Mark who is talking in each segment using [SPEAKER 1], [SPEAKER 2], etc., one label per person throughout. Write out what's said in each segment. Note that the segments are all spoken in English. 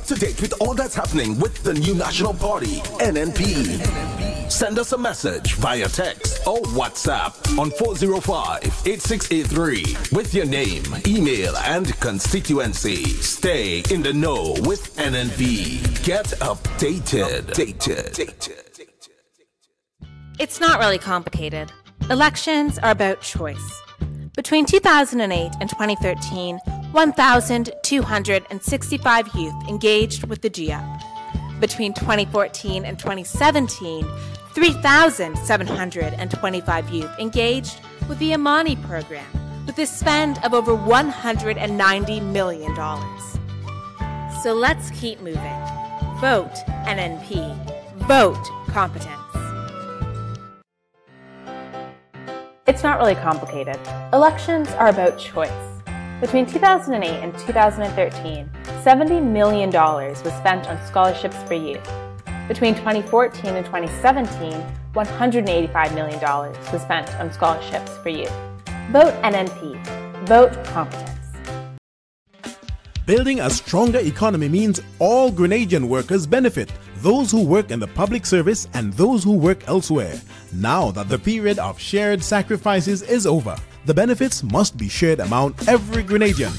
[SPEAKER 1] to date with all that's happening with the new national party, NNP. Send us a message via text or WhatsApp on 405-8683 with your name, email, and constituency. Stay in the know with NNP. Get updated.
[SPEAKER 2] It's not really complicated. Elections are about choice. Between 2008 and 2013, 1,265 youth engaged with the GIAP. Between 2014 and 2017, 3,725 youth engaged with the Amani program, with a spend of over $190 million. So let's keep moving. Vote NNP. Vote competence. It's not really complicated. Elections are about choice. Between 2008 and 2013, $70 million was spent on scholarships for youth. Between 2014 and 2017, $185 million was spent on scholarships for youth. Vote NNP. Vote competence.
[SPEAKER 3] Building a stronger economy means all Grenadian workers benefit, those who work in the public service and those who work elsewhere. Now that the period of shared sacrifices is over, the benefits must be shared among every Grenadian.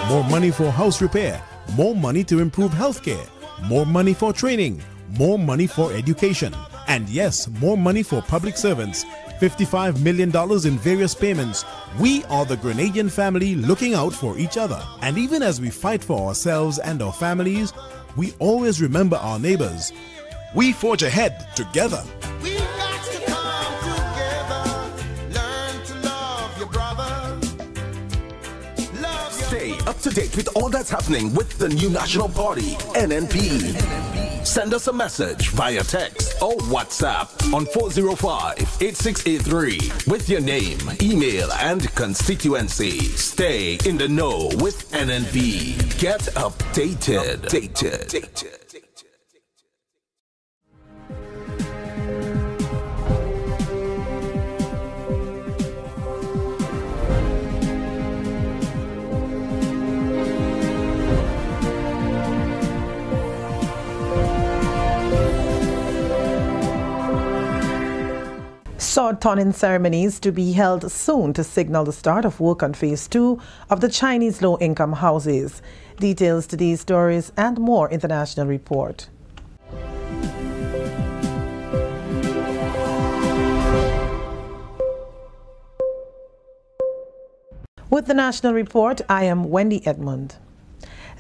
[SPEAKER 3] More money for house repair, more money to improve healthcare, more money for training, more money for education, and yes, more money for public servants. $55 million in various payments. We are the Grenadian family looking out for each other. And even as we fight for ourselves and our families, we always remember our neighbors. We forge ahead together.
[SPEAKER 4] We got to come together, learn to love your brother.
[SPEAKER 1] Stay up to date with all that's happening with the new national party, NNP. Send us a message via text or WhatsApp on 405-8683 with your name, email, and constituency. Stay in the know with NNP. Get updated.
[SPEAKER 5] Sword turning ceremonies to be held soon to signal the start of work on Phase 2 of the Chinese low-income houses. Details to these stories and more in the national report. With the national report, I am Wendy Edmund.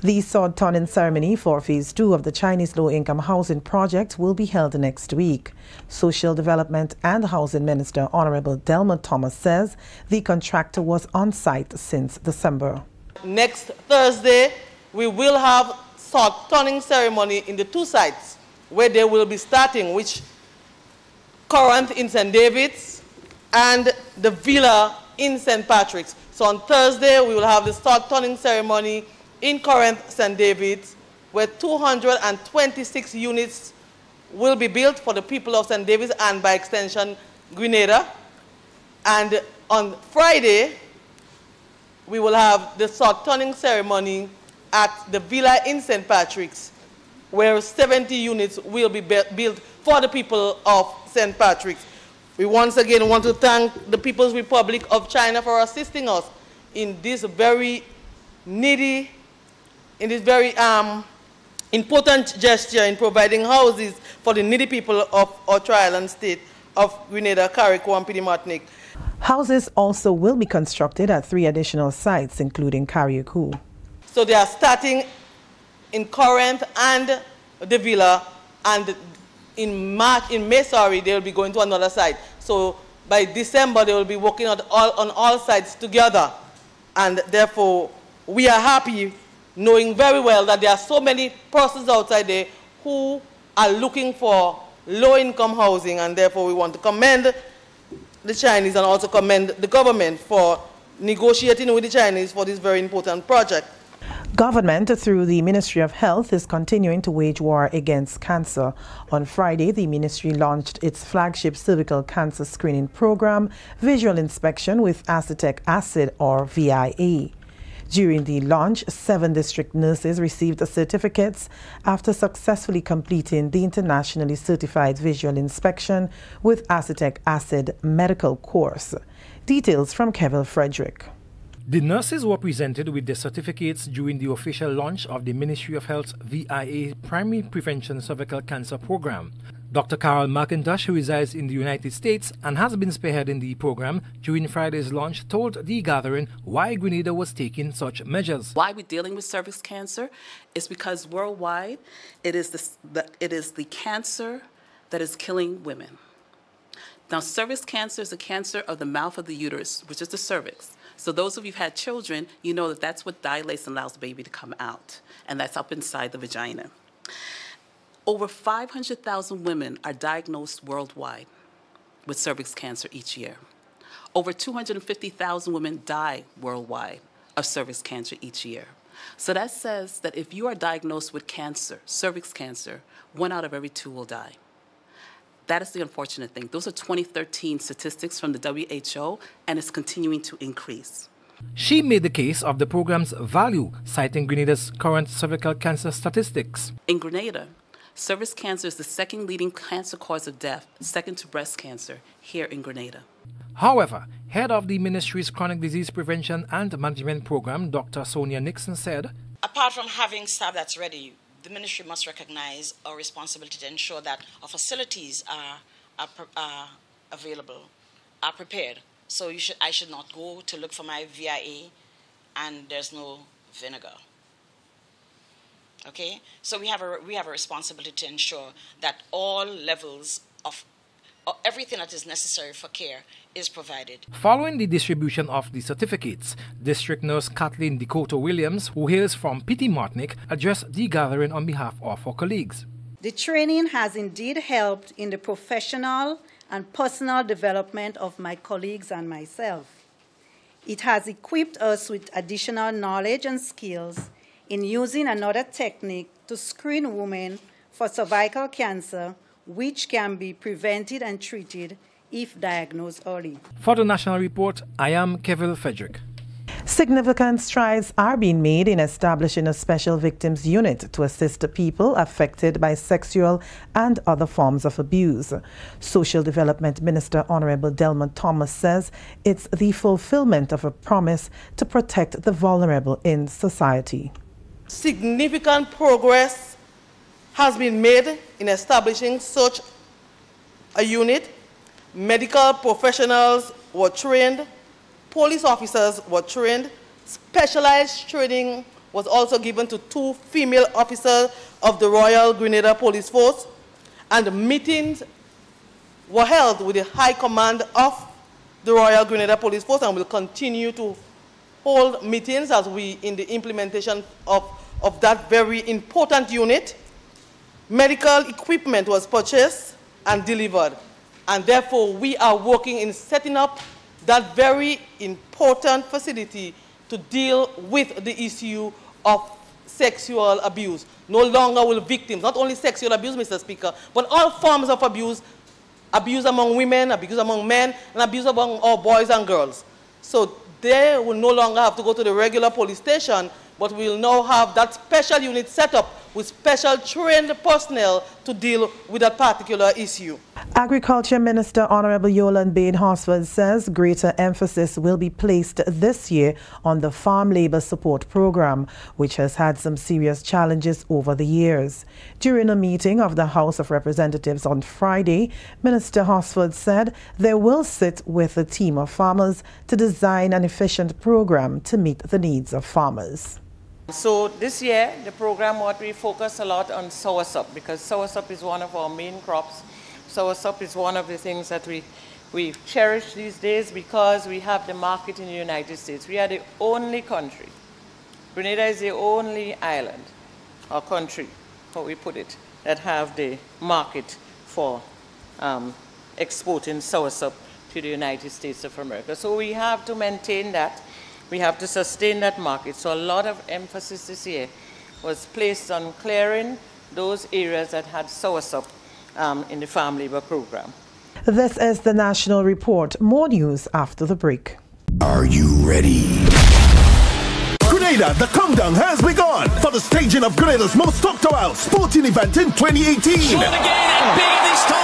[SPEAKER 5] The sword turning ceremony for Phase 2 of the Chinese low-income housing project will be held next week. Social Development and Housing Minister Honorable Delma Thomas says the contractor was on site since December.
[SPEAKER 6] Next Thursday, we will have sword turning ceremony in the two sites where they will be starting, which Corinth in St. David's and the Villa in St. Patrick's. So on Thursday, we will have the sword turning ceremony in Corinth, St. David's, where 226 units will be built for the people of St. David's and by extension, Grenada. And on Friday, we will have the sword turning ceremony at the Villa in St. Patrick's, where 70 units will be built for the people of St. Patrick's. We once again want to thank the People's Republic of China for assisting us in this very needy, in this very important gesture in providing houses for the needy people of our tri-island state of Grenada, Carriacou, and Martinique.
[SPEAKER 5] Houses also will be constructed at 3 additional sites, including Carriacou.
[SPEAKER 6] So they are starting in Corinth and the Villa, and in May, they will be going to another site. So by December, they will be working on all sites together. And therefore, we are happy knowing very well that there are so many persons outside there who are looking for low-income housing, and therefore we want to commend the Chinese and also commend the government for negotiating with the Chinese for this very important project.
[SPEAKER 5] Government, through the Ministry of Health, is continuing to wage war against cancer. On Friday, the ministry launched its flagship cervical cancer screening program, Visual Inspection with Acetic Acid, or VIA. During the launch, 7 district nurses received the certificates after successfully completing the internationally certified visual inspection with acetic acid medical course. Details from Kevin Frederick.
[SPEAKER 7] The nurses were presented with their certificates during the official launch of the Ministry of Health's VIA Primary Prevention Cervical Cancer Program. Dr. Carol McIntosh, who resides in the United States and has been spearheading the program during Friday's launch, told the gathering why Grenada was taking such measures.
[SPEAKER 8] Why we're dealing with cervix cancer is because worldwide it is the cancer that is killing women. Now, cervix cancer is a cancer of the mouth of the uterus, which is the cervix. So those of you who've had children, you know that that's what dilates and allows the baby to come out, and that's up inside the vagina. Over 500,000 women are diagnosed worldwide with cervix cancer each year. Over 250,000 women die worldwide of cervix cancer each year. So that says that if you are diagnosed with cancer, cervix cancer, 1 out of every 2 will die. That is the unfortunate thing. Those are 2013 statistics from the WHO, and it's continuing to increase.
[SPEAKER 7] She made the case of the program's value, citing Grenada's current cervical cancer statistics.
[SPEAKER 8] In Grenada, cervix cancer is the 2nd leading cancer cause of death, second to breast cancer, here in Grenada.
[SPEAKER 7] However, head of the ministry's Chronic Disease Prevention and Management Program, Dr. Sonia Nixon, said,
[SPEAKER 9] apart from having staff that's ready, the ministry must recognize our responsibility to ensure that our facilities are available, are prepared. So I should not go to look for my VIA and there's no vinegar. Okay? So we have a responsibility to ensure that all levels of everything that is necessary for care is provided.
[SPEAKER 7] Following the distribution of the certificates, District Nurse Kathleen Dakota Williams, who hails from Petite Martinique, addressed the gathering on behalf of her colleagues.
[SPEAKER 10] The training has indeed helped in the professional and personal development of my colleagues and myself. It has equipped us with additional knowledge and skills in using another technique to screen women for cervical cancer, which can be prevented and treated if diagnosed early.
[SPEAKER 7] For the National Report, I am Kevin Frederick.
[SPEAKER 5] Significant strides are being made in establishing a special victims unit to assist people affected by sexual and other forms of abuse. Social Development Minister Honorable Delma Thomas says it's the fulfillment of a promise to protect the vulnerable in society.
[SPEAKER 6] Significant progress has been made in establishing such a unit. Medical professionals were trained, police officers were trained, specialized training was also given to 2 female officers of the Royal Grenada Police Force, and meetings were held with the High Command of the Royal Grenada Police Force, and will continue to hold meetings as we in the implementation of that very important unit. Medical equipment was purchased and delivered, and therefore we are working in setting up that very important facility to deal with the issue of sexual abuse. No longer will victims, not only sexual abuse, Mr. Speaker, but all forms of abuse, abuse among women, abuse among men, and abuse among all boys and girls. So they will no longer have to go to the regular police station, but we will now have that special unit set up with special trained personnel to deal with that particular issue.
[SPEAKER 5] Agriculture Minister Honorable Yolande Bain-Horsford says greater emphasis will be placed this year on the Farm Labour Support Program, which has had some serious challenges over the years. During a meeting of the House of Representatives on Friday, Minister Horsford said they will sit with a team of farmers to design an efficient program to meet the needs of farmers.
[SPEAKER 11] So this year, the program, what we focus a lot on soursop, because soursop is one of our main crops. Soursop is one of the things that we cherish these days because we have the market in the United States. We are the only country. Grenada is the only island or country, how we put it, that have the market for exporting soursop to the United States of America. So we have to maintain that. We have to sustain that market. So a lot of emphasis this year was placed on clearing those areas that had soursop in the Farm Labour Program.
[SPEAKER 5] This is the National Report. More news after the break.
[SPEAKER 1] Are you ready? Grenada, the countdown has begun for the staging of Grenada's most talked about sporting event in 2018.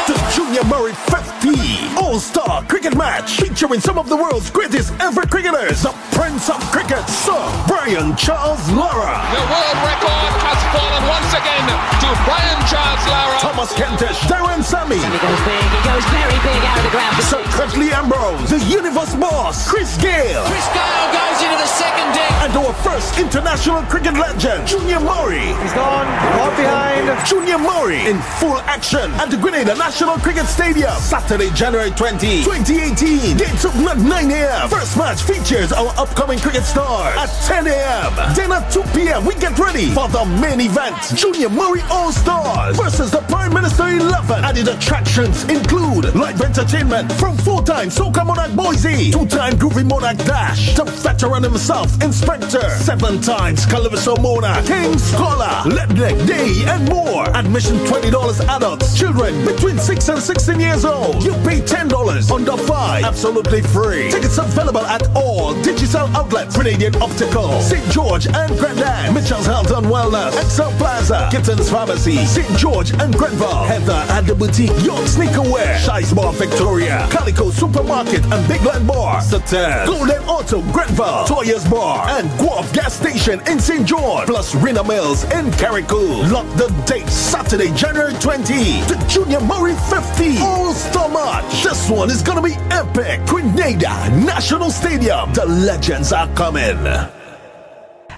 [SPEAKER 1] The Junior Murray 50 All-Star Cricket Match featuring some of the world's greatest ever cricketers. The Prince of Cricket, Sir Brian Charles Lara.
[SPEAKER 12] The world record has fallen once again to Brian Charles Lara.
[SPEAKER 1] Thomas Kentish, Darren Sammy.
[SPEAKER 13] He goes big, he goes very big out of the ground.
[SPEAKER 1] Sir Curtly Ambrose, the Universe Boss, Chris Gale.
[SPEAKER 13] Chris Gale goes into the second deck.
[SPEAKER 1] And our first international cricket legend, Junior Murray.
[SPEAKER 14] He's gone, off behind.
[SPEAKER 1] Junior Murray in full action at the Grenada National Cricket Stadium. Saturday, January 20, 2018. Gates open at 9 a.m. First match features our upcoming cricket stars at 10 a.m. Then at 2 p.m. we get ready for the main event, Junior Murray All-Stars versus the Prime Minister 11. Added attractions include live entertainment from 4-time Soca Monarch Boise, 2-time Groovy Monarch Dash, the veteran himself, Inspector, 7 times Calypso Monarch, King Scholar, Ledneck Day, and more. Admission $20 adults. Children between 6 and 16 years old. You pay $10 under 5. Absolutely free. Tickets available at all digital outlets. Grenadian Optical, St. George and Grandad, Mitchell's Health and Wellness, Excel Plaza, Kittens Pharmacy, St. George and Grenville, Heather at the Boutique, York Sneakerwear, Shice Bar Victoria, Calico Supermarket and Big Land Bar, Satan, Golden Auto Grenville, Toyers Bar, and Guelph Gas Station in St. George, plus Rina Mills in Carriacou. Lock the date, Saturday, January 20, the Junior Murray 50 All-Star Match. This one is gonna be epic. Grenada National Stadium, the legends are coming.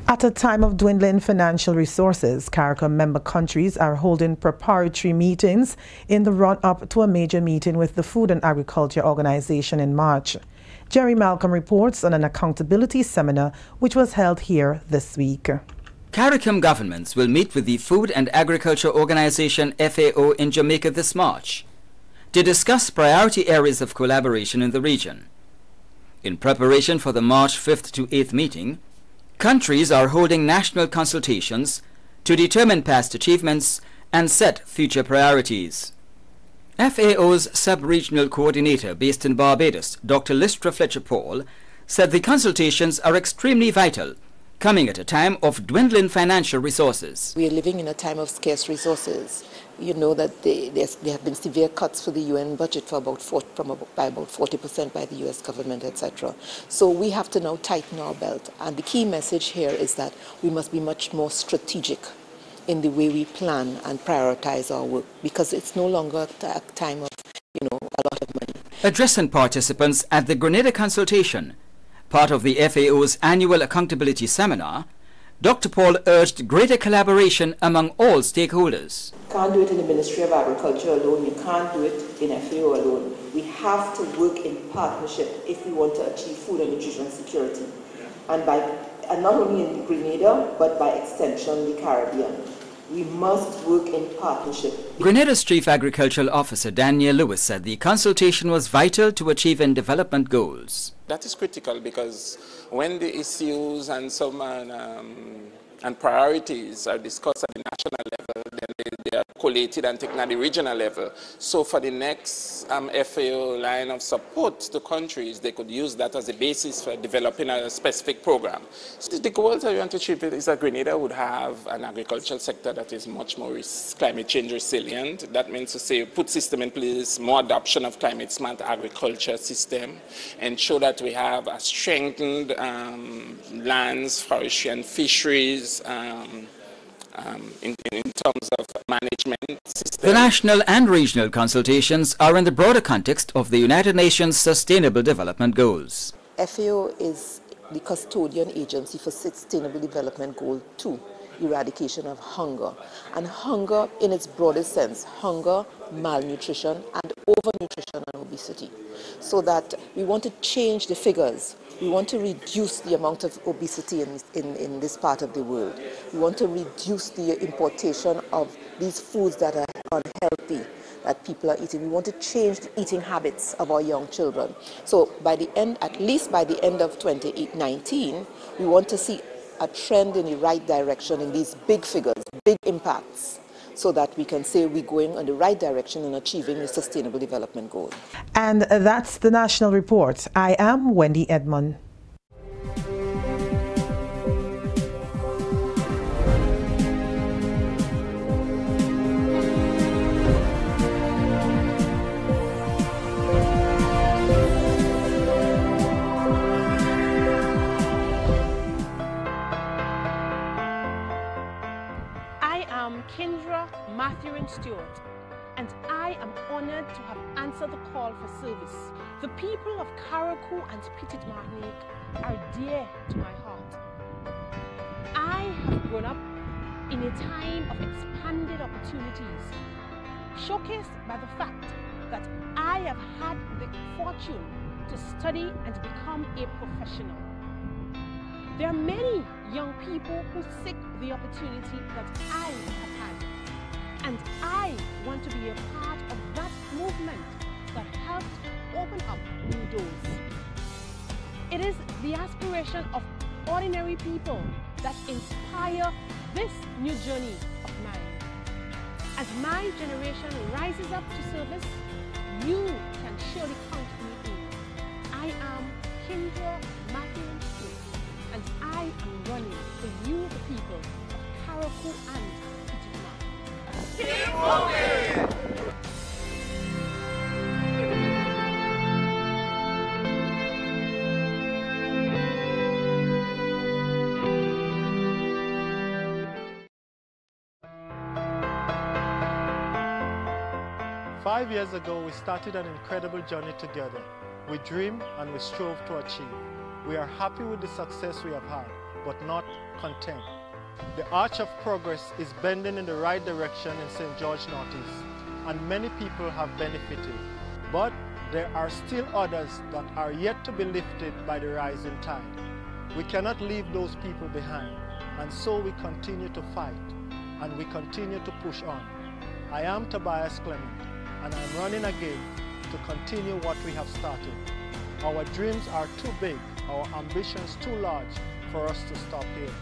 [SPEAKER 5] At a time of dwindling financial resources, CARICOM member countries are holding preparatory meetings in the run-up to a major meeting with the Food and Agriculture Organization in March. Jerry Malcolm reports on an accountability seminar which was held here this week.
[SPEAKER 15] CARICOM governments will meet with the Food and Agriculture Organization FAO in Jamaica this March to discuss priority areas of collaboration in the region. In preparation for the March 5th to 8th meeting, countries are holding national consultations to determine past achievements and set future priorities. FAO's sub-regional coordinator based in Barbados, Dr. Lystra Fletcher-Paul, said the consultations are extremely vital, coming at a time of dwindling financial resources.
[SPEAKER 16] We are living in a time of scarce resources. You know that there have been severe cuts for the UN budget for by about 40% by the US government, etc. So we have to now tighten our belt. And the key message here is that we must be much more strategic in the way we plan and prioritize our work, because it's no longer a time of, a lot of money.
[SPEAKER 15] Addressing participants at the Grenada consultation, part of the FAO's annual accountability seminar, Dr. Paul urged greater collaboration among all stakeholders.
[SPEAKER 16] You can't do it in the Ministry of Agriculture alone, you can't do it in FAO alone. We have to work in partnership if we want to achieve food and nutrition security. And not only in Grenada, but by extension the Caribbean. We must work in partnership.
[SPEAKER 15] Grenada's Chief Agricultural Officer Daniel Lewis said the consultation was vital to achieving development goals.
[SPEAKER 17] That is critical because when the issues and and priorities are discussed at the national level, then they are collated and taken at the regional level. So for the next FAO line of support to countries, they could use that as a basis for developing a specific program. So the goals that we want to achieve is that Grenada would have an agricultural sector that is much more climate change resilient. That means to say put system in place, more adoption of climate smart agriculture system, ensure that we have a strengthened lands, forestry and fisheries, in terms of management system.
[SPEAKER 15] The national and regional consultations are in the broader context of the United Nations Sustainable Development Goals.
[SPEAKER 16] FAO is the custodian agency for Sustainable Development Goal 2, eradication of hunger. And hunger in its broadest sense, hunger, malnutrition, and overnutrition and obesity. So that we want to change the figures. We want to reduce the amount of obesity in this part of the world. We want to reduce the importation of these foods that are unhealthy that people are eating. We want to change the eating habits of our young children. So by the end, at least by the end of 2019, we want to see a trend in the right direction in these big figures, big impacts, so that we can say we're going in the right direction in achieving the Sustainable Development Goal.
[SPEAKER 5] And that's the National Report. I am Wendy Edmond.
[SPEAKER 18] Kendra, Matthew and Stewart, and I am honored to have answered the call for service. The people of Carriacou and Petite Martinique are dear to my heart. I have grown up in a time of expanded opportunities, showcased by the fact that I have had the fortune to study and become a professional. There are many young people who seek the opportunity that I have had, and I want to be a part of that movement that helps open up new doors. It is the aspiration of ordinary people that inspire this new journey of mine. As my generation rises up to service, you can surely count me in. I am Kendra Matthew Stewart, and I am running for you, the people of Carriacou and Petite Martinique. Keep moving!
[SPEAKER 14] 5 years ago, we started an incredible journey together. We dreamed and we strove to achieve. We are happy with the success we have had, but not content. The arch of progress is bending in the right direction in St. George Northeast, and many people have benefited. But there are still others that are yet to be lifted by the rising tide. We cannot leave those people behind, and so we continue to fight, and we continue to push on. I am Tobias Clement, and I'm running again to continue what we have started. Our dreams are too big, our ambitions too large for us to stop here.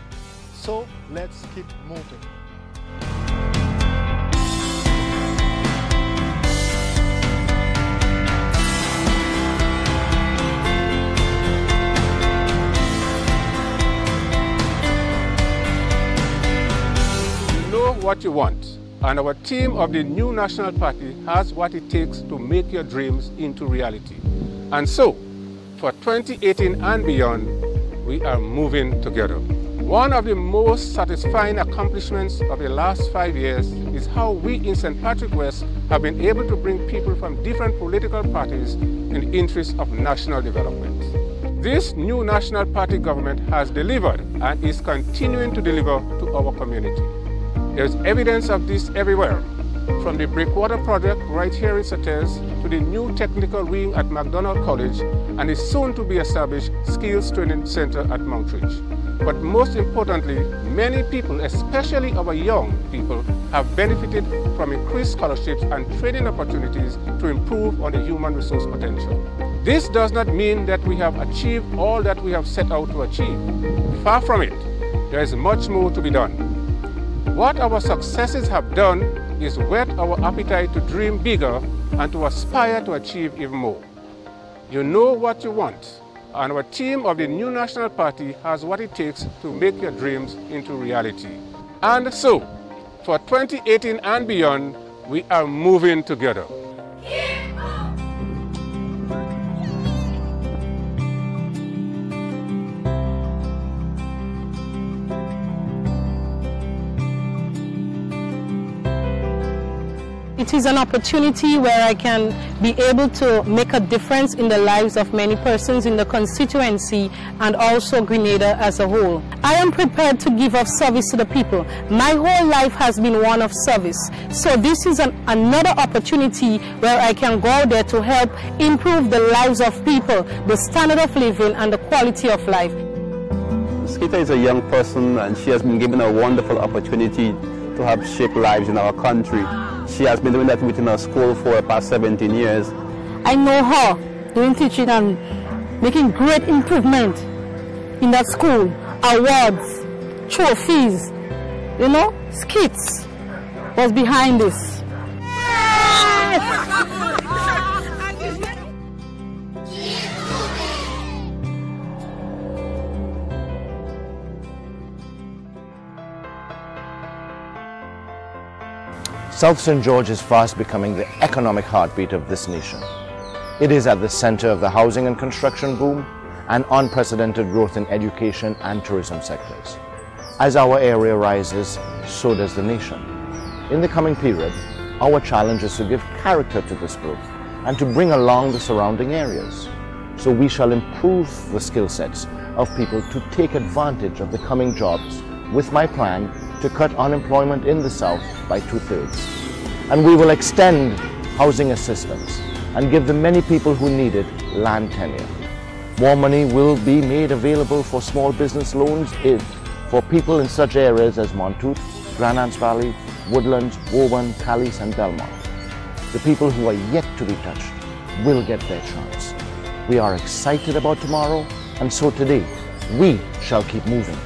[SPEAKER 14] So let's keep moving.
[SPEAKER 17] You know what you want, and our team of the new National Party has what it takes to make your dreams into reality. And so, for 2018 and beyond, we are moving together. One of the most satisfying accomplishments of the last 5 years is how we in St. Patrick West have been able to bring people from different political parties in the interest of national development. This new National Party government has delivered and is continuing to deliver to our community. There is evidence of this everywhere, from the Breakwater project right here in Sates to the new technical wing at MacDonald College and the soon-to-be established Skills Training Center at Montreach. But most importantly, many people, especially our young people, have benefited from increased scholarships and training opportunities to improve on the human resource potential. This does not mean that we have achieved all that we have set out to achieve. Far from it. There is much more to be done. What our successes have done is whet our appetite to dream bigger and to aspire to achieve even more. You know what you want, and our team of the new National Party has what it takes to make your dreams into reality. And so, for 2018 and beyond, we are moving together.
[SPEAKER 18] It is an opportunity where I can be able to make a difference in the lives of many persons in the constituency and also Grenada as a whole. I am prepared to give of service to the people. My whole life has been one of service. So this is another opportunity where I can go there to help improve the lives of people, the standard of living and the quality of life.
[SPEAKER 19] Skita is a young person and she has been given a wonderful opportunity to help shape lives in our country. She has been doing that within her school for the past 17 years.
[SPEAKER 18] I know her doing teaching and making great improvement in that school. Awards, trophies, you know, skits was behind this.
[SPEAKER 20] South St. George is fast becoming the economic heartbeat of this nation. It is at the center of the housing and construction boom and unprecedented growth in education and tourism sectors. As our area rises, so does the nation. In the coming period, our challenge is to give character to this growth and to bring along the surrounding areas. So we shall improve the skill sets of people to take advantage of the coming jobs with my plan to cut unemployment in the South by 2/3. And we will extend housing assistance and give the many people who need it land tenure. More money will be made available for small business loans for people in such areas as Montoute, Grand Anse Valley, Woodlands, Woburn, Calais and Belmont. The people who are yet to be touched will get their chance. We are excited about tomorrow, and so today we shall keep moving.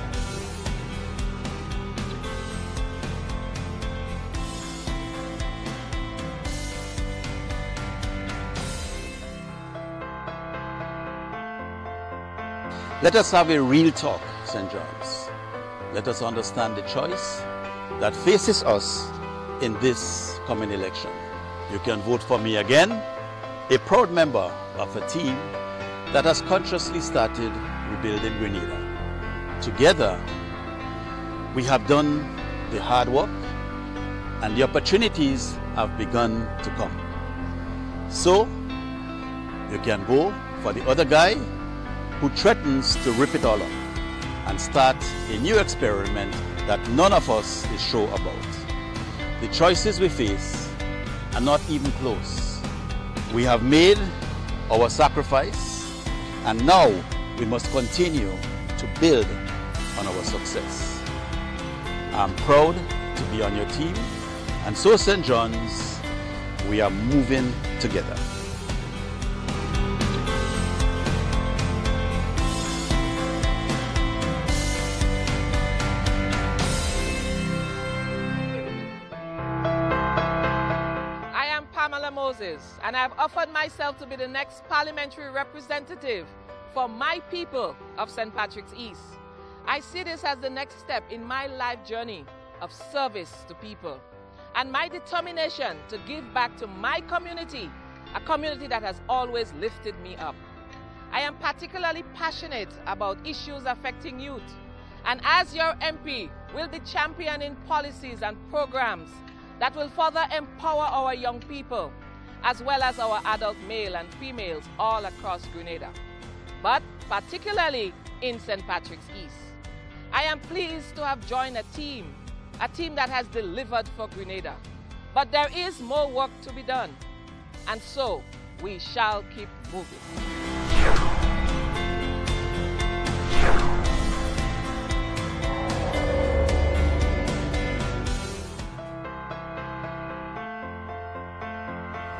[SPEAKER 21] Let us have a real talk, St. John's. Let us understand the choice that faces us in this coming election. You can vote for me again, a proud member of a team that has consciously started rebuilding Grenada. Together, we have done the hard work and the opportunities have begun to come. So, you can go for the other guy who threatens to rip it all up and start a new experiment that none of us is sure about. The choices we face are not even close. We have made our sacrifice and now we must continue to build on our success. I'm proud to be on your team, and so St. John's, we are moving together.
[SPEAKER 22] And I've offered myself to be the next parliamentary representative for my people of St. Patrick's East. I see this as the next step in my life journey of service to people and my determination to give back to my community, a community that has always lifted me up. I am particularly passionate about issues affecting youth, and as your MP, will be championing policies and programs that will further empower our young people, as well as our adult male and females all across Grenada, but particularly in St. Patrick's East. I am pleased to have joined a team that has delivered for Grenada. But there is more work to be done, and so we shall keep moving.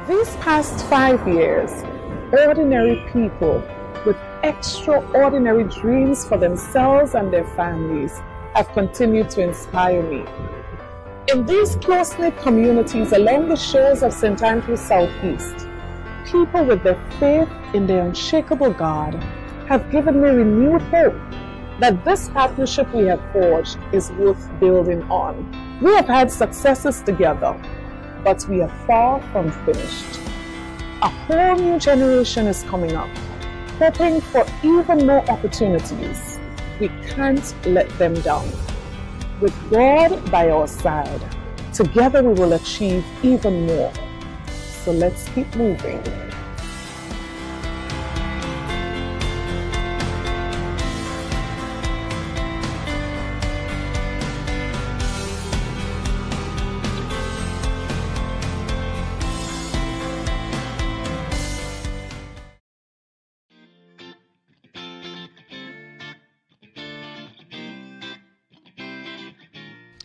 [SPEAKER 23] These past 5 years, ordinary people with extraordinary dreams for themselves and their families have continued to inspire me. In these close-knit communities along the shores of St. Andrews Southeast, people with their faith in their unshakable God have given me renewed hope that this partnership we have forged is worth building on. We have had successes together, but we are far from finished. A whole new generation is coming up, hoping for even more opportunities. We can't let them down. With God by our side, together we will achieve even more. So let's keep moving.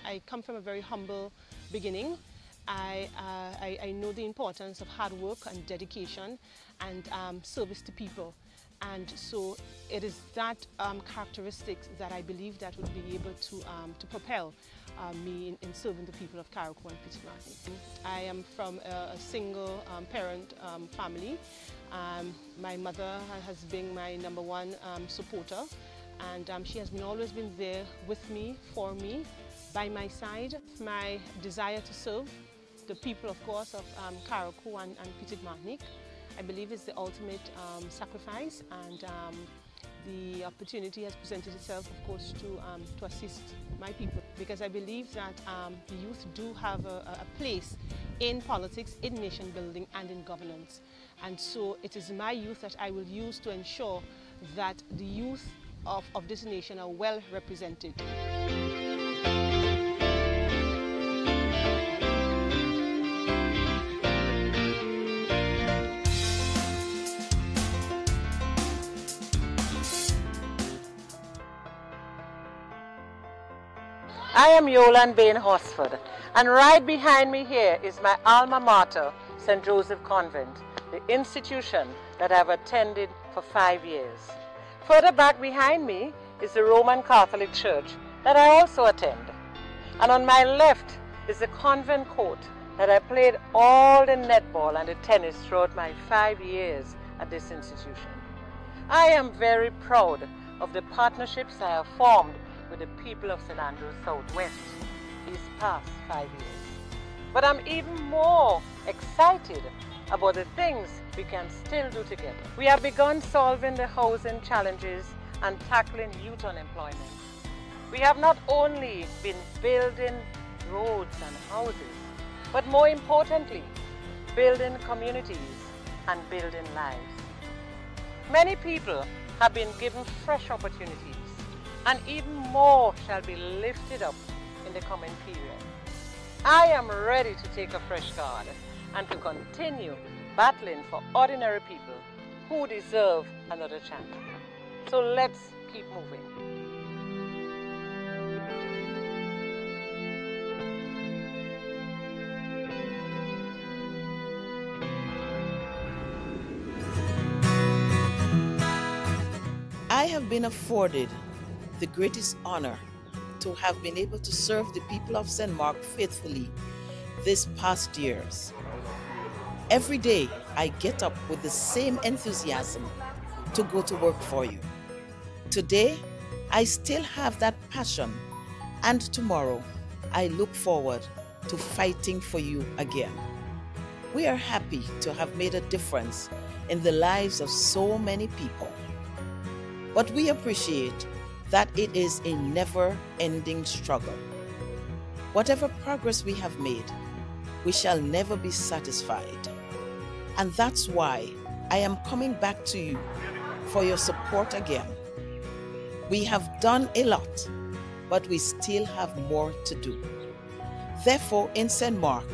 [SPEAKER 18] I come from a very humble beginning. I know the importance of hard work and dedication and service to people. And so it is that characteristics that I believe that would be able to propel me in serving the people of Carriacou and Petit-Martinique. I am from a single parent family. My mother has been my #1 supporter, and she has always been there with me, for me, by my side. My desire to serve the people, of course, of Carriacou and Petit-Martinique, I believe is the ultimate sacrifice and the opportunity has presented itself, of course, to assist my people, because I believe that the youth do have a place in politics, in nation building and in governance. And so it is my youth that I will use to ensure that the youth of this nation are well represented.
[SPEAKER 11] I am Yolande Bain Horsford, and right behind me here is my alma mater, St. Joseph Convent, the institution that I've attended for 5 years. Further back behind me is the Roman Catholic Church that I also attend. And on my left is the convent court that I played all the netball and the tennis throughout my 5 years at this institution. I am very proud of the partnerships I have formed with the people of St. Andrews Southwest these past 5 years. But I'm even more excited about the things we can still do together. We have begun solving the housing challenges and tackling youth unemployment. We have not only been building roads and houses, but more importantly, building communities and building lives. Many people have been given fresh opportunities, and even more shall be lifted up in the coming period. I am ready to take a fresh guard and to continue battling for ordinary people who deserve another chance. So let's keep moving.
[SPEAKER 2] I have been afforded the greatest honor to have been able to serve the people of St. Mark faithfully this past years. Every day I get up with the same enthusiasm to go to work for you. Today I still have that passion, and tomorrow I look forward to fighting for you again. We are happy to have made a difference in the lives of so many people, but we appreciate that it is a never-ending struggle. Whatever progress we have made, we shall never be satisfied. And that's why I am coming back to you for your support again. We have done a lot, but we still have more to do. Therefore, in St. Mark,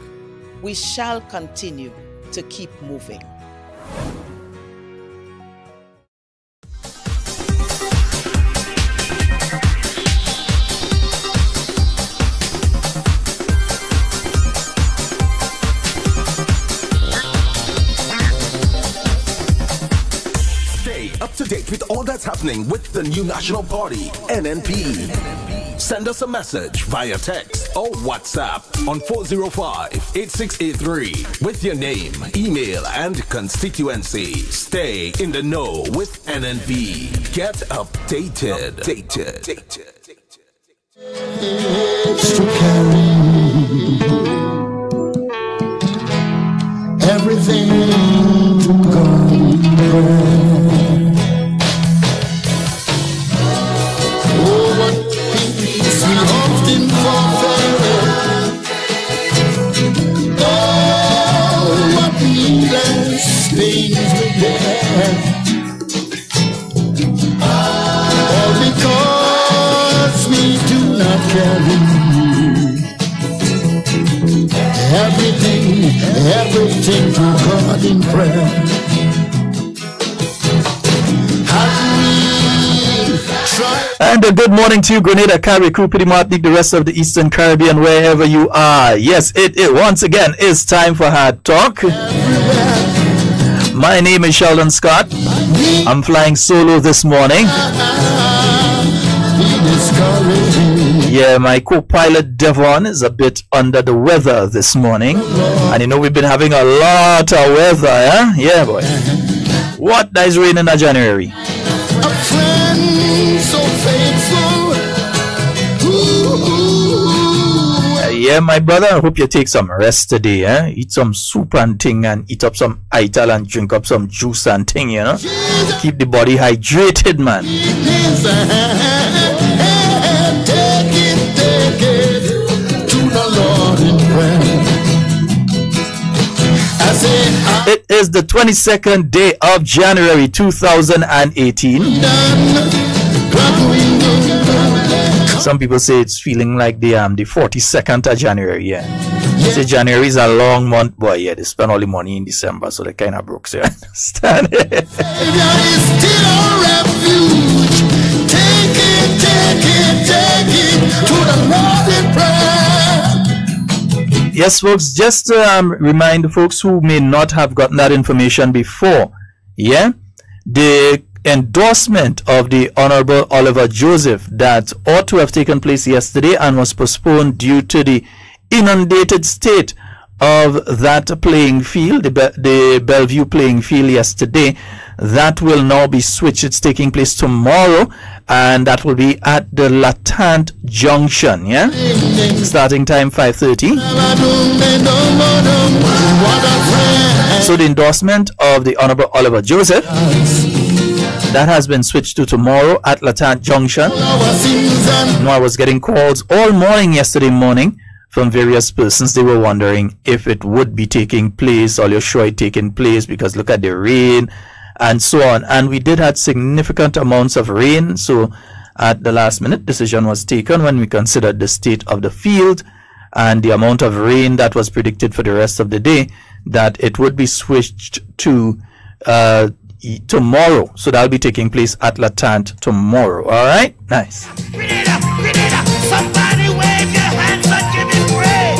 [SPEAKER 2] we shall continue to keep moving.
[SPEAKER 1] Up to date with all that's happening with the new national party, NNP. Send us a message via text or WhatsApp on 405-8683 with your name, email, and constituency. Stay in the know with NNP. Get updated.
[SPEAKER 3] To carry everything to God in prayer. Things we get, all because we do not carry everything to God in prayer.
[SPEAKER 4] And a good morning to you, Grenada, Carriacou, Petite Martinique, the rest of the Eastern Caribbean, wherever you are. Yes, it once again is time for Hard Talk. My name is Sheldon Scott. I'm flying solo this morning. Yeah, my co-pilot Devon is a bit under the weather this morning. And you know we've been having a lot of weather, eh? Yeah, boy. What? That is raining in January.
[SPEAKER 3] A friend so faithful.
[SPEAKER 4] Yeah, my brother, I hope you take some rest today, eh? Eat some soup and thing, and eat up some ital and drink up some juice and thing, you know? Keep the body hydrated, man. It is the 22nd day of January 2018. Some people say it's feeling like the 42nd of January, yeah. Say January is a long month, boy, yeah. They spend all the money in December, so they kind of broke, so you understand it. Yes, folks, just to remind folks who may not have gotten that information before, yeah, the endorsement of the Honorable Oliver Joseph that ought to have taken place yesterday and was postponed due to the inundated state of that playing field, the Bellevue playing field yesterday, that will now be switched. It's taking place tomorrow, and that will be at the Latant Junction, yeah? Starting time 5:30. So the endorsement of the Honorable Oliver Joseph, that has been switched to tomorrow at Latant Junction. No, I was getting calls all morning yesterday morning from various persons. They were wondering if it would be taking place, or you're sure it taking place, because look at the rain and so on. And we did have significant amounts of rain, so at the last minute decision was taken when we considered the state of the field and the amount of rain that was predicted for the rest of the day, that it would be switched to tomorrow. So that'll be taking place at Latant tomorrow. All right, nice.
[SPEAKER 3] Somebody wave your hands and give me praise.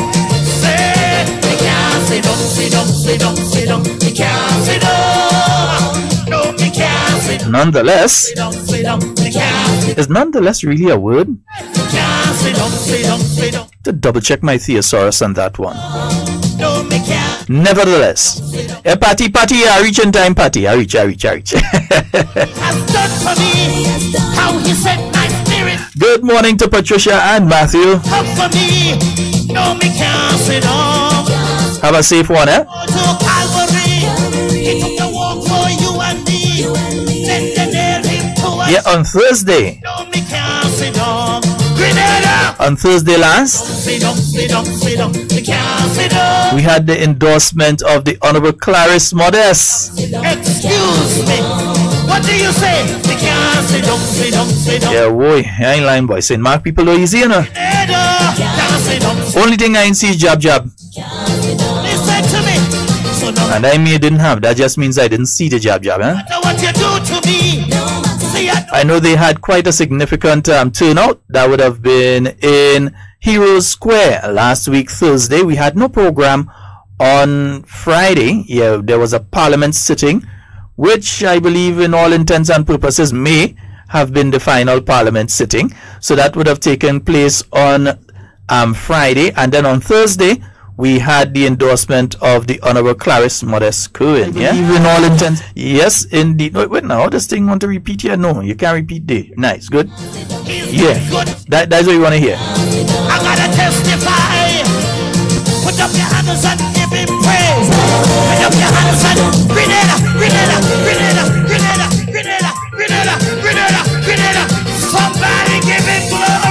[SPEAKER 3] Say, we can't sit down, sit down, sit down, sit down. We can't sit down. No, we can't sit down.
[SPEAKER 4] Nonetheless,
[SPEAKER 3] Sit down, sit down. We can't sit
[SPEAKER 4] is nonetheless really a word?
[SPEAKER 3] down, sit down, sit down, sit down.
[SPEAKER 4] To double check my thesaurus on that one.
[SPEAKER 3] No, we can't.
[SPEAKER 4] Nevertheless, Patty, I reach in time, Patty. I reach.
[SPEAKER 3] Has done for me how he set my spirit.
[SPEAKER 4] Good morning to Patricia and Matthew.
[SPEAKER 3] Up for me. No, me can't sit down.
[SPEAKER 4] Have a safe one, eh?
[SPEAKER 3] To Calvary. He took the walk for you and me. Then they nailed him to us.
[SPEAKER 4] Yeah, on Thursday.
[SPEAKER 3] No, me can't sit down. Grenada.
[SPEAKER 4] On Thursday last,
[SPEAKER 3] Sit down, sit down, sit down. Me can't sit down.
[SPEAKER 4] we had the endorsement of the Honorable Clarice Modest.
[SPEAKER 3] Excuse me. What do you say? Me can't sit down, sit down, sit down.
[SPEAKER 4] Yeah, boy, I ain't lying, boy. St. Mark people are easy, you know.
[SPEAKER 3] Can't sit down.
[SPEAKER 4] Only thing I ain't see is jab.
[SPEAKER 3] Listen to me. So no
[SPEAKER 4] And I may didn't have. That just means I didn't see the jab, eh?
[SPEAKER 3] matter what you do to me. See,
[SPEAKER 4] I know they had quite a significant turnout. That would have been in Heroes Square last week, Thursday. We had no program on Friday. Yeah, there was a parliament sitting, which I believe in all intents and purposes may have been the final parliament sitting. So that would have taken place on Friday. And then on Thursday, we had the endorsement of the Honorable Clarice Modest Cohen. Yeah, in all intents. Yes, indeed. Wait now, this thing want to repeat here? No, you can't repeat there. Nice, good. Yeah, that's what you want to hear.
[SPEAKER 3] I gotta testify. Put up your hands and give him praise. Put up your hands and Grenada, Grenada, Grenada, Grenada, Grenada, Grenada, Grenada, Grenada. Somebody give him glory.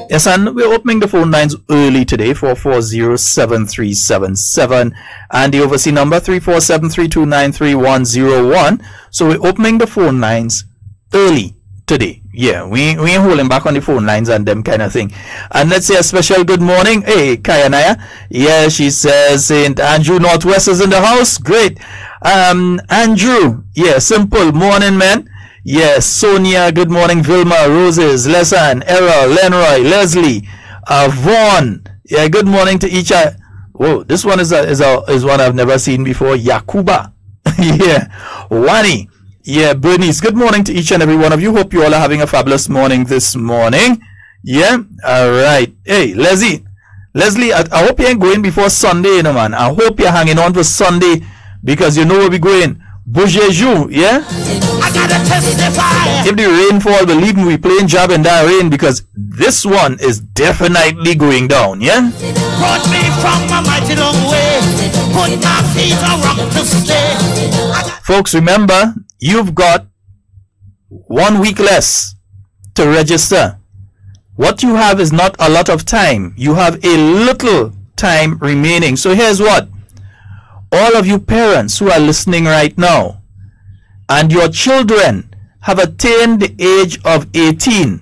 [SPEAKER 4] Yes, and we're opening the phone lines early today, 440-7377, and the overseas number 347-329-3101. So we're opening the phone lines early today. Yeah, we ain't holding back on the phone lines and them kind of thing. And let's say a special good morning. Hey, Kayanaya. Yeah, she says St. Andrew Northwest is in the house. Great. Andrew. Yeah, simple morning, man. Yes, Sonia, good morning. Vilma, Roses, Lesan, Errol, Lenroy, Leslie, Vaughn. Yeah, good morning to each. Whoa, this one is one I've never seen before. Yakuba. Yeah, Wani. Yeah, Bernice, good morning to each and every one of you. Hope you all are having a fabulous morning this morning. Yeah, all right. Hey, Leslie, I hope you ain't going before Sunday, you know, man. I hope you're hanging on for Sunday because you know where we're going. Bougejoux, yeah?
[SPEAKER 3] gotta testify.
[SPEAKER 4] If the rain fall, believe me, we playing job in that rain, because this one is definitely going down, yeah?
[SPEAKER 3] Brought me from a mighty long way. Put my feet on rock to stay.
[SPEAKER 4] Folks, remember, you've got 1 week less to register. What you have is not a lot of time. You have a little time remaining. So here's what. All of you parents who are listening right now, and your children have attained the age of 18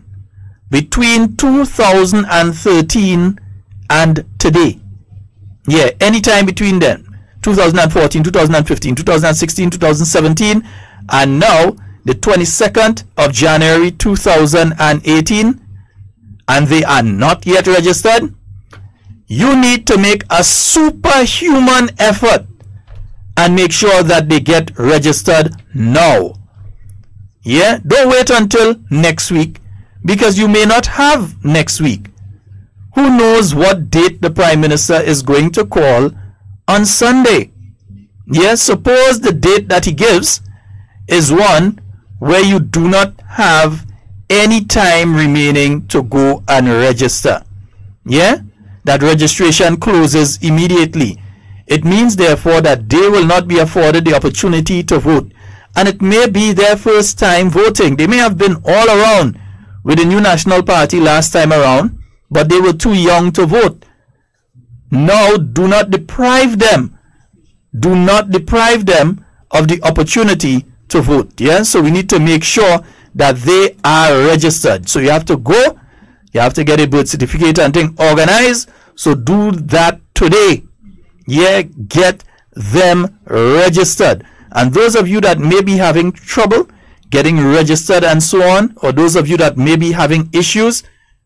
[SPEAKER 4] between 2013 and today. Yeah, anytime between then. 2014, 2015, 2016, 2017, and now the 22nd of January 2018, and they are not yet registered. You need to make a superhuman effort and make sure that they get registered now. Yeah, don't wait until next week, because you may not have next week. Who knows what date the Prime Minister is going to call on Sunday? Yes, suppose the date that he gives is one where you do not have any time remaining to go and register. Yeah, that registration closes immediately. It means therefore that they will not be afforded the opportunity to vote, and it may be their first time voting. They may have been all around with the New National Party last time around, but they were too young to vote. Now, do not deprive them. Do not deprive them of the opportunity to vote. Yeah, so we need to make sure that they are registered. So you have to go, you have to get a birth certificate and thing organized. So do that today. Yeah, get them registered. And those of you that may be having trouble getting registered and so on, or those of you that may be having issues,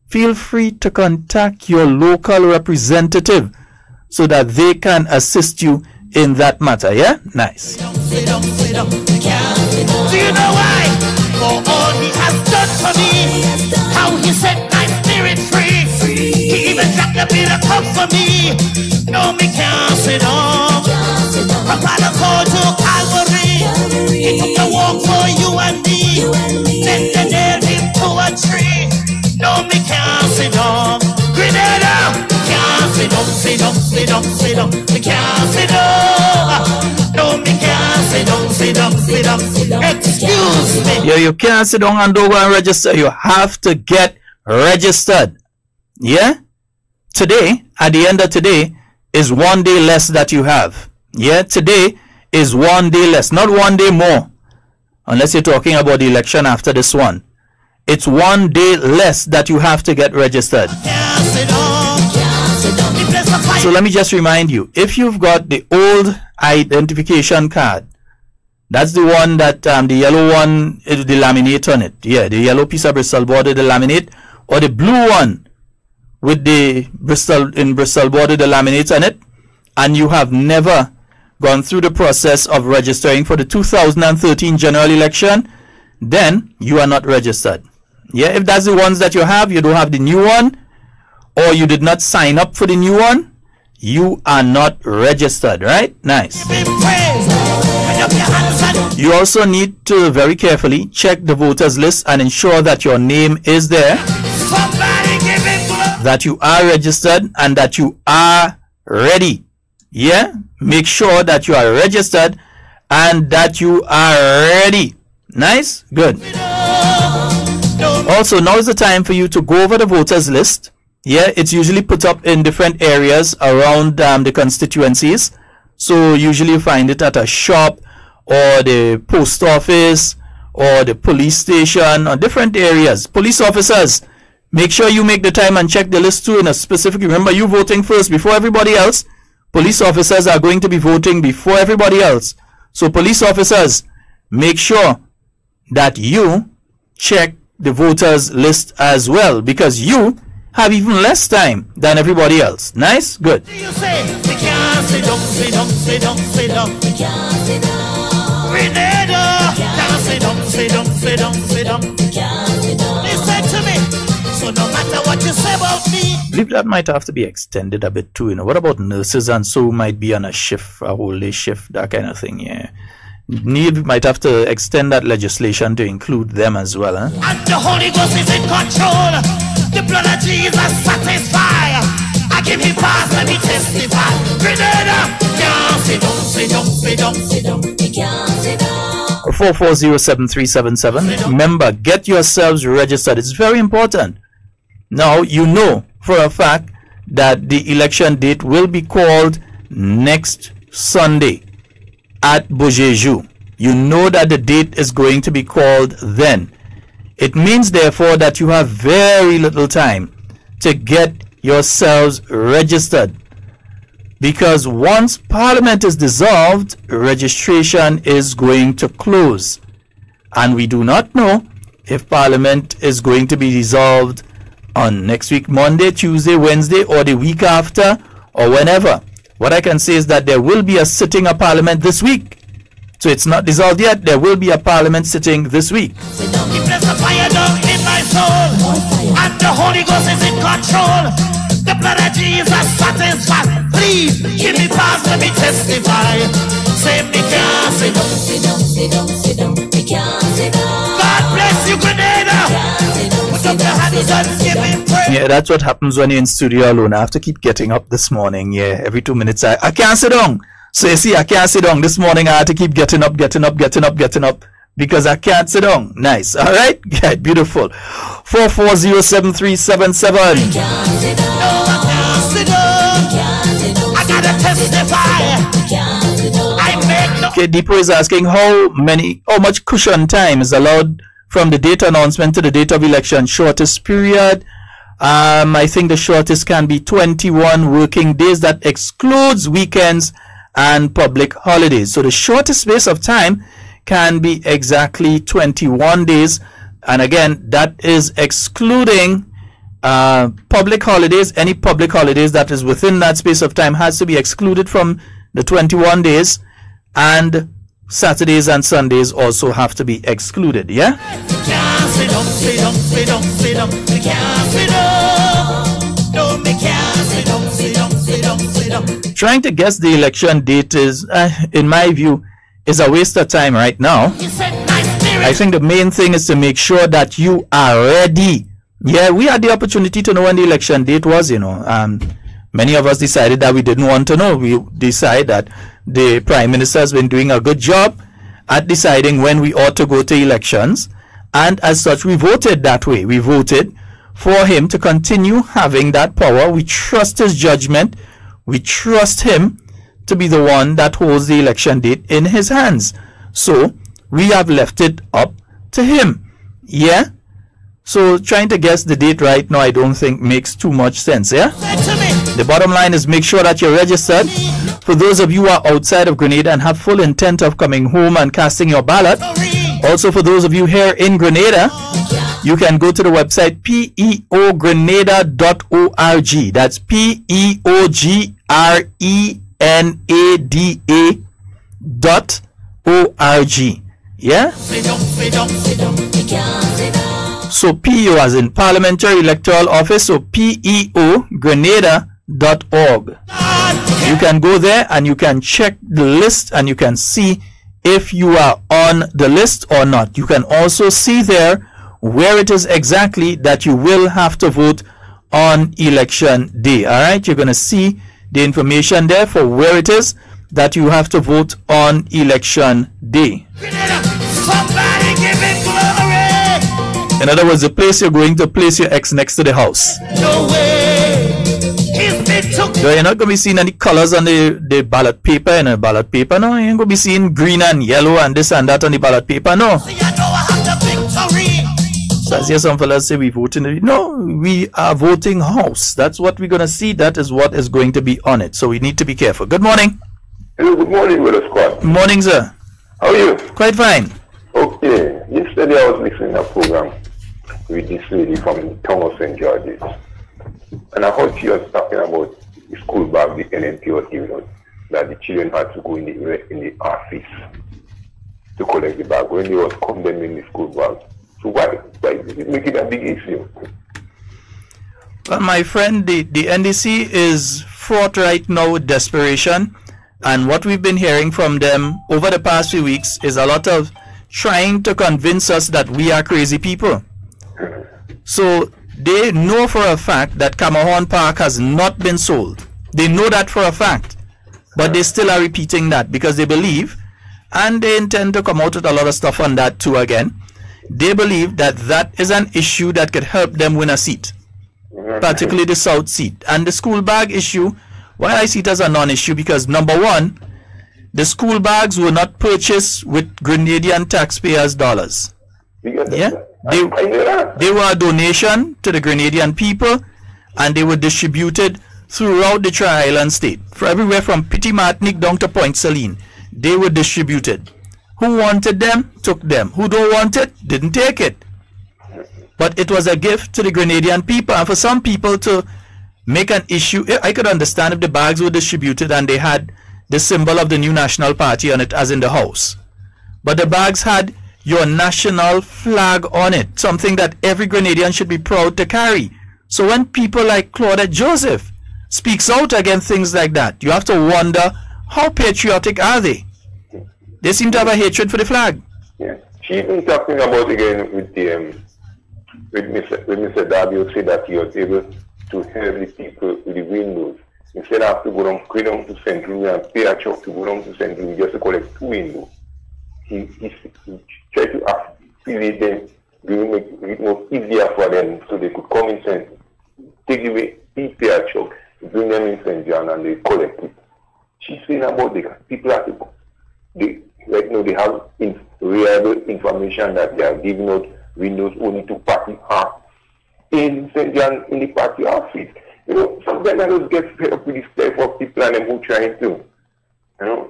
[SPEAKER 4] feel free to contact your local representative so that they can assist you in that matter. Yeah, nice.
[SPEAKER 3] Do you know why? For all he has done for me, how he set my spirit free. He even dropped a bit of cup for me. No, me can't sit down. From Palaco to Calvary, he took the walk for you and me. Then they nailed him to a tree. No, me can't sit down. Grenada, can't sit down, sit down, sit down, sit down. Me can't sit down. No, me can't sit down, sit down, sit down, sit down. Excuse me.
[SPEAKER 4] Yeah, you can't sit down and don't go and register. You have to get registered. Yeah? Today, at the end of today, is 1 day less that you have. Yeah, today is 1 day less, not 1 day more. Unless you're talking about the election after this one. It's 1 day less that you have to get registered. So let me just remind you, if you've got the old identification card, that's the one that the yellow one is the laminate on it. Yeah, the yellow piece of Bristol board, the laminate, or the blue one with the Bristol board, the laminate on it, and you have never gone through the process of registering for the 2013 general election, then you are not registered. Yeah, if that's the ones that you have, you don't have the new one, or you did not sign up for the new one, you are not registered, right? Nice. You also need to very carefully check the voters list and ensure that your name is there, that you are registered, and that you are ready. Yeah, make sure that you are registered and that you are ready. Nice, good. Also, now is the time for you to go over the voters list. Yeah, it's usually put up in different areas around the constituencies. So usually you find it at a shop or the post office or the police station or different areas. Police officers, make sure you make the time and check the list too in a specific. Remember, you voting first before everybody else. Police officers are going to be voting before everybody else. So police officers, make sure that you check the voters list as well, because you have even less time than everybody else. Nice? Good.
[SPEAKER 3] So no matter what you say about me,
[SPEAKER 4] I believe that might have to be extended a bit too. You know, what about nurses and so might be on a shift, a whole day shift, that kind of thing? Yeah, might have to extend that legislation to include them as well.
[SPEAKER 3] And the Holy Ghost is in control. The blood of Jesus satisfies. I give him pass, let me testify. Grenada, can't sit down, sit down, sit down, sit down. You can't sit down.
[SPEAKER 4] 4407377. Remember, get yourselves registered. It's very important. Now, you know for a fact that the election date will be called next Sunday at Bojeju. You know that the date is going to be called then. It means, therefore, that you have very little time to get yourselves registered, because once Parliament is dissolved, registration is going to close, and we do not know if Parliament is going to be dissolved on next week, Monday, Tuesday, Wednesday, or the week after, or whenever. What I can say is that there will be a sitting of Parliament this week. So it's not dissolved yet. There will be a Parliament sitting this week.
[SPEAKER 3] He bless the fire down in my soul, and the Holy Ghost is in control. The blood of Jesus satisfies. Please give me pass, let me testify. Say me can't sit down, sit down, sit down, sit down. Me can't sit down. God bless you, Grenada. Put up your hands and give him praise.
[SPEAKER 4] Yeah, that's what happens when you're in studio alone. I have to keep getting up this morning. Yeah, every 2 minutes I can't sit down. So you see, I can't sit down. This morning I had to keep getting up because I can't sit down. Nice. All right. Yeah, beautiful. 4407377.
[SPEAKER 3] I gotta testify.
[SPEAKER 4] Okay, Deepo is asking how much cushion time is allowed from the date announcement to the date of election. Shortest period. I think the shortest can be 21 working days. That excludes weekends and public holidays. So the shortest space of time can be exactly 21 days. And again, that is excluding public holidays. Any public holidays that is within that space of time has to be excluded from the 21 days. And Saturdays and Sundays also have to be excluded. Yeah? Trying to guess the election date is, in my view, is a waste of time right now. I think the main thing is to make sure that you are ready. Yeah, we had the opportunity to know when the election date was, you know. Many of us decided that we didn't want to know. We decided that the Prime Minister has been doing a good job at deciding when we ought to go to elections. And as such, we voted that way. We voted for him to continue having that power. We trust his judgment. We trust him to be the one that holds the election date in his hands. So we have left it up to him. Yeah? So trying to guess the date right now, I don't think makes too much sense. Yeah? The bottom line is make sure that you're registered. For those of you who are outside of Grenada and have full intent of coming home and casting your ballot, also for those of you here in Grenada, you can go to the website peogrenada.org. That's peogrenada.org. Yeah? So PEO as in Parliamentary Electoral Office, so peogrenada.org. You can go there and you can check the list and you can see if you are on the list or not. You can also see there where it is exactly that you will have to vote on election day. All right, you're going to see the information there for where it is that you have to vote on election day.
[SPEAKER 3] Somebody give it glory.
[SPEAKER 4] In other words, the place you're going to place your X next to the house.
[SPEAKER 3] No way.
[SPEAKER 4] So you're not going to be seeing any colors on the ballot paper and the ballot paper. No, you ain't going to be seeing green and yellow and this and that on the ballot paper. No. So as some fellas say we vote in the... No, we are voting house. That's what we're going to see. That is what is going to be on it. So we need to be careful. Good morning.
[SPEAKER 8] Hello, good morning, Brother Scott.
[SPEAKER 4] Morning, sir.
[SPEAKER 8] How are you?
[SPEAKER 4] Quite fine.
[SPEAKER 8] Okay. Yesterday I was listening to a program with this lady from the town of St. George's. And I heard she was talking about the school bag the NNP was giving us, that the children had to go in the office to collect the bag when they was condemning the school bag. So why is it making a big issue?
[SPEAKER 4] Well, my friend, the NDC is fraught right now with desperation. And what we've been hearing from them over the past few weeks is a lot of trying to convince us that we are crazy people. So they know for a fact that Camahorn Park has not been sold. They know that for a fact. But they still are repeating that because they believe, and they intend to come out with a lot of stuff on that too again. They believe that that is an issue that could help them win a seat, particularly the South seat. And the school bag issue, why I see it as a non-issue, because number one, the school bags were not purchased with Grenadian taxpayers' dollars. Yeah, they were a donation to the Grenadian people, and they were distributed throughout the Tri-Island state, for everywhere from Petit Martinique down to Point Saline. They were distributed. Who wanted them, took them. Who don't want it, didn't take it. But it was a gift to the Grenadian people, and for some people to make an issue, I could understand if the bags were distributed and they had the symbol of the new national party on it, as in the house. But the bags had your national flag on it, something that every Grenadian should be proud to carry. So when people like Claudette Joseph speaks out against things like that, you have to wonder, how patriotic are they? They seem to have a hatred for the flag.
[SPEAKER 8] Yeah. She even talking about again with Mr. Darby, who said that he was able to help the people with the windows. Instead of to go down to St. Louis and pay a truck to go down to St. Louis just to collect 2 windows. He tried to affiliate them, make it more easier for them so they could come in St. Take away, pay a truck, bring them in St. John and they collect it. She's saying about the people have to, they have reliable information that they are giving out windows only to party in St. John in the party office. You know, sometimes I just get fed up with this type of people and them who trying to, you know,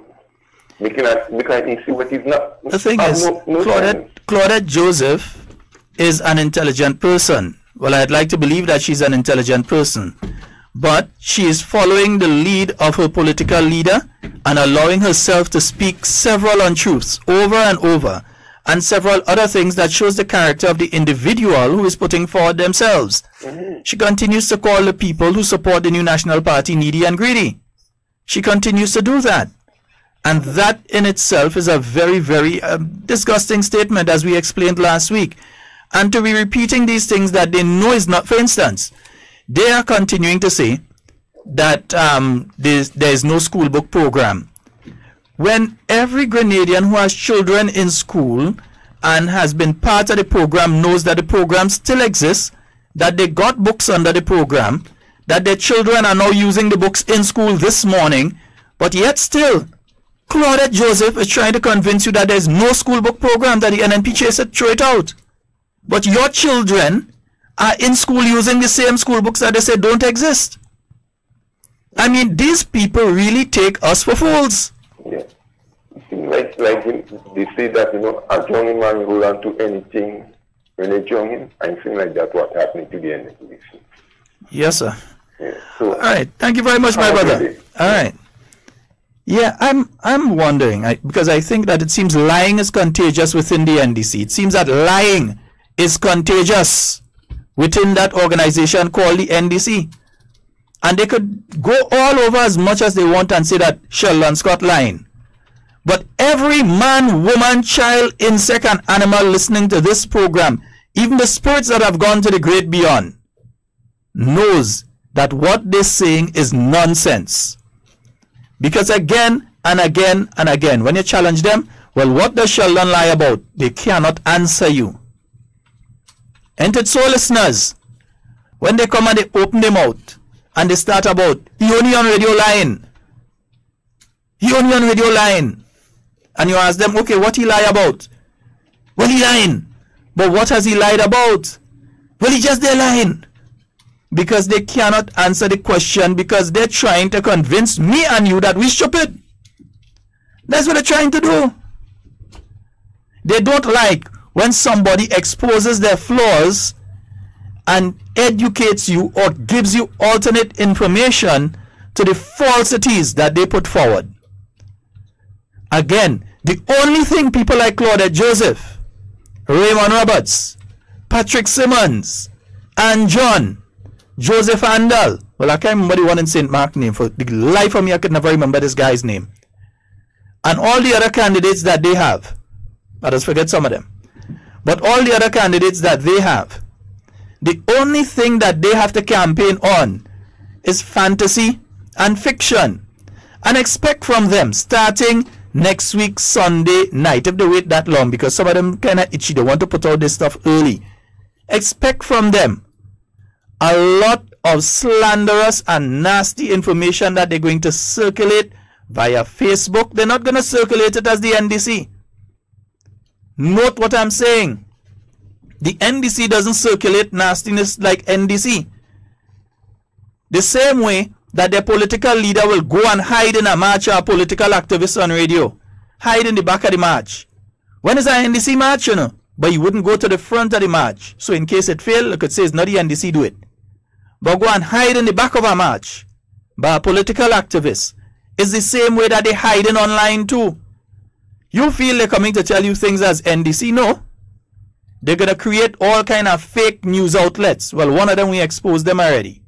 [SPEAKER 8] making an issue what is not.
[SPEAKER 4] The thing is, Claudette Joseph is an intelligent person. Well, I'd like to believe that she's an intelligent person. But she is following the lead of her political leader and allowing herself to speak several untruths over and over, and several other things that shows the character of the individual who is putting forward themselves. She continues to call the people who support the new national party needy and greedy. She continues to do that. And that in itself is a very, very disgusting statement, as we explained last week. And to be repeating these things that they know is not, for instance, they are continuing to say that there is no school book program. When every Grenadian who has children in school and has been part of the program knows that the program still exists, that they got books under the program, that their children are now using the books in school this morning, but yet still, Claudette Joseph is trying to convince you that there is no school book program, that the NNPHA said throw it out. But your children are in school using the same school books that they say don't exist. I mean, these people really take us for fools.
[SPEAKER 8] Yeah. Like they say that, you know, a young man will run to anything when they're young, and things like that what happening to the NNPHA.
[SPEAKER 4] Yes, sir.
[SPEAKER 8] Yeah. So,
[SPEAKER 4] all right. Thank you very much, my brother. All right. Yeah, I'm wondering, because I think that it seems lying is contagious within the NDC. It seems that lying is contagious within that organization called the NDC. And they could go all over as much as they want and say that Sheldon Scott lying. But every man, woman, child, insect, and animal listening to this program, even the spirits that have gone to the great beyond, knows that what they're saying is nonsense. Because again and again and again, when you challenge them, well, what does Sheldon lie about? They cannot answer you. And it's so, listeners, when they come and they open them out and they start about, he only on radio line. He only on radio line. And you ask them, okay, what he lie about? Well, he lying. But what has he lied about? Well, he just there lying. Because they cannot answer the question, because they're trying to convince me and you that we're stupid. That's what they're trying to do. They don't like when somebody exposes their flaws and educates you or gives you alternate information to the falsities that they put forward. Again, the only thing people like Claudette Joseph, Raymond Roberts, Patrick Simmons, and John, Joseph Andal, well, I can't remember the one in St. Mark name. For the life of me, I could never remember this guy's name. and all the other candidates that they have, let us forget some of them, but all the other candidates that they have, the only thing that they have to campaign on is fantasy and fiction, and expect from them starting next week Sunday night, if they wait that long, because some of them kind of itchy, they want to put out this stuff early, expect from them a lot of slanderous and nasty information that they're going to circulate via Facebook. They're not going to circulate it as the NDC. Note what I'm saying. The NDC doesn't circulate nastiness like NDC. The same way that their political leader will go and hide in a march, or a political activist on radio, hide in the back of the march. When is an NDC march, you know? But you wouldn't go to the front of the march. So in case it failed, you could say it's not the NDC do it. But go and hide in the back of a march by a political activist. It's the same way that they hide in online too. You feel they're coming to tell you things as NDC? No. They're going to create all kind of fake news outlets. Well, one of them, we exposed them already.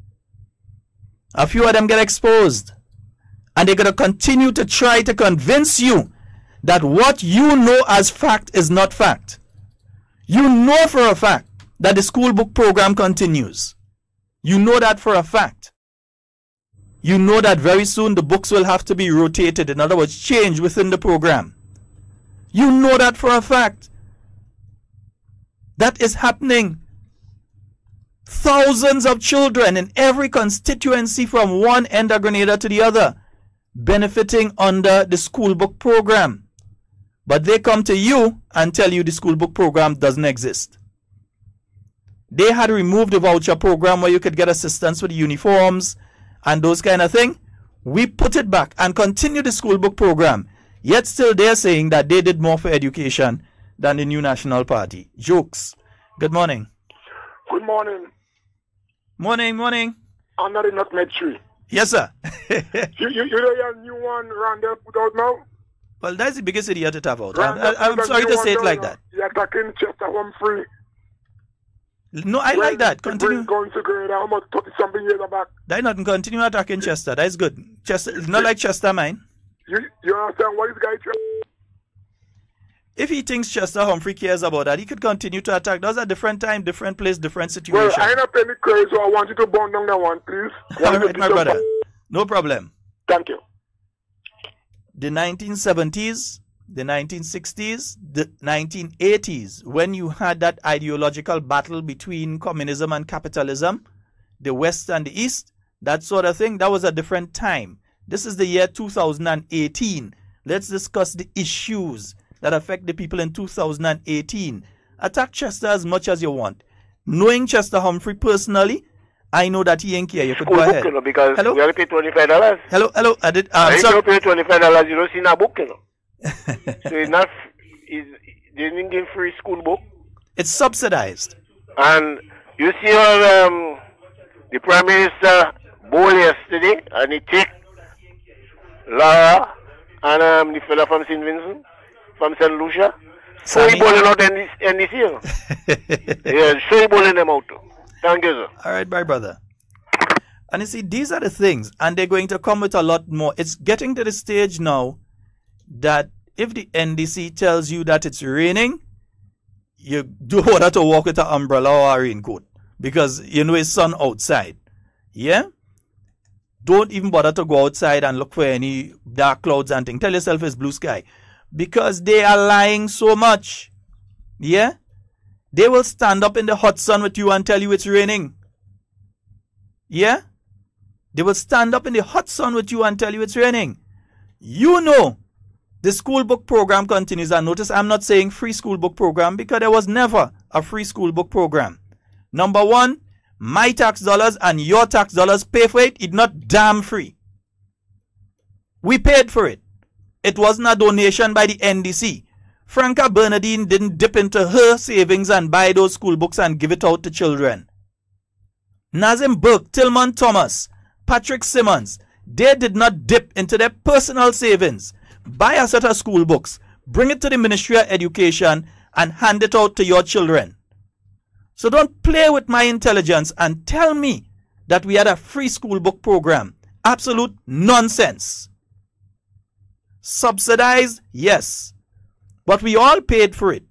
[SPEAKER 4] A few of them get exposed. And they're going to continue to try to convince you that what you know as fact is not fact. You know for a fact that the school book program continues. You know that for a fact. You know that very soon the books will have to be rotated. In other words, change within the program. You know that for a fact. That is happening. Thousands of children in every constituency from one end of Grenada to the other benefiting under the school book program. But they come to you and tell you the school book program doesn't exist. They had removed the voucher program where you could get assistance with uniforms and those kind of thing. We put it back and continue the school book program. Yet still they're saying that they did more for education than the New National Party. Jokes. Good morning.
[SPEAKER 7] Good morning.
[SPEAKER 4] Morning.
[SPEAKER 7] I'm not in Nutmeg Tree.
[SPEAKER 4] Yes, sir.
[SPEAKER 7] you know your new one Randall put out now?
[SPEAKER 4] Well, that's the biggest idiot to have out. I'm sorry to say it like that.
[SPEAKER 7] You're attacking Chester Humphrey.
[SPEAKER 4] No, I like that. Continue.
[SPEAKER 7] Going to grade how much 30-something years back.
[SPEAKER 4] That not continue attacking Chester. That is good. Chester, it's not like Chester mine.
[SPEAKER 7] You understand what this guy trying?
[SPEAKER 4] If he thinks Chester Humphrey cares about that, he could continue to attack. Those are different time, different place, different situation.
[SPEAKER 7] Well, I ain't up any crazy, so I want you to burn down that one, please.
[SPEAKER 4] All right, my brother. No problem.
[SPEAKER 7] Thank you.
[SPEAKER 4] The 1970s, the 1960s, the 1980s, when you had that ideological battle between communism and capitalism, the West and the East, that sort of thing, that was a different time. This is the year 2018. Let's discuss the issues that affect the people in 2018. Attack Chester as much as you want. Knowing Chester Humphrey personally, I know that he ain't care. You could go ahead.
[SPEAKER 7] Because
[SPEAKER 4] hello?
[SPEAKER 7] We have to pay $25.
[SPEAKER 4] Hello. I did.
[SPEAKER 7] If you pay $25, you don't see a book, you know. So it's not. They didn't give free school book.
[SPEAKER 4] It's subsidized.
[SPEAKER 7] And you see how the Prime Minister bowl yesterday, and he take Laura and the fella from St. Vincent, from St. Lucia. So he bowling out NDC, you know. Yeah, so he bowling them out too. Thank you, sir.
[SPEAKER 4] All right, bye, brother. And you see, these are the things, and they're going to come with a lot more. It's getting to the stage now that if the NDC tells you that it's raining, you do order to walk with an umbrella or a raincoat because you know it's sun outside. Yeah? Don't even bother to go outside and look for any dark clouds and things. Tell yourself it's blue sky because they are lying so much. Yeah? They will stand up in the hot sun with you and tell you it's raining. Yeah? They will stand up in the hot sun with you and tell you it's raining. You know the school book program continues. And notice I'm not saying free school book program because there was never a free school book program. Number one, my tax dollars and your tax dollars pay for it. It's not damn free. We paid for it. It wasn't a donation by the NDC. Franca Bernadine didn't dip into her savings and buy those school books and give it out to children. Nazim Burke, Tillman Thomas, Patrick Simmons, they did not dip into their personal savings, buy a set of school books, bring it to the Ministry of Education and hand it out to your children. So don't play with my intelligence and tell me that we had a free school book program. Absolute nonsense. Subsidized, yes. But we all paid for it.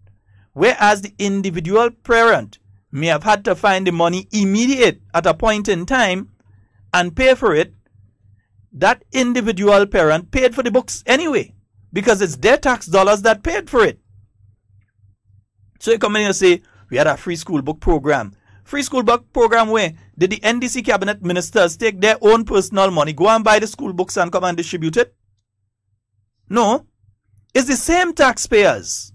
[SPEAKER 4] Whereas the individual parent may have had to find the money immediate at a point in time and pay for it. That individual parent paid for the books anyway, because it's their tax dollars that paid for it. So you come in and say, we had a free school book program. Free school book program where did the NDC cabinet ministers take their own personal money, go and buy the school books and come and distribute it? No. It's the same taxpayers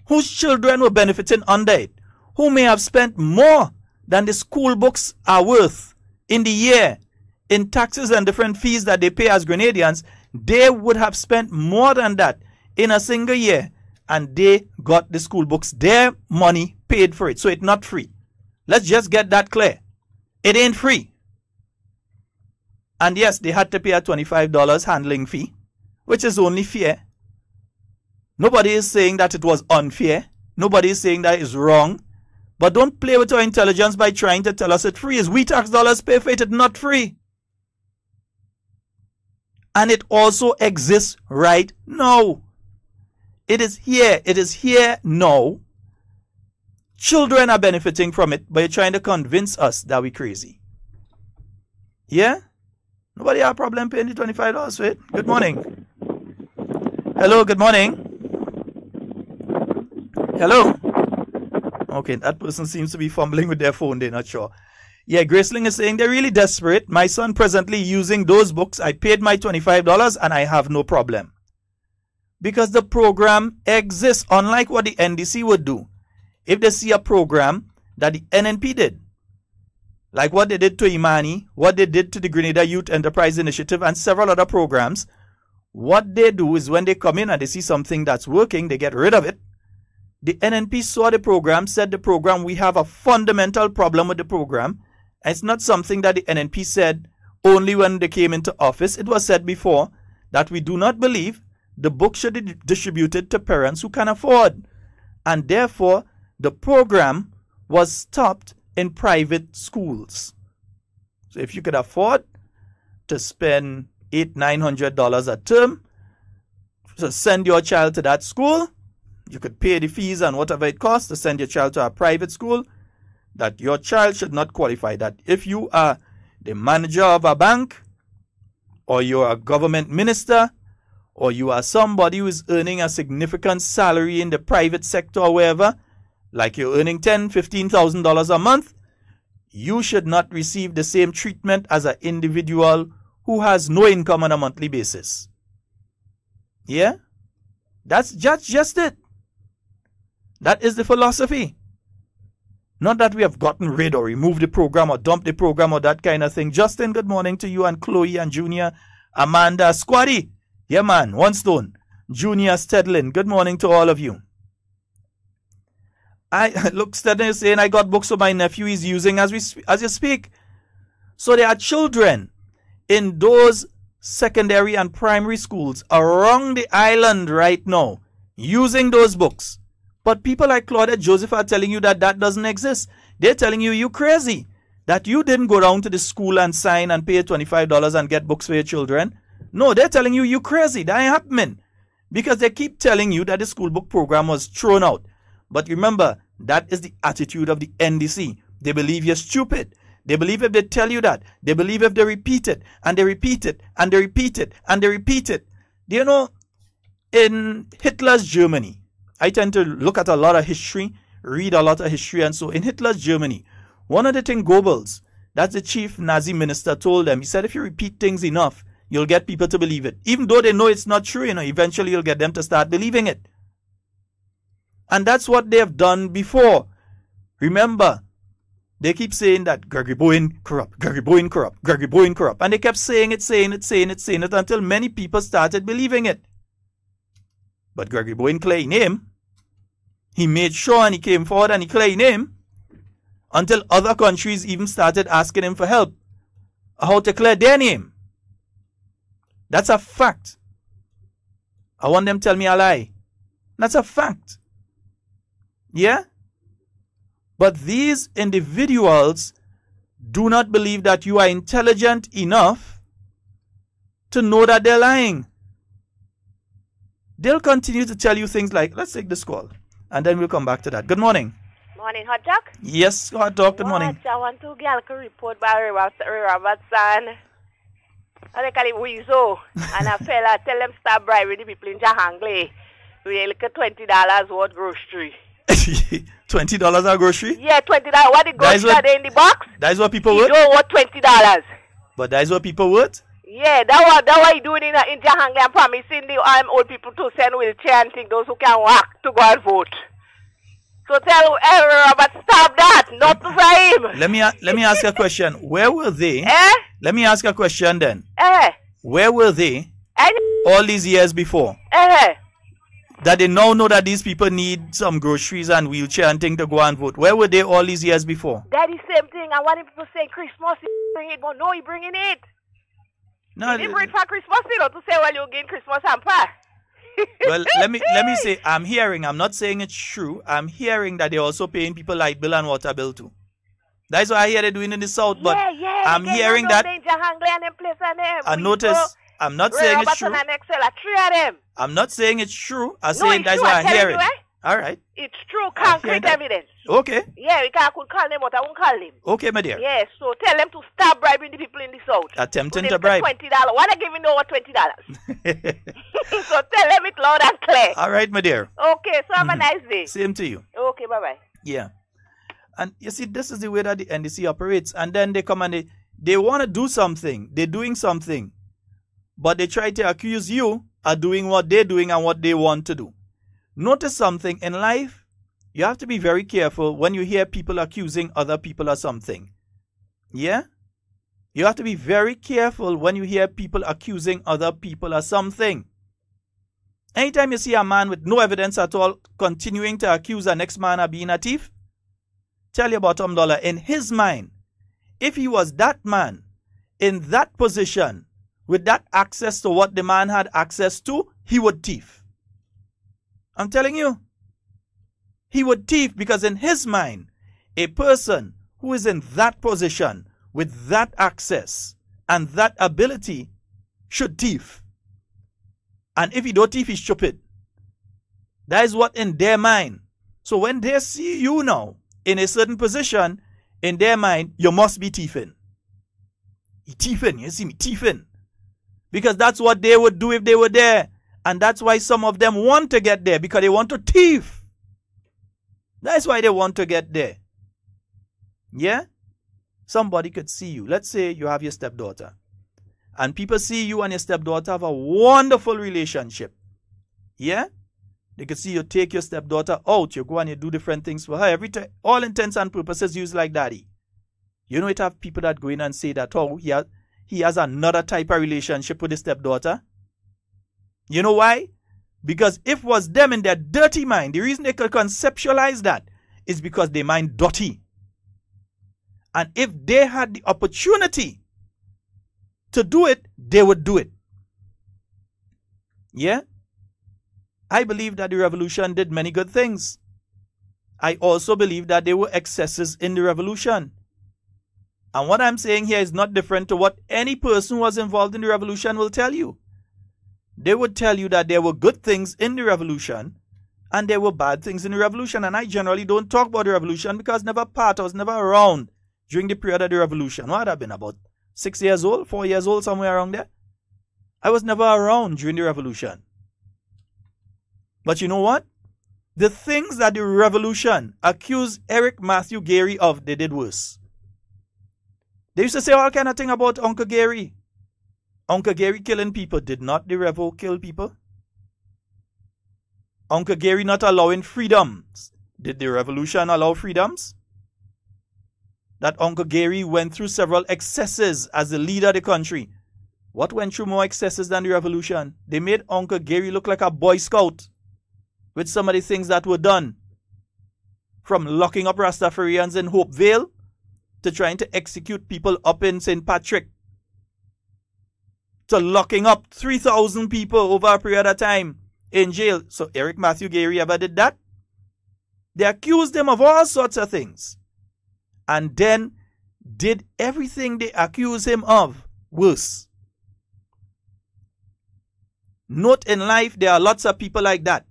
[SPEAKER 4] whose children were benefiting under it, who may have spent more than the school books are worth in the year in taxes and different fees that they pay as Grenadians. They would have spent more than that in a single year, and they got the school books. Their money paid for it, so it's not free. Let's just get that clear. It ain't free. And yes, they had to pay a $25 handling fee, which is only fair. Nobody is saying that it was unfair. Nobody is saying that it's wrong. But don't play with our intelligence by trying to tell us it's free. Is we tax dollars pay for it? It's not free. And it also exists right now. It is here. It is here now. Children are benefiting from it, but you're trying to convince us that we're crazy. Yeah? Nobody have a problem paying the $25 for it? Good morning. Hello, good morning. Hello? Okay, that person seems to be fumbling with their phone. They're not sure. Yeah, Graceling is saying they're really desperate. My son presently using those books. I paid my $25 and I have no problem. Because the program exists, unlike what the NDC would do. If they see a program that the NNP did, like what they did to Imani, what they did to the Grenada Youth Enterprise Initiative and several other programs, what they do is when they come in and they see something that's working, they get rid of it. The NNP saw the program, said the program, we have a fundamental problem with the program. And it's not something that the NNP said only when they came into office. It was said before that we do not believe the book should be distributed to parents who can afford. And therefore, the program was stopped in private schools. So if you could afford to spend $800–900 a term to send your child to that school, you could pay the fees and whatever it costs to send your child to a private school, that your child should not qualify. That if you are the manager of a bank, or you're a government minister, or you are somebody who is earning a significant salary in the private sector or wherever, like you're earning $10,000–15,000 a month, you should not receive the same treatment as an individual who has no income on a monthly basis. Yeah? That's just it. That is the philosophy. Not that we have gotten rid or removed the program or dumped the program or that kind of thing. Justin, good morning to you, and Chloe and Junior, Amanda, Squaddy. Yeah, man, One Stone. Junior Stedlin, good morning to all of you. Look, Stedlin is saying, I got books for my nephew he's using as you speak. So there are children in those secondary and primary schools around the island right now using those books. But people like Claudette Joseph are telling you that that doesn't exist. They're telling you you're crazy, that you didn't go down to the school and sign and pay $25 and get books for your children. No, they're telling you you're crazy. That ain't happening. Because they keep telling you that the school book program was thrown out. But remember, that is the attitude of the NDC. They believe you're stupid. They believe if they tell you that. They believe if they repeat it, and they repeat it, and they repeat it, and they repeat it. Do you know, in Hitler's Germany, I tend to look at a lot of history, read a lot of history, and so in Hitler's Germany, one of the things Goebbels, that's the chief Nazi minister, told them, he said, if you repeat things enough, you'll get people to believe it. Even though they know it's not true, eventually you'll get them to start believing it. And that's what they have done before. Remember, they keep saying that Gregory Bowen corrupt, Gregory Bowen corrupt, Gregory Bowen corrupt. And they kept saying it until many people started believing it. But Gregory Bowen cleared name. He made sure and he came forward and he cleared name until other countries even started asking him for help. How to clear their name. That's a fact. I want them to tell me a lie. That's a fact. Yeah? But these individuals do not believe that you are intelligent enough to know that they're lying. they'll continue to tell you things like, let's take this call, and then we'll come back to that. Good morning.
[SPEAKER 6] Morning, Hot Dog.
[SPEAKER 4] Yes, Hot Dog, good morning.
[SPEAKER 6] I want to get a report by Robertson. And they call him Weezo. And a fella tell them stop bribing the people in Jahangle. We look at $20 worth grocery.
[SPEAKER 4] $20 a grocery?
[SPEAKER 6] Yeah, $20. What the grocery are they in the box?
[SPEAKER 4] That is what people
[SPEAKER 6] worth?
[SPEAKER 4] worth?
[SPEAKER 6] You don't worth $20.
[SPEAKER 4] But that is what people worth?
[SPEAKER 6] Yeah, that what he doing in Jahangle and promising the old people to send wheelchair and things, those who can walk to go and vote. So tell Robert, stop that, not to for him.
[SPEAKER 4] Let me ask you a question. Where were they? Let me ask you a question then. Where were they all these years before? That they now know that these people need some groceries and wheelchair and things to go and vote. Where were they all these years before?
[SPEAKER 6] That is the same thing. And what people say Christmas, he bring it, but no, he bringing it.
[SPEAKER 4] No,
[SPEAKER 6] he bring it for Christmas, you know, to say, well, you gain Christmas hamper.
[SPEAKER 4] Well, let me say, I'm not saying it's true. I'm hearing that they're also paying people light bill and water bill too. That's what I hear they're doing in the south. But I'm hearing that. I notice. I'm not saying it's true. I'm not saying it's true. I'm saying that's what I'm hearing. All right.
[SPEAKER 6] It's true, concrete evidence.
[SPEAKER 4] Okay.
[SPEAKER 6] Yeah, we can't call them, but I won't call them.
[SPEAKER 4] Okay, my dear.
[SPEAKER 6] Yes, so tell them to stop bribing the people in the south.
[SPEAKER 4] Attempting to bribe.
[SPEAKER 6] $20. Why they giving over $20? So tell them it loud and clear.
[SPEAKER 4] All right, my dear.
[SPEAKER 6] Okay, so have a nice day.
[SPEAKER 4] Same to you.
[SPEAKER 6] Okay, bye-bye.
[SPEAKER 4] Yeah. And you see, this is the way that the NDC operates. And then they come and they want to do something. They're doing something. But they try to accuse you of doing what they're doing and what they want to do. Notice something in life. You have to be very careful when you hear people accusing other people of something. Yeah? You have to be very careful when you hear people accusing other people of something. Anytime you see a man with no evidence at all continuing to accuse the next man of being a thief, tell you bottom dollar, in his mind, if he was that man in that position with that access to what the man had access to, he would thief. I'm telling you. He would thief because in his mind, a person who is in that position with that access and that ability should thief. And if he don't thief, he's stupid. That is what in their mind. So when they see you now in a certain position, in their mind, you must be thieving. You thieving, you see me thieving. Because that's what they would do if they were there. And that's why some of them want to get there, because they want to thief. That's why they want to get there. Yeah? Somebody could see you. Let's say you have your stepdaughter. And people see you and your stepdaughter have a wonderful relationship. Yeah? They could see you take your stepdaughter out. You go and you do different things for her. All intents and purposes, use like daddy. You know, it have people that go in and say that, oh, he has another type of relationship with his stepdaughter. You know why? Because if it was them in their dirty mind, the reason they could conceptualize that is because their mind dirty. And if they had the opportunity to do it, they would do it. Yeah? I believe that the revolution did many good things. I also believe that there were excesses in the revolution. And what I'm saying here is not different to what any person who was involved in the revolution will tell you. They would tell you that there were good things in the revolution and there were bad things in the revolution. And I generally don't talk about the revolution because I was never around during the period of the revolution. What had I been, about 6 years old, 4 years old, somewhere around there? I was never around during the revolution. But you know what? The things that the revolution accused Eric Matthew Gary of, they did worse. They used to say all kind of thing about Uncle Gary. Uncle Gary killing people. Did not the revo kill people? Uncle Gary not allowing freedoms. Did the revolution allow freedoms? That Uncle Gary went through several excesses as the leader of the country. What went through more excesses than the revolution? They made Uncle Gary look like a Boy Scout with some of the things that were done. From locking up Rastafarians in Hopevale to trying to execute people up in St. Patrick, to locking up 3,000 people over a period of time in jail. So Eric Matthew Gary ever did that? They accused him of all sorts of things. And then did everything they accused him of worse. Note in life, there are lots of people like that.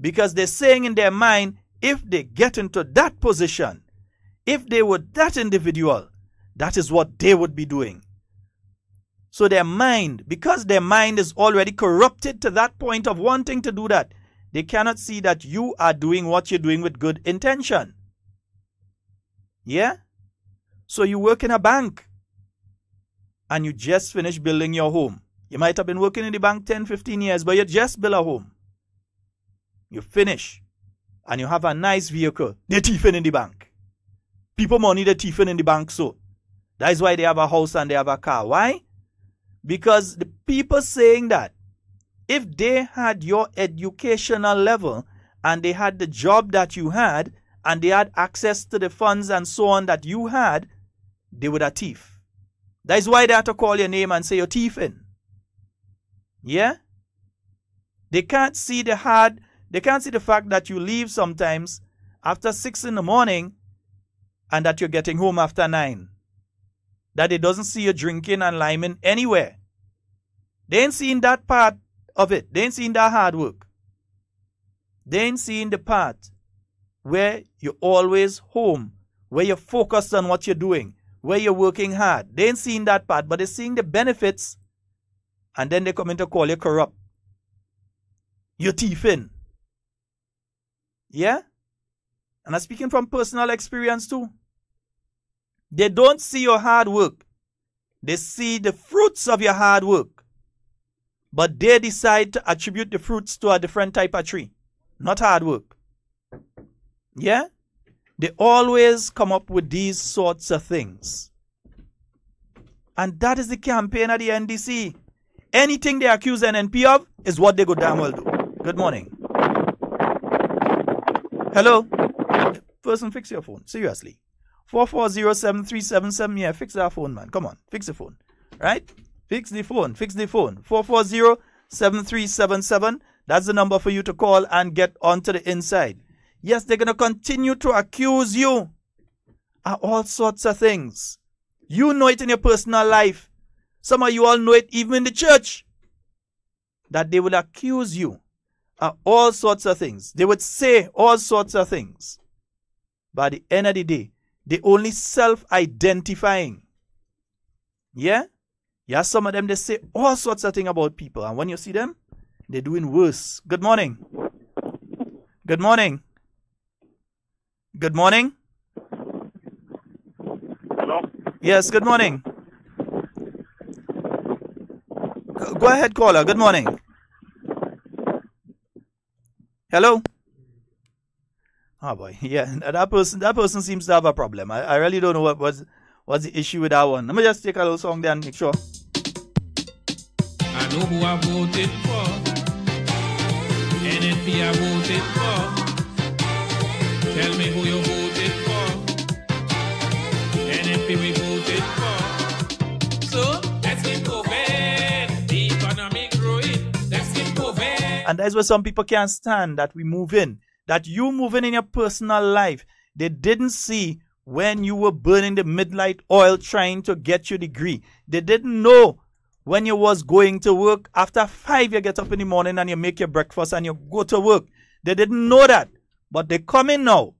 [SPEAKER 4] Because they're saying in their mind, if they get into that position, if they were that individual, that is what they would be doing. So their mind, because their mind is already corrupted to that point of wanting to do that, they cannot see that you are doing what you're doing with good intention. Yeah? So you work in a bank and you just finished building your home. You might have been working in the bank 10, 15 years, but you just built a home. You finish and you have a nice vehicle. They're thieving in the bank. People money they're thieving in the bank, so that is why they have a house and they have a car. Why? Because the people saying that if they had your educational level and they had the job that you had and they had access to the funds and so on that you had, they would have thief. That is why they have to call your name and say you're thieving. Yeah? They can't see the fact that you leave sometimes after 6 in the morning and that you're getting home after 9. That it doesn't see you drinking and liming anywhere. They ain't seeing that part of it. They ain't seeing that hard work. They ain't seeing the part where you're always home, where you're focused on what you're doing, where you're working hard. They ain't seeing that part, but they're seeing the benefits, and then they come in to call you corrupt. You're thieving. Yeah? And I'm speaking from personal experience too. They don't see your hard work. They see the fruits of your hard work. But they decide to attribute the fruits to a different type of tree. Not hard work. Yeah? They always come up with these sorts of things. And that is the campaign of the NDC. Anything they accuse NNP of is what they go damn well do. Good morning. Hello? Person, fix your phone. Seriously. 440-7377. Yeah, fix that phone, man. Come on, fix the phone. Right? Fix the phone. 440-7377. That's the number for you to call and get onto the inside. Yes, they're going to continue to accuse you of all sorts of things. You know it in your personal life. Some of you all know it even in the church. That they will accuse you of all sorts of things. They would say all sorts of things. But at the end of the day, they only self-identifying. Yeah? Yeah, some of them, they say all sorts of things about people. And when you see them, they're doing worse. Good morning. Good morning. Good morning.
[SPEAKER 9] Hello?
[SPEAKER 4] Yes, good morning. Go ahead, caller. Good morning. Hello? Oh boy, yeah, that person seems to have a problem. I really don't know what's the issue with that one. Let me just take a little song there and make sure.
[SPEAKER 10] I know who I voted for. NNP I voted for. Tell me who you voted for. NNP we voted for. So let's keep moving. The economy growing. Let's keep moving.
[SPEAKER 4] And that's where some people can't stand that we move in. That you moving in your personal life. They didn't see when you were burning the midnight oil trying to get your degree. They didn't know when you was going to work. After 5, you get up in the morning and you make your breakfast and you go to work. They didn't know that. But they come in now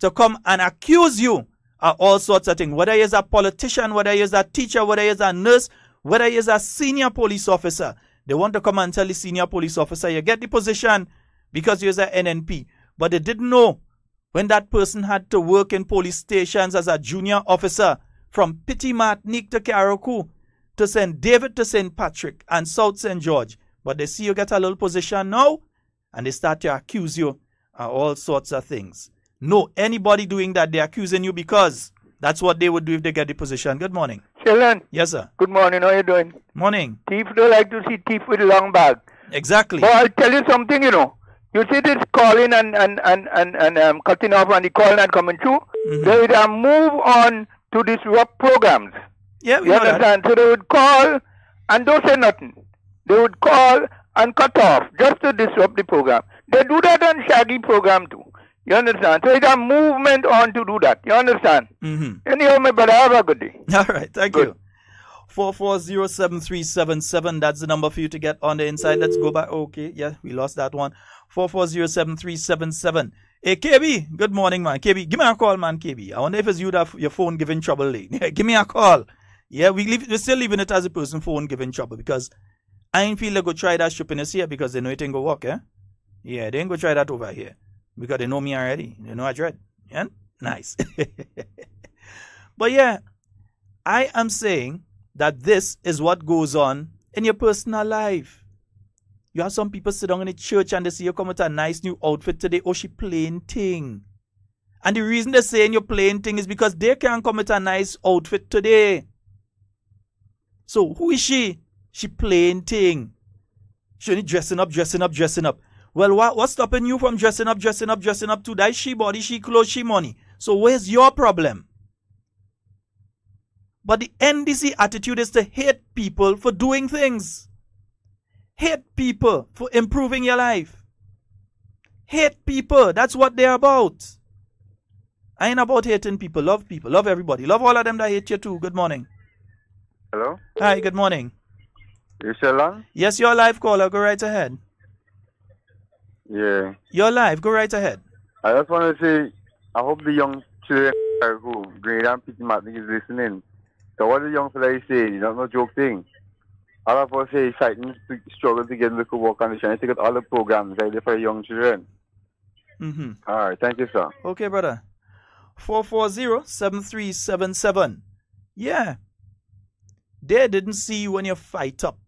[SPEAKER 4] to come and accuse you of all sorts of things. Whether you're a politician, whether you're a teacher, whether you're a nurse, whether you're a senior police officer. They want to come and tell the senior police officer, you get the position because you're an NNP. But they didn't know when that person had to work in police stations as a junior officer from Petit Martinique to Carriacou to St. David to St. Patrick and South St. George. But they see you get a little position now and they start to accuse you of all sorts of things. No, anybody doing that, they're accusing you because that's what they would do if they get the position. Good morning.
[SPEAKER 9] Sheldon.
[SPEAKER 4] Yes, sir.
[SPEAKER 9] Good morning. How are you doing?
[SPEAKER 4] Morning.
[SPEAKER 9] Thief don't like to see thief with a long bag.
[SPEAKER 4] Exactly.
[SPEAKER 9] But I'll tell you something, you know. You see this calling and cutting off and the call not coming through.
[SPEAKER 4] Mm-hmm.
[SPEAKER 9] They would move on to disrupt programs.
[SPEAKER 4] Yeah, we
[SPEAKER 9] you
[SPEAKER 4] know
[SPEAKER 9] understand?
[SPEAKER 4] that.
[SPEAKER 9] So they would call and don't say nothing. They would call and cut off just to disrupt the program. They do that on Shaggy program too. You understand? So it's a movement on to do that. You understand?
[SPEAKER 4] Mm-hmm.
[SPEAKER 9] Anyhow, my brother, have a good day.
[SPEAKER 4] All right, thank you. 4407377. That's the number for you to get on the inside. Let's go back. Okay, yeah, we lost that one. 4407377. Hey, KB, good morning, man. KB, give me a call, man, KB. I wonder if it's you that your phone giving trouble late. Give me a call. Yeah, we're still leaving it as a person phone giving trouble because I ain't feel like go try that shippiness here because they know it ain't go work, eh? Yeah, they ain't go try that over here because they know me already. They know I dread. Yeah? Nice. But yeah, I am saying that this is what goes on in your personal life. You have some people sit down in the church and they see you come with a nice new outfit today. Oh, she plain thing. And the reason they're saying you're plain thing is because they can't come with a nice outfit today. So who is she? She plain thing. She only dressing up. Well, what's stopping you from dressing up to that? She body, she clothes, she money. So where's your problem? But the NDC attitude is to hate people for doing things. Hate people for improving your life. Hate people. That's what they're about. I ain't about hating people. Love people. Love everybody. Love all of them that hate you too. Good morning.
[SPEAKER 12] Hello?
[SPEAKER 4] Hi, good morning.
[SPEAKER 12] You Sheldon?
[SPEAKER 4] Yes, you're live, caller. Go right ahead.
[SPEAKER 12] Yeah.
[SPEAKER 4] You're live. Go right ahead.
[SPEAKER 12] I just want to say, I hope the young children who grade and Peter Martin is listening. So what the young fella is saying, it's not no joke thing. All of us say fighting struggle to get local work condition. I take out all the programs I did for young children.
[SPEAKER 4] Mm-hmm.
[SPEAKER 12] All right, thank you, sir.
[SPEAKER 4] Okay, brother. 440-7377. Yeah. They didn't see you when you fight up.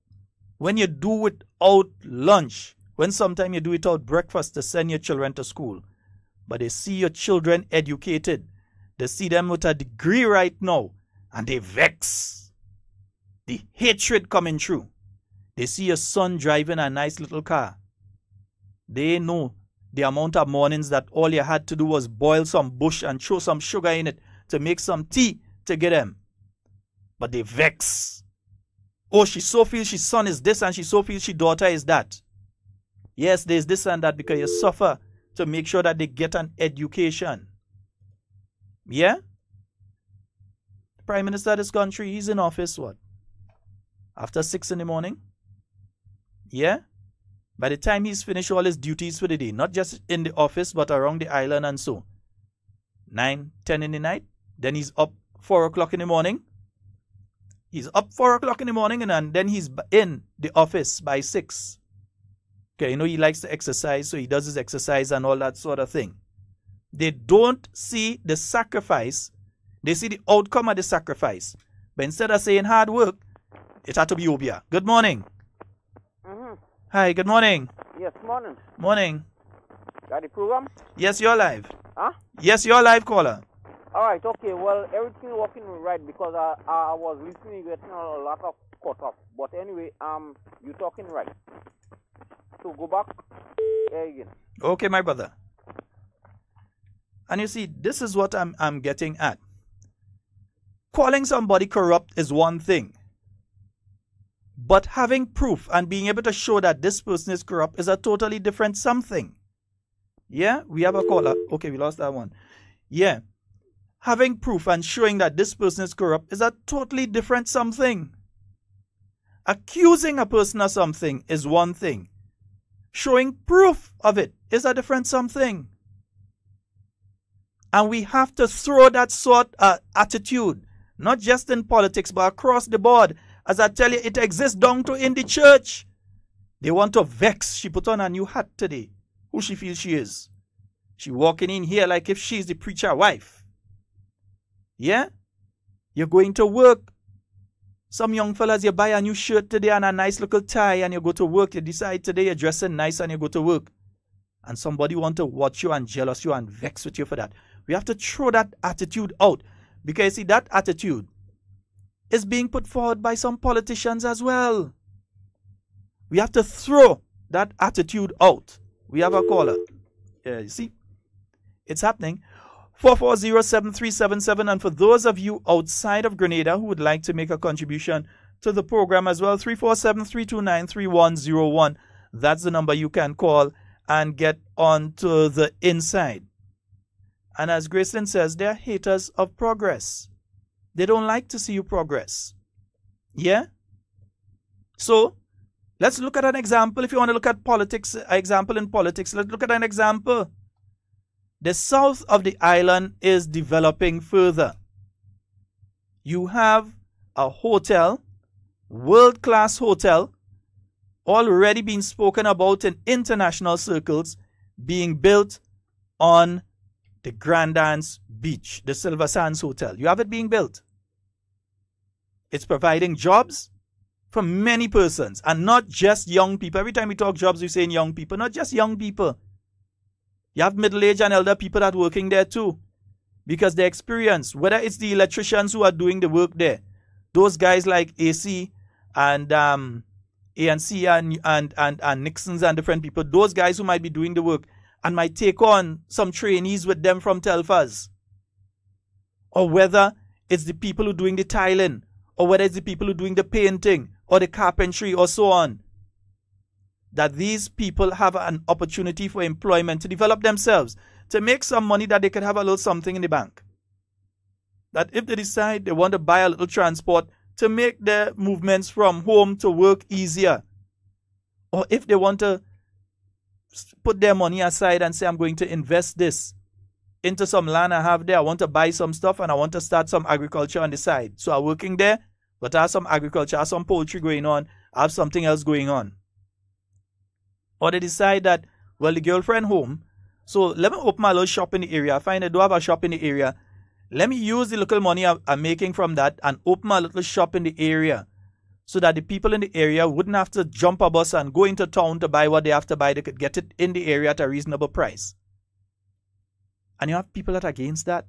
[SPEAKER 4] When you do without lunch. When sometimes you do without breakfast to send your children to school. But they see your children educated. They see them with a degree right now. And they vex. The hatred coming through. They see your son driving a nice little car. They know the amount of mornings that all you had to do was boil some bush and throw some sugar in it to make some tea to get them. But they vex. Oh, she so feels she son is this and she so feels she daughter is that. Yes, there's this and that because you suffer to make sure that they get an education. Yeah? The Prime Minister of this country, he's in office, what? After 6 in the morning? Yeah? By the time he's finished all his duties for the day, not just in the office, but around the island and so. 9, 10 in the night. Then he's up 4 o'clock in the morning. He's up 4 o'clock in the morning and then he's in the office by 6. Okay, you know he likes to exercise, so he does his exercise and all that sort of thing. They don't see the sacrifice. They see the outcome of the sacrifice. But instead of saying hard work, it had to be Obia. Good morning.
[SPEAKER 13] Mm-hmm.
[SPEAKER 4] Hi, good morning.
[SPEAKER 13] Yes, morning.
[SPEAKER 4] Morning.
[SPEAKER 13] Got the program?
[SPEAKER 4] Yes, you're live.
[SPEAKER 13] Huh?
[SPEAKER 4] Yes, you're live, caller.
[SPEAKER 13] All right, okay. Well, everything working right because I was listening, getting a lot of cut off. But anyway, you talking right. So go back again.
[SPEAKER 4] Okay, my brother. And you see, this is what I'm getting at. Calling somebody corrupt is one thing. But having proof and being able to show that this person is corrupt is a totally different something. Yeah, we have a caller. Okay, we lost that one. Yeah. Having proof and showing that this person is corrupt is a totally different something. Accusing a person of something is one thing. Showing proof of it is a different something. And we have to throw that sort of attitude, not just in politics, but across the board. As I tell you, it exists down to in the church. They want to vex. She put on a new hat today. Who she feels she is. She walking in here like if she's the preacher wife. Yeah? You're going to work. Some young fellas, you buy a new shirt today and a nice little tie and you go to work. You decide today you're dressing nice and you go to work. And somebody want to watch you and jealous you and vex with you for that. We have to throw that attitude out. Because see, that attitude is being put forward by some politicians as well. We have to throw that attitude out. We have a caller. Yeah, you see? It's happening. 440-7377. And for those of you outside of Grenada who would like to make a contribution to the program as well, 347-329-3101. That's the number you can call and get onto the inside. And as Gracelyn says, they're haters of progress. They don't like to see you progress. Yeah? So, let's look at an example. If you want to look at politics, example in politics, let's look at an example. The south of the island is developing further. You have a hotel, world-class hotel, already being spoken about in international circles, being built on the Grand Anse Beach, the Silver Sands Hotel. You have it being built. It's providing jobs for many persons, and not just young people. Every time we talk jobs, we say young people, not just young people. You have middle-aged and elder people that are working there too, because they experience, whether it's the electricians who are doing the work there, those guys like AC and ANC and Nixon's and different people, those guys who might be doing the work and might take on some trainees with them from Telfaz. Or whether it's the people who are doing the tiling, or whether it's the people who are doing the painting or the carpentry or so on. That these people have an opportunity for employment to develop themselves, to make some money that they could have a little something in the bank. That if they decide they want to buy a little transport to make their movements from home to work easier, or if they want to put their money aside and say, I'm going to invest this into some land I have there, I want to buy some stuff and I want to start some agriculture on the side. So I'm working there, but I have some agriculture, I have some poultry going on, I have something else going on. Or they decide that, well, the girlfriend home, so let me open my little shop in the area. I find I do have a shop in the area. Let me use the little money I'm making from that and open my little shop in the area, so that the people in the area wouldn't have to jump a bus and go into town to buy what they have to buy. They could get it in the area at a reasonable price. And you have people that are against that.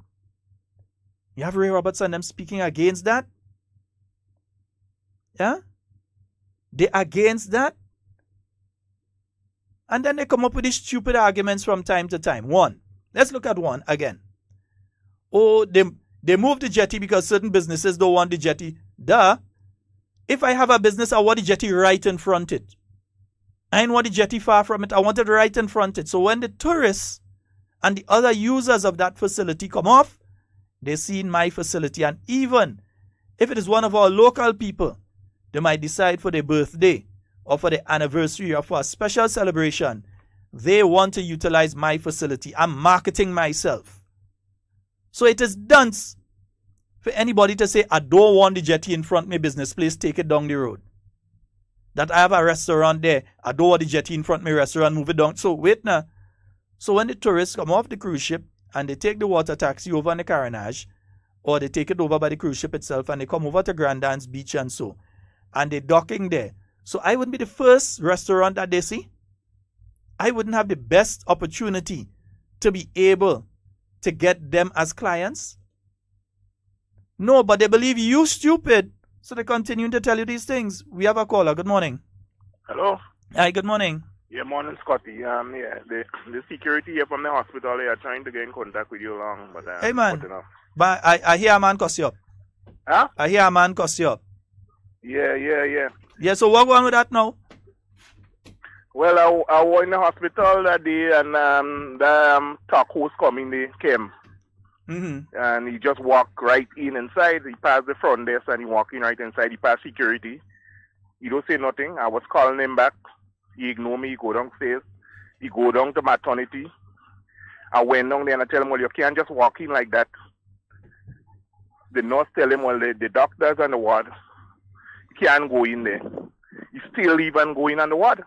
[SPEAKER 4] You have Ray Roberts and them speaking against that. Yeah? They're against that. And then they come up with these stupid arguments from time to time. One, let's look at one again. Oh, they moved the jetty because certain businesses don't want the jetty. Duh. If I have a business, I want the jetty right in front of it. I didn't want the jetty far from it. I want it right in front of it. So when the tourists and the other users of that facility come off, they see in my facility. And even if it is one of our local people, they might decide for their birthday or for the anniversary or for a special celebration, they want to utilize my facility. I'm marketing myself. So it is dunce for anybody to say, I don't want the jetty in front of my business place, take it down the road. That I have a restaurant there, I don't want the jetty in front of my restaurant, move it down. So wait now. So when the tourists come off the cruise ship and they take the water taxi over on the Carenage, or they take it over by the cruise ship itself and they come over to Grand Anse Beach and so, and they're docking there. So I wouldn't be the first restaurant that they see. I wouldn't have the best opportunity to be able to get them as clients. No, but they believe you stupid. So they continue to tell you these things. We have a caller. Good morning.
[SPEAKER 5] Hello.
[SPEAKER 4] Hi, good morning.
[SPEAKER 5] Yeah, morning, Scotty. The security here from the hospital, they are trying to get in contact with you long, but
[SPEAKER 4] hey, man. But I hear a man cuss you up.
[SPEAKER 5] Huh?
[SPEAKER 4] I hear a man cuss you up.
[SPEAKER 5] Yeah.
[SPEAKER 4] Yeah, so what going on with that now?
[SPEAKER 5] Well, I was in the hospital that day, and the talk who's coming, they came. And he just walked right inside. He passed the front desk and he walked in right inside. He passed security. He don't say nothing. I was calling him back. He ignored me. He go downstairs. He go down to maternity. I went down there and I tell him, well, you can't just walk in like that. The nurse tell him, well, the doctors and the ward can't go in there. He still even go in on the ward.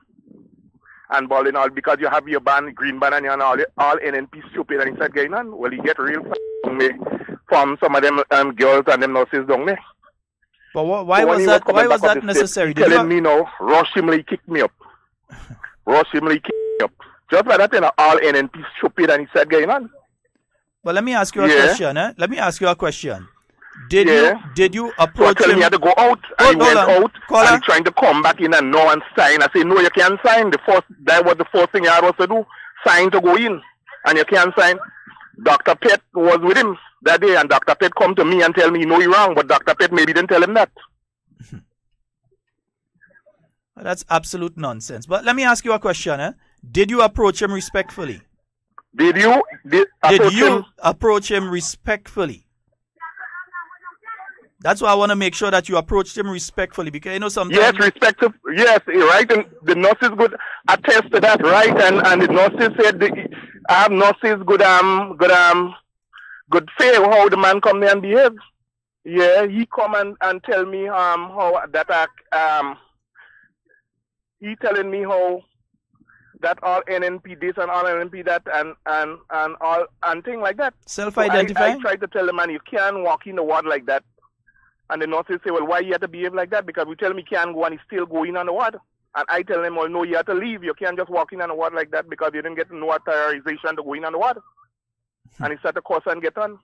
[SPEAKER 5] And balling all because you have your band, green band, and all NNP stupid and inside going on. Well, you get real from some of them girls and them nurses down there.
[SPEAKER 4] But why was that necessary?
[SPEAKER 5] Step, telling me now, rush him like kick me up. Rush him like kick me up. Just like that, all NNP stupid and inside going on.
[SPEAKER 4] But let me ask you a question. Let me ask you a question. Did you approach him?
[SPEAKER 5] He had to go out, and he went out, and he trying to come back in and no and sign. I say, no, you can't sign. That was the first thing you had was to do. Sign to go in, and you can't sign. Dr. Pett was with him that day, and Dr. Pett come to me and tell me, you know you're wrong, but Dr. Pett maybe didn't tell him that.
[SPEAKER 4] That's absolute nonsense. But let me ask you a question. Did you approach him respectfully?
[SPEAKER 5] Did you approach him
[SPEAKER 4] respectfully? That's why I want to make sure that you approached him respectfully, because you know sometimes.
[SPEAKER 5] Yes, respectful. Yes, right. And the nurses could attest to that, right? And the nurses said I have nurses good fail how the man come there and behave. Yeah, he come and tell me how that he telling me how that all NNP this and all NNP that and all and thing like that.
[SPEAKER 4] Self-identify.
[SPEAKER 5] So I tried to tell the man you can't walk in the ward like that. And the nurses say, well, why you have to behave like that? Because we tell him he can't go and he's still going on the ward. And I tell him, well, no, you have to leave. You can't just walk in on the ward like that because you didn't get no authorization to go in on the ward. And he started to cuss and get on.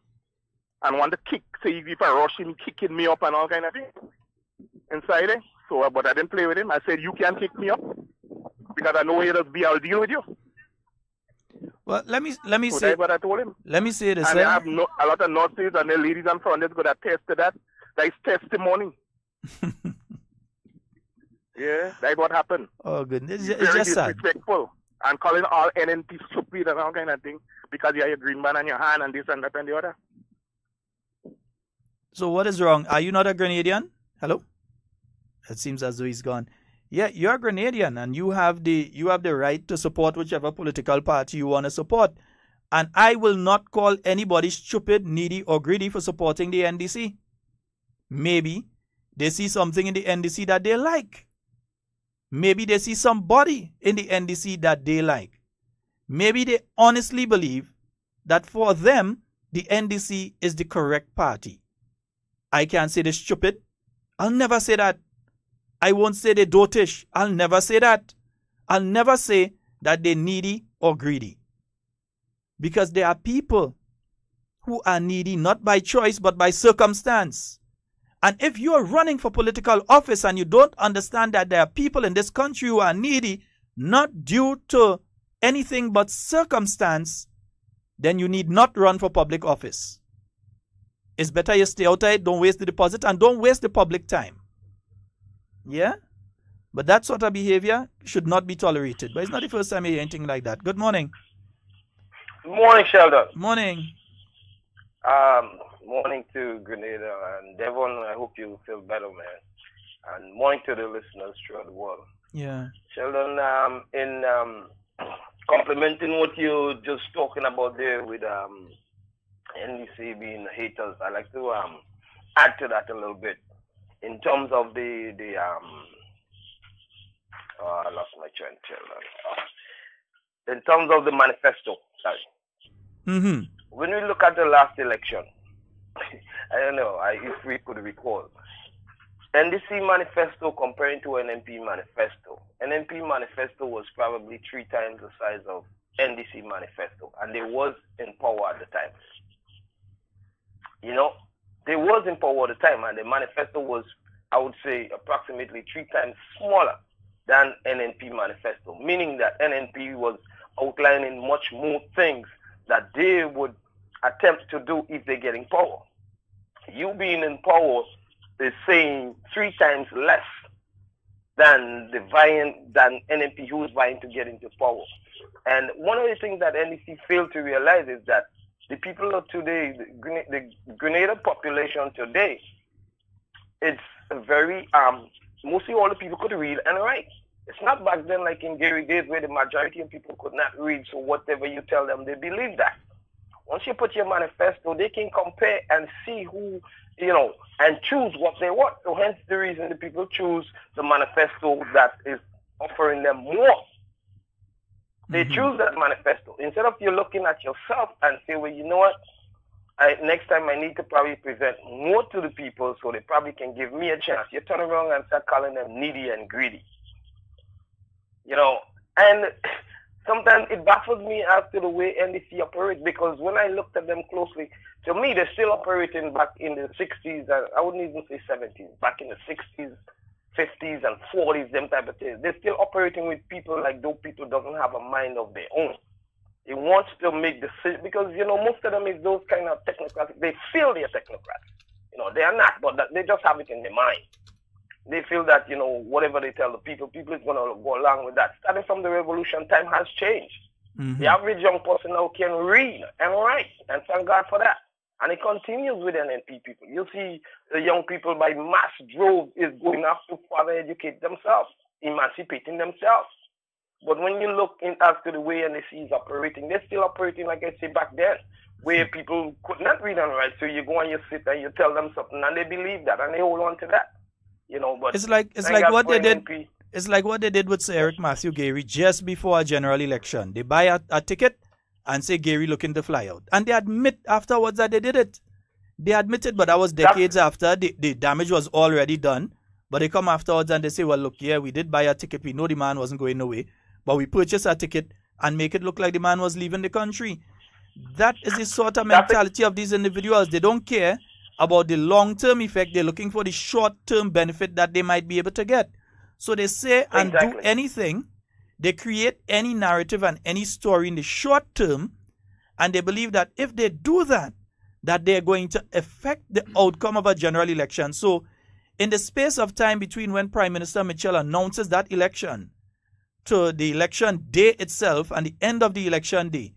[SPEAKER 5] And want to kick, say if I rush him, kicking me up and all kind of thing inside it. So, but I didn't play with him. I said, you can't kick me up because I know it'll be, I'll deal with you.
[SPEAKER 4] Well, let me
[SPEAKER 5] So
[SPEAKER 4] say.
[SPEAKER 5] that's what I told him.
[SPEAKER 4] Let me say this.
[SPEAKER 5] And I have a lot of nurses and the ladies and front desk could attest to that. That is testimony. Yeah, that's what happened.
[SPEAKER 4] Oh, goodness. It's
[SPEAKER 5] Very
[SPEAKER 4] just sad.
[SPEAKER 5] disrespectful. And calling all NNP stupid and all kind of thing because you have your green band on your hand and this and that and the other.
[SPEAKER 4] So what is wrong? Are you not a Grenadian? Hello? It seems as though he's gone. Yeah, you're a Grenadian and you have the right to support whichever political party you want to support. And I will not call anybody stupid, needy, or greedy for supporting the NDC. Maybe they see something in the NDC that they like. Maybe they see somebody in the NDC that they like. Maybe they honestly believe that for them, the NDC is the correct party. I can't say they're stupid. I'll never say that. I won't say they're dotish. I'll never say that. I'll never say that they're needy or greedy. Because there are people who are needy not by choice but by circumstance. And if you are running for political office and you don't understand that there are people in this country who are needy not due to anything but circumstance, then you need not run for public office. It's better you stay outside, don't waste the deposit, and don't waste the public time. Yeah? But that sort of behavior should not be tolerated. But it's not the first time you hear anything like that. Good morning.
[SPEAKER 14] Good morning, Sheldon.
[SPEAKER 4] Morning.
[SPEAKER 14] Morning to Grenada and Devon. I hope you feel better, man. And morning to the listeners throughout the world.
[SPEAKER 4] Yeah.
[SPEAKER 14] Sheldon, in complimenting what you just talking about there with NDC being haters, I like to add to that a little bit in terms of I lost my train, Sheldon. In terms of the manifesto, sorry.
[SPEAKER 4] Mm-hmm.
[SPEAKER 14] When we look at the last election, I don't know if we could recall, NDC manifesto comparing to NNP manifesto. NNP manifesto was probably 3 times the size of NDC manifesto, and they was in power at the time. You know, they was in power at the time, and the manifesto was, I would say, approximately 3 times smaller than NNP manifesto, meaning that NNP was outlining much more things that they would attempt to do if they get in power. You being in power is saying 3 times less than NNP who is vying to get into power. And one of the things that NDC failed to realize is that the people of today, the Grenada population today, it's very, mostly all the people could read and write. It's not back then like in Gary days where the majority of people could not read, so whatever you tell them, they believe that. Once you put your manifesto, they can compare and see who, and choose what they want. So hence the reason the people choose the manifesto that is offering them more. They choose that manifesto. Instead of you looking at yourself and say, well, you know what? Next time I need to probably present more to the people so they probably can give me a chance. You turn around and start calling them needy and greedy. And sometimes it baffles me as to the way NDC operates, because when I looked at them closely, to me, they're still operating back in the 60s, I wouldn't even say 70s, back in the 60s, 50s, and 40s, them type of things. They're still operating with people like those people doesn't have a mind of their own. They want to make decisions, because, most of them is those kind of technocrats. They feel they're technocrats. They are not, but they just have it in their mind. They feel that, whatever they tell the people is going to go along with that. Starting from the revolution, time has changed. Mm-hmm. The average young person now can read and write, and thank God for that. And it continues with NNP people. You see the young people by mass drove is going off to further educate themselves, emancipating themselves. But when you look in as to the way NSC is operating, they're still operating like I said back then, where people could not read and write. So you go and you sit and you tell them something and they believe that and they hold on to that. You know, but
[SPEAKER 4] it's like what they did. It's like what they did with Sir Eric Matthew Gary just before a general election. They buy a ticket and say Gary looking to fly out. And they admit afterwards that they did it. They admitted, but that was decades after. The damage was already done. But they come afterwards and they say, well, look, yeah, we did buy a ticket. We know the man wasn't going away. But we purchased a ticket and make it look like the man was leaving the country. That is the sort of mentality of these individuals. They don't care about the long-term effect. They're looking for the short-term benefit that they might be able to get. So they say and do anything. They create any narrative and any story in the short term, and they believe that if they do that, that they're going to affect the outcome of a general election. So in the space of time between when Prime Minister Mitchell announces that election to the election day itself and the end of the election day,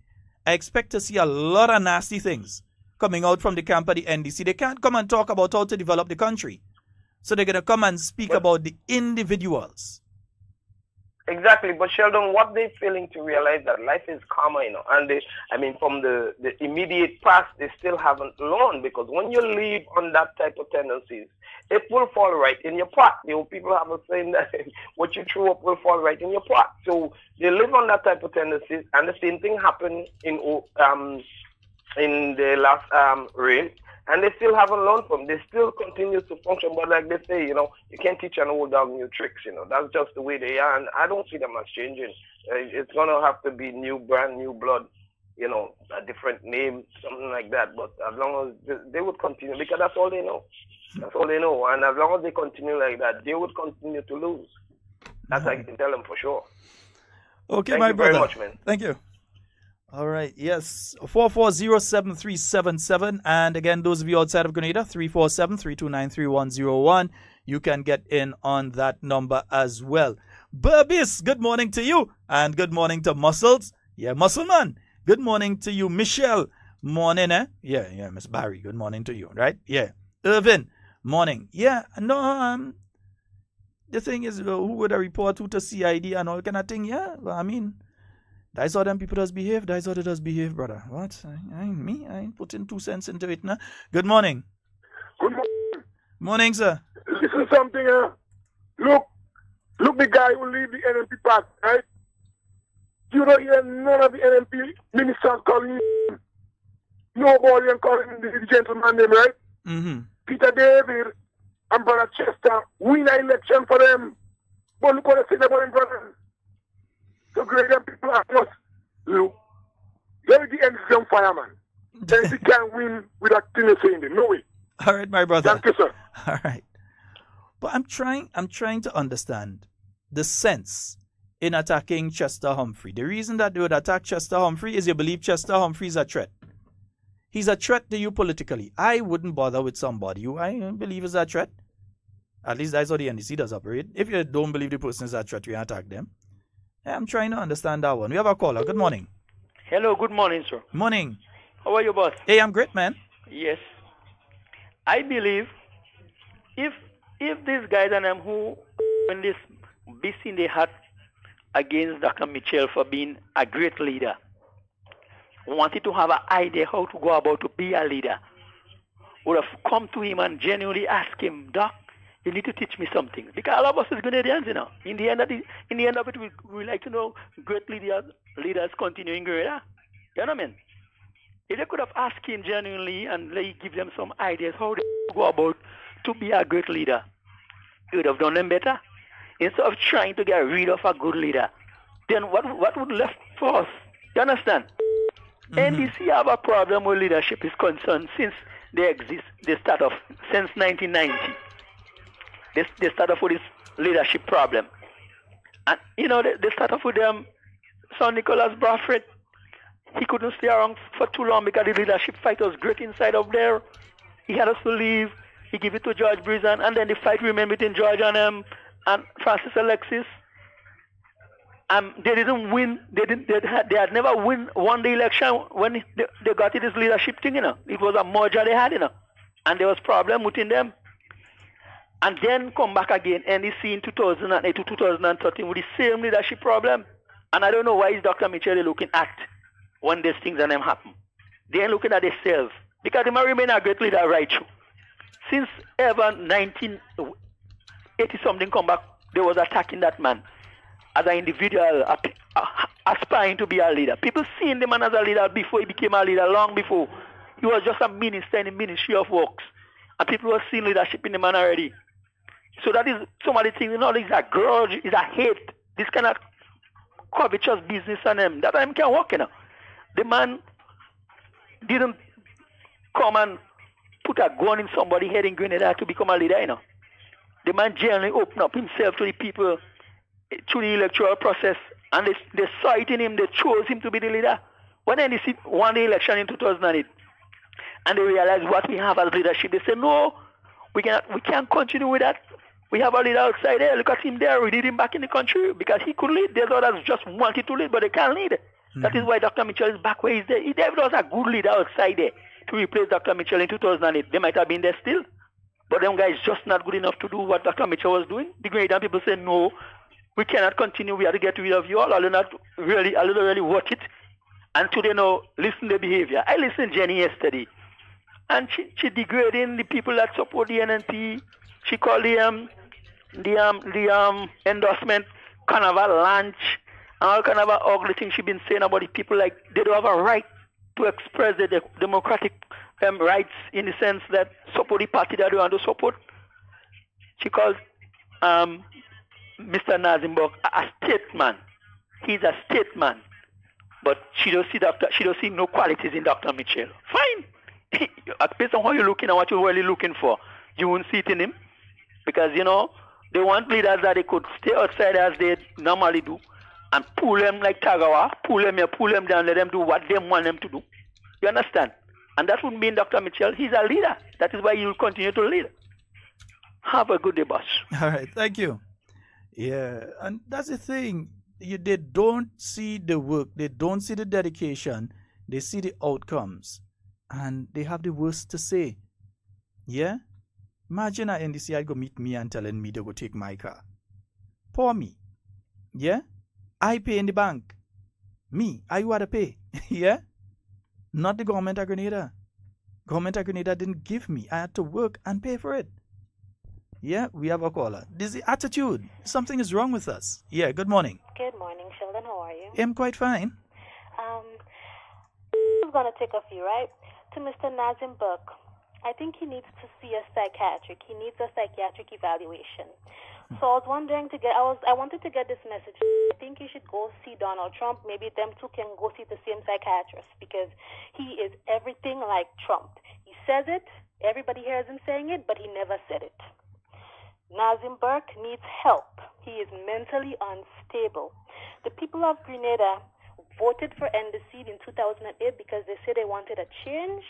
[SPEAKER 4] I expect to see a lot of nasty things coming out from the camp of the NDC. They can't come and talk about how to develop the country. So they're going to come and speak about the individuals.
[SPEAKER 14] Exactly, but Sheldon, what they're failing to realize that life is karma, you know, and from the immediate past, they still haven't learned, because when you live on that type of tendencies, it will fall right in your pot. You know, people have a saying that what you throw up will fall right in your pot. So they live on that type of tendencies, and the same thing happened in the last reign. And they still haven't learned from. They still continue to function. But like they say, you know, you can't teach an old dog new tricks, you know. That's just the way they are. And I don't see them as changing. It's going to have to be new brand, new blood, you know, a different name, something like that. But as long as they would continue, because that's all they know. That's all they know. And as long as they continue like that, they would continue to lose. That's I can tell them for sure.
[SPEAKER 4] Okay,
[SPEAKER 14] Thank
[SPEAKER 4] my
[SPEAKER 14] you
[SPEAKER 4] brother.
[SPEAKER 14] very much, man.
[SPEAKER 4] Thank you. All right, yes, 440-7377, and again, those of you outside of Grenada, 347-329-3101, you can get in on that number as well. Burbis, good morning to you, and good morning to Muscles. Yeah, Muscleman, good morning to you. Michelle, morning, eh? Yeah, Miss Barry, good morning to you, right? Yeah. Irvin, morning. Yeah, no, the thing is, who would I report to CID and all kind of thing? Yeah, well, I mean, that's how them people does behave. That's how they does behave, brother. What? I ain't putting 2 cents into it now. Good morning.
[SPEAKER 15] Good morning.
[SPEAKER 4] Morning, sir.
[SPEAKER 15] Listen something, Look, the guy who leave the NNP party, right? You don't hear none of the NNP ministers calling him. Nobody and calling the gentleman name, right?
[SPEAKER 4] Mm-hmm.
[SPEAKER 15] Peter David and Brother Chester win an election for them. But look what they say about them, brother. So great people are just, look, let the end of fireman. Then he can win without saying them. No way.
[SPEAKER 4] All right, my brother.
[SPEAKER 15] Thank you, sir.
[SPEAKER 4] All right. But I'm trying to understand the sense in attacking Chester Humphrey. The reason that they would attack Chester Humphrey is you believe Chester Humphrey is a threat. He's a threat to you politically. I wouldn't bother with somebody who I believe is a threat. At least that's how the NDC does operate. If you don't believe the person is a threat, you attack them. I'm trying to understand that one. We have a caller. Good morning.
[SPEAKER 16] Hello, good morning, sir.
[SPEAKER 4] Morning.
[SPEAKER 16] How are you, boss?
[SPEAKER 4] Hey, I'm great, man.
[SPEAKER 16] Yes. I believe if these guys and them who when this beast in the hat against Dr. Mitchell for being a great leader, wanted to have an idea how to go about to be a leader, would have come to him and genuinely ask him, Doc, you need to teach me something. Because all of us is Grenadians, you know. In the end of it, we like to know great leaders continuing greater. You know what I mean? If they could have asked him genuinely and give them some ideas how they go about to be a great leader, he would have done them better. Instead of trying to get rid of a good leader, then what would left for us? You understand? Mm-hmm. NDC have a problem with leadership is concerned since they exist. Since 1990. They start off with this leadership problem. And, you know, they start off with son Nicholas Bradford. He couldn't stay around for too long because the leadership fight was great inside of there. He had us to leave. He gave it to George Brizan. And then the fight remained between George and Francis Alexis. They didn't win. They had never won the election when they got to this leadership thing, It was a merger they had, And there was problem within them. And then come back again, NDC in 2008 to 2013 with the same leadership problem. And I don't know why is Dr. Mitchell looking at when these things and them happen. They ain't looking at themselves. Because they might remain a great leader right through. Since ever 1980 something come back, they was attacking that man as an individual, aspiring to be a leader. People seeing the man as a leader before he became a leader, long before. He was just a minister in the Ministry of Works. And people were seeing leadership in the man already. So that is some of the things, it's a grudge, it's a hate. This kind of covetous business on them. That time can work, The man didn't come and put a gun in somebody's head in Grenada to become a leader, The man generally opened up himself to the people through the electoral process, and they saw it in him, they chose him to be the leader. When NDC won the election in 2008, and they realized what we have as leadership, they said, no, we can't continue with that. We have a leader outside there. Look at him there. We need him back in the country because he could lead. There's others just wanted to lead, but they can't lead. Mm-hmm. That is why Dr. Mitchell is back where he's there. If there was a good leader outside there to replace Dr. Mitchell in 2008, they might have been there still. But them guys just not good enough to do what Dr. Mitchell was doing. The Grenadian people say, no, we cannot continue. We have to get rid of you all. I don't really watch it. And today, now, listen to the behavior. I listened to Jenny yesterday. And she degrading the people that support the NNP. She called the endorsement kind of a lunch and all kind of ugly things she been saying about the people, like they don't have a right to express their democratic rights in the sense that support the party that they want to support. She called Mr. Nazimburg a statesman. He's a statesman, but she don't see no qualities in Dr. Mitchell. Fine. Based on how you're looking and what you're really looking for, you won't see it in him. Because, they want leaders that they could stay outside as they normally do and pull them like Tagawa, pull them here, pull them down, let them do what they want them to do. You understand? And that would mean Dr. Mitchell, he's a leader. That is why he will continue to lead. Have a good day, boss.
[SPEAKER 4] All right, thank you. Yeah, and that's the thing. They don't see the work, they don't see the dedication, they see the outcomes, and they have the worst to say. Yeah? Imagine at NDC I go meet me and telling me to go take my car. Poor me. Yeah? I pay in the bank. Me, I want to pay. Yeah? Not the government of Grenada. Government of Grenada didn't give me. I had to work and pay for it. Yeah, we have a caller. This is the attitude. Something is wrong with us. Yeah, good morning.
[SPEAKER 17] Good morning, Sheldon. How are you?
[SPEAKER 4] I'm quite fine.
[SPEAKER 17] I'm going to take a few, right? To Mr. Nazim Burke. I think he needs to see a psychiatric. He needs a psychiatric evaluation. So I was wondering I wanted to get this message. I think he should go see Donald Trump. Maybe them two can go see the same psychiatrist because he is everything like Trump. He says it, everybody hears him saying it, but he never said it. Nazim Burke needs help. He is mentally unstable. The people of Grenada voted for NDC in 2008 because they said they wanted a change.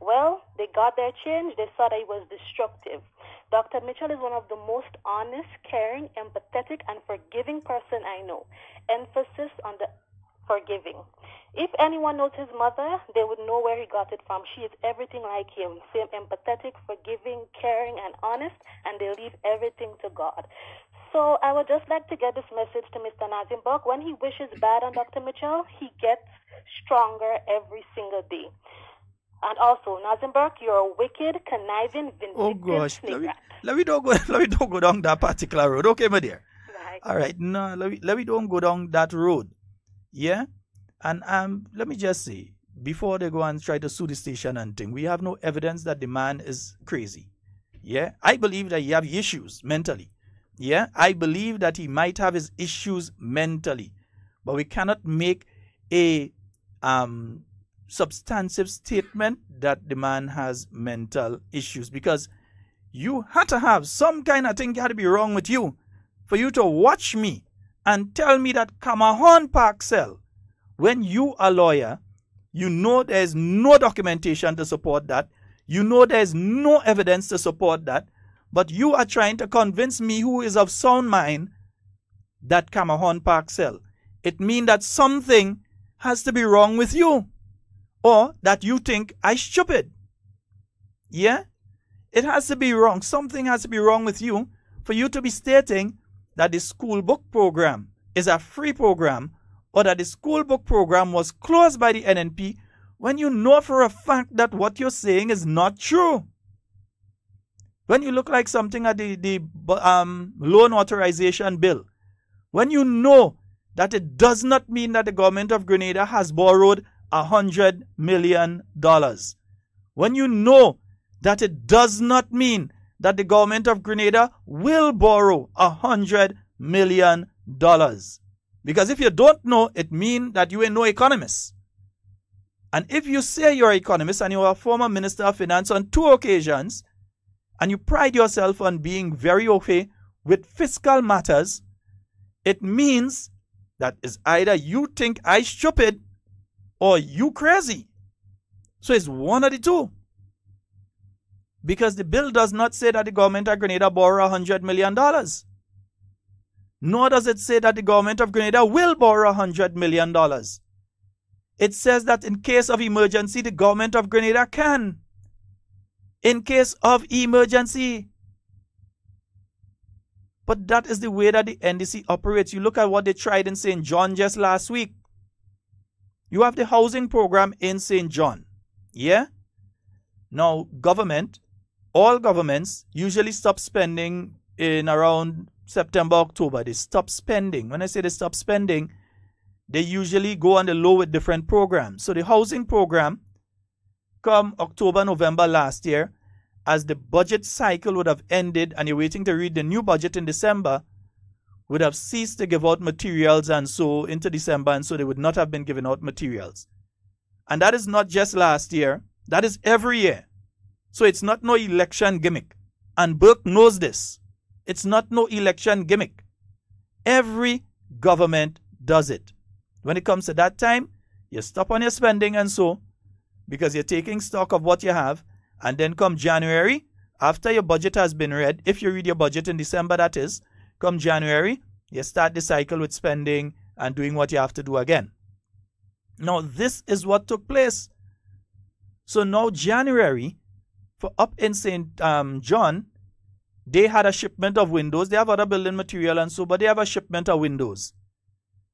[SPEAKER 17] Well, they got their change. They saw that it was destructive. Dr. Mitchell is one of the most honest, caring, empathetic, and forgiving person I know. Emphasis on the forgiving. If anyone knows his mother, they would know where he got it from. She is everything like him. Same empathetic, forgiving, caring, and honest, and they leave everything to God. So I would just like to get this message to Mr. Nazim Burke. When he wishes bad on Dr. Mitchell, he gets stronger every single day. And also, Nazim Burke, you're a wicked, conniving, vindictive snake rat.
[SPEAKER 4] Let me don't go down that particular road, okay, my dear? Right. All right, no, let me don't go down that road. Yeah? And let me just say, before they go and try to sue the station and thing, we have no evidence that the man is crazy. Yeah? I believe that he have issues mentally. Yeah? I believe that he might have his issues mentally. But we cannot make a substantive statement that the man has mental issues, because you had to have some kind of thing had to be wrong with you for you to watch me and tell me that Camahon Park Cell, when you a lawyer, you know there's no documentation to support that, you know there's no evidence to support that, but you are trying to convince me, who is of sound mind, that Camahon Park sell, it means that something has to be wrong with you, or that you think I'm stupid. Yeah? It has to be wrong. Something has to be wrong with you for you to be stating that the school book program is a free program, or that the school book program was closed by the NNP, when you know for a fact that what you're saying is not true. When you look like something at the loan authorization bill, when you know that it does not mean that the government of Grenada has borrowed $100 million. When you know that it does not mean that the government of Grenada will borrow $100 million. Because if you don't know, it means that you ain't no economist. And if you say you're an economist and you're a former Minister of Finance on 2 occasions, and you pride yourself on being very okay with fiscal matters, it means that is either you think I stupid or you crazy. So it's one of the two. Because the bill does not say that the government of Grenada borrow $100 million. Nor does it say that the government of Grenada will borrow $100 million. It says that in case of emergency, the government of Grenada can. In case of emergency. But that is the way that the NDC operates. You look at what they tried in St. John just last week. You have the housing program in St. John. Yeah? Now, all governments usually stop spending in around September, October. They stop spending. When I say they stop spending, they usually go on the low with different programs. So the housing program, come October, November last year, as the budget cycle would have ended and you're waiting to read the new budget in December, would have ceased to give out materials and so into December, and so they would not have been giving out materials. And that is not just last year, that is every year. So it's not no election gimmick. And Burke knows this. It's not no election gimmick. Every government does it. When it comes to that time, you stop on your spending and so, because you're taking stock of what you have, and then come January, after your budget has been read, if you read your budget in December, that is, come January, you start the cycle with spending and doing what you have to do again. Now, this is what took place. So now January, for up in St. John, they had a shipment of windows. They have other building material and so, but they have a shipment of windows.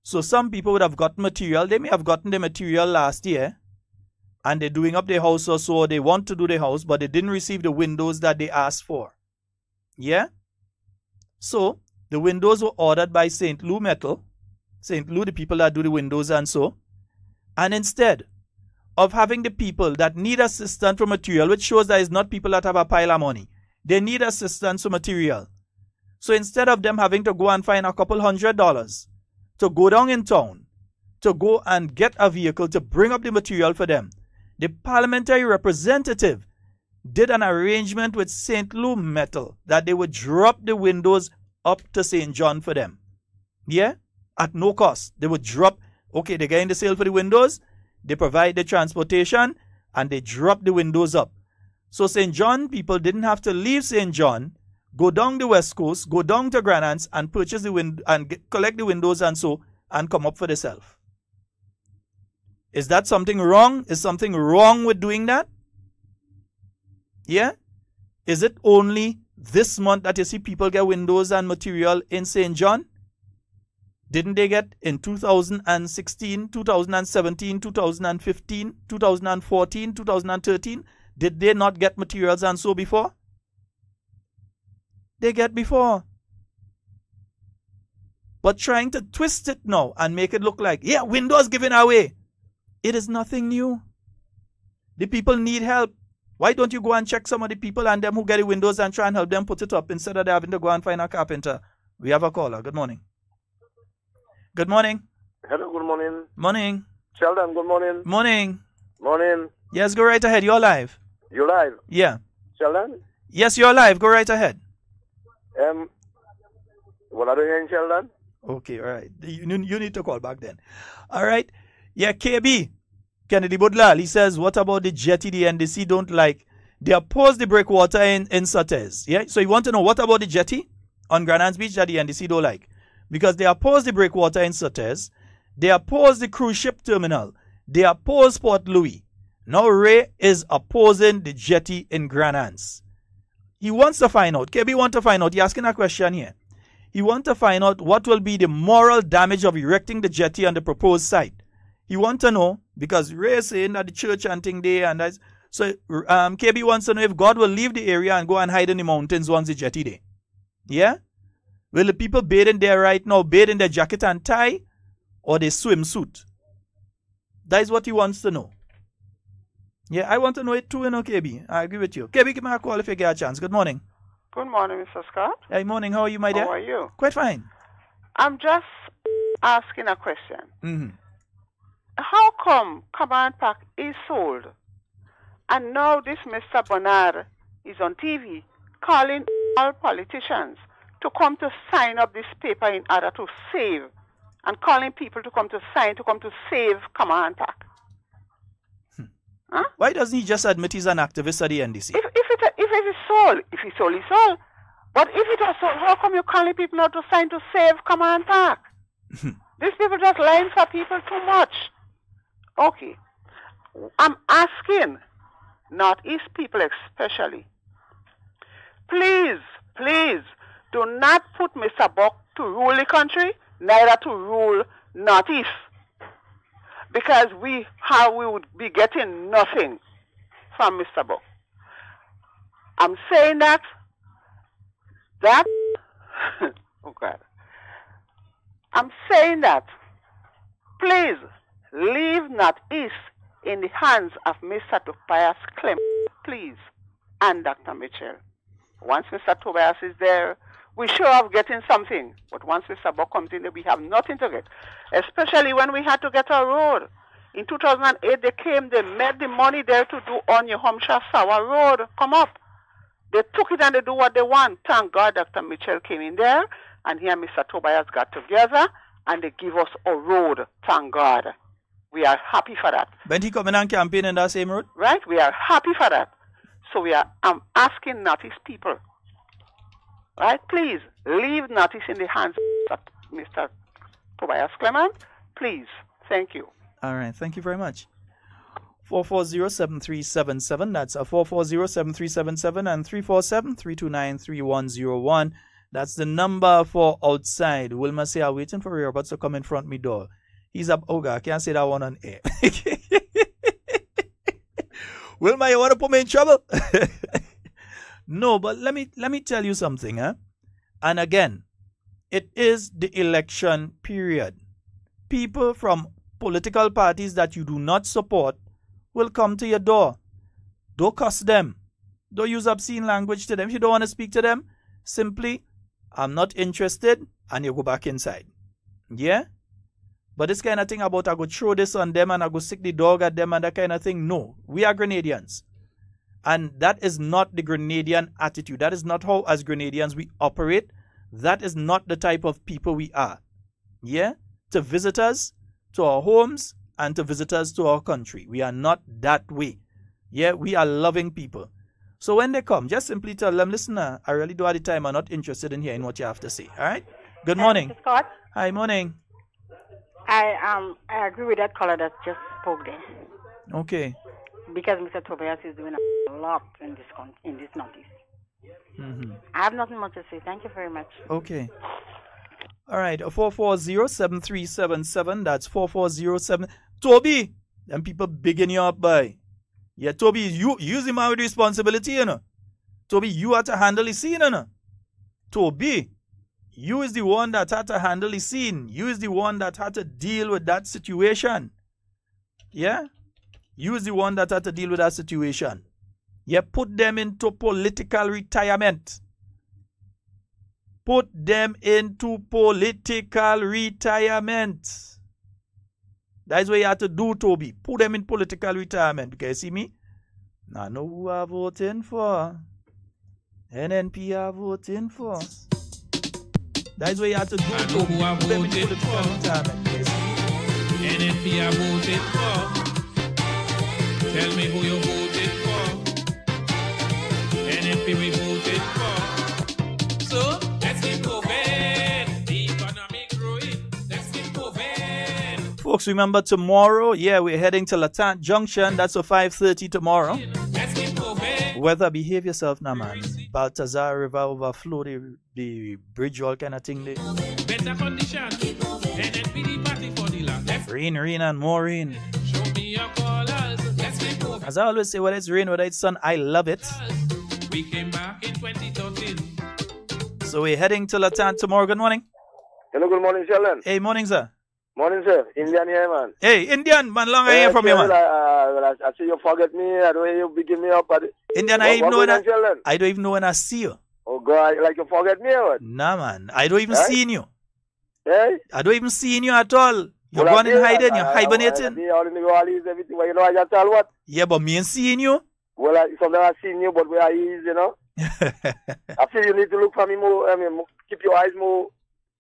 [SPEAKER 4] So some people would have gotten material. They may have gotten the material last year, and they're doing up their house or so, or they want to do the house, but they didn't receive the windows that they asked for. Yeah? So, the windows were ordered by St. Louis Metal, St. Louis, the people that do the windows and so, and instead of having the people that need assistance for material, which shows that it's not people that have a pile of money, they need assistance for material. So instead of them having to go and find a couple $100 to go down in town, to go and get a vehicle to bring up the material for them, the parliamentary representative did an arrangement with St. Louis Metal that they would drop the windows up to St. John for them. Yeah? At no cost. They would drop, okay, they're getting the sale for the windows, they provide the transportation, and they drop the windows up. So St. John people didn't have to leave St. John, go down the West Coast, go down to Granance and purchase the window and collect the windows and so, and come up for themselves. Is that something wrong? Is something wrong with doing that? Yeah? Is it only this month that you see people get windows and material in St. John? Didn't they get in 2016, 2017, 2015, 2014, 2013? Did they not get materials and so before? They get before. But trying to twist it now and make it look like, yeah, windows given away. It is nothing new. The people need help. Why don't you go and check some of the people and them who get the windows and try and help them put it up instead of having to go and find a carpenter? We have a caller. Good morning. Good morning.
[SPEAKER 19] Hello, good morning.
[SPEAKER 4] Morning.
[SPEAKER 19] Sheldon, good morning.
[SPEAKER 4] Morning.
[SPEAKER 19] Morning.
[SPEAKER 4] Yes, go right ahead. You're live.
[SPEAKER 19] You live?
[SPEAKER 4] Yeah.
[SPEAKER 19] Sheldon?
[SPEAKER 4] Yes, you're live. Go right ahead.
[SPEAKER 19] What are you hearing, Sheldon?
[SPEAKER 4] Okay, all right. You need to call back then. All right. Yeah, KB, Kennedy Budlal, he says, what about the jetty the NDC don't like? They oppose the breakwater in Sutez. Yeah, so you want to know what about the jetty on Granance Beach that the NDC don't like? Because they oppose the breakwater in Sutter's, they oppose the cruise ship terminal, they oppose Port Louis. Now Ray is opposing the jetty in Grand Anse. He wants to find out, KB wants to find out, he's asking a question here. He wants to find out what will be the moral damage of erecting the jetty on the proposed site. He wants to know, because Ray is saying that the church and thing there, and that's, so KB wants to know if God will leave the area and go and hide in the mountains once the jetty there. Yeah? Will the people bathing there right now bathe in their jacket and tie, or their swimsuit? That is what he wants to know. Yeah, I want to know it too, KB. I agree with you. KB, give me a call if you get a chance. Good morning.
[SPEAKER 20] Good morning, Mr. Scott.
[SPEAKER 4] Hey, morning. How are you, my dear?
[SPEAKER 20] How are you?
[SPEAKER 4] Quite fine.
[SPEAKER 20] I'm just asking a question.
[SPEAKER 4] Mm-hmm.
[SPEAKER 20] How come Command Park is sold, and now this Mr. Bernard is on TV calling all politicians to come to sign up this paper in order to save, and calling people to come to sign to come to save Command Park? Huh?
[SPEAKER 4] Why doesn't he just admit he's an activist at the NDC?
[SPEAKER 20] If it is sold, it's sold. But if it was sold, how come you're calling people not to sign to save Command Park? These people just lying for people too much. Okay. I'm asking Northeast people especially, please, do not put Mr. Buck to rule the country, neither to rule Northeast. Because we would be getting nothing from Mr. Buck. I'm saying that oh God. I'm saying that please leave Northeast in the hands of Mr. Tobias Clem, please, and Dr. Mitchell. Once Mr. Tobias is there, we sure are getting something. But once Mr. Buck comes in there, we have nothing to get. Especially when we had to get a road. In 2008, they made the money there to do on your Hampshire Sour Road. Come up. They took it and they do what they want. Thank God Dr. Mitchell came in there, and he and Mr. Tobias got together, and they give us a road. Thank God. We are happy for that.
[SPEAKER 4] When he come in and campaign in that same road?
[SPEAKER 20] Right? We are happy for that. So I'm asking Northeast people, right? Please, leave Northeast in the hands of Mr. Tobias Clement. Please. Thank you.
[SPEAKER 4] All right. Thank you very much. 440-7377. That's 440-7377 and 347-329-3101. That's the number for outside. Wilma say, I'm waiting for Roberts to come in front of me door. He's up. Oh, God, I can't say that one on air. Wilma, you want to put me in trouble? No, but let me tell you something. Huh? And again, it is the election period. People from political parties that you do not support will come to your door. Don't cuss them. Don't use obscene language to them. If you don't want to speak to them, simply, I'm not interested, and you go back inside. Yeah? But this kind of thing about I go throw this on them and I go stick the dog at them and that kind of thing, no. We are Grenadians. And that is not the Grenadian attitude. That is not how, as Grenadians, we operate. That is not the type of people we are. Yeah? To visitors, to our homes, and to visitors to our country. We are not that way. Yeah? We are loving people. So when they come, just simply tell them, listen, I really don't have the time. I'm not interested in hearing what you have to say. All right? Good morning.
[SPEAKER 21] Mr. Scott?
[SPEAKER 4] Hi, morning.
[SPEAKER 21] I agree with that caller that just spoke there.
[SPEAKER 4] Okay.
[SPEAKER 21] Because Mr. Tobias is doing a lot in this Northeast.
[SPEAKER 4] Mm-hmm.
[SPEAKER 21] I have nothing much to say. Thank you very much.
[SPEAKER 4] Okay. All right. 440-7377. That's 440-7. Toby, them people bigging you up, boy. Yeah, Toby, you's the man with responsibility, you know. Toby, you have to handle the scene, you know. Toby, you is the one that had to handle the scene. You is the one that had to deal with that situation. Yeah? You is the one that had to deal with that situation. Yeah, put them into political retirement. Put them into political retirement. That's what you have to do, Toby. Put them in political retirement. Because you see me? I know who I'm voting for. NNP are voting for. That's what you have to do.
[SPEAKER 10] I know who I'm voting for. NNP are voting for. Tell me who you voted for. NNP we voted for. So let's keep moving. The economic
[SPEAKER 4] folks, remember tomorrow, yeah, we're heading to Latant Junction. That's at 5:30 tomorrow. Weather, behave yourself now, man. Baltazar River overflow, the bridge, all kind of thing there.
[SPEAKER 10] Better condition. NNPD party for the last.
[SPEAKER 4] Rain, and more rain.
[SPEAKER 10] Show me your colors. Let's keep moving.
[SPEAKER 4] As I always say, whether it's rain, whether it's sun, I love it.
[SPEAKER 10] We came back in 2013.
[SPEAKER 4] So we're heading to Latant tomorrow. Good morning.
[SPEAKER 19] Hello, good morning, Sheldon.
[SPEAKER 4] Hey, morning, sir.
[SPEAKER 19] Morning, sir. Indian here, man.
[SPEAKER 4] Hey, Indian, man, long I hear from you, man.
[SPEAKER 19] I see you forget me. I don't hear you picking me up.
[SPEAKER 4] Indian, I don't even know when I see you.
[SPEAKER 19] Oh, God, like you forget me or what?
[SPEAKER 4] Nah, man. I don't even see you.
[SPEAKER 19] Hey?
[SPEAKER 4] I don't even see you at all. You're going in hiding, you're hibernating.
[SPEAKER 19] Everything, you know, I just tell what?
[SPEAKER 4] Yeah, but me ain't seeing you.
[SPEAKER 19] Well, sometimes I've seen you, but where are you, you know? I feel you need to look for me more, keep your eyes more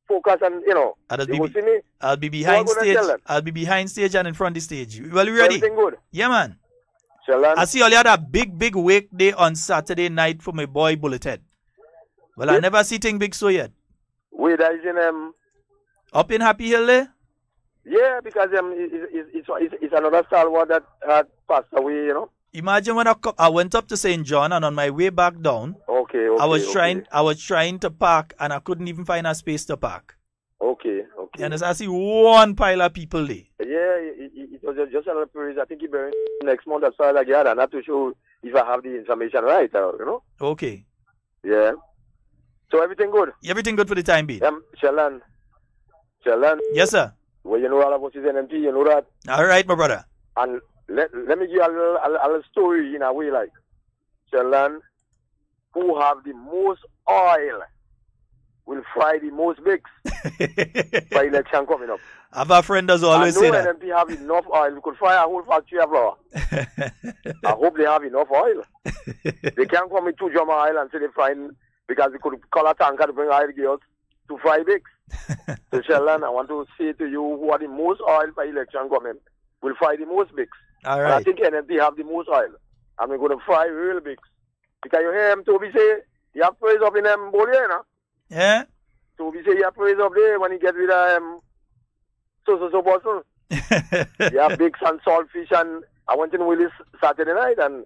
[SPEAKER 19] focused and, you know. See me?
[SPEAKER 4] I'll be behind stage. I'll be behind stage and in front of the stage. Well, you ready?
[SPEAKER 19] Everything good?
[SPEAKER 4] Yeah, man.
[SPEAKER 19] Sheldon?
[SPEAKER 4] I see you had a big wake day on Saturday night for my boy Bullethead. Well, I never see thing big so yet.
[SPEAKER 19] Wait, that is in
[SPEAKER 4] up in Happy Hill there?
[SPEAKER 19] Yeah, because it's another stalwart that had passed away, you know.
[SPEAKER 4] Imagine when I went up to St. John and on my way back down, I was trying to park and I couldn't even find a space to park.
[SPEAKER 19] Okay.
[SPEAKER 4] And I see one pile of people there.
[SPEAKER 19] Yeah, it was just another praise. I think he buried next month as far as I get. I'm not too sure if I have the information right, you know.
[SPEAKER 4] Okay.
[SPEAKER 19] Yeah. So everything good?
[SPEAKER 4] Everything good for the time being.
[SPEAKER 19] Sheldon.
[SPEAKER 4] Yes, sir.
[SPEAKER 19] Well, you know all about his NMP, you know that?
[SPEAKER 4] All right, my brother.
[SPEAKER 19] And let me give you a little story in a way, like, Sheldon, who have the most oil will fry the most mix by election coming up.
[SPEAKER 4] I have a friend does always say that.
[SPEAKER 19] NMP have enough oil. We could fry a whole factory of flour. I hope they have enough oil. They can't come with 2 drum of oil and say they're frying because they could call a tanker to bring oil girls to fry mix. So, Sheldon, I want to say to you who are the most oil for election coming will fry the most mix.
[SPEAKER 4] All right.
[SPEAKER 19] And I think NMP have the most oil. And we're going to fry real mix. Because you hear him, Toby say, you have praise up in them Bolia, you know?
[SPEAKER 4] Yeah?
[SPEAKER 19] Toby say, you have praise up there when he get with so person. You have big and saltfish, and I went in Willis Saturday night, and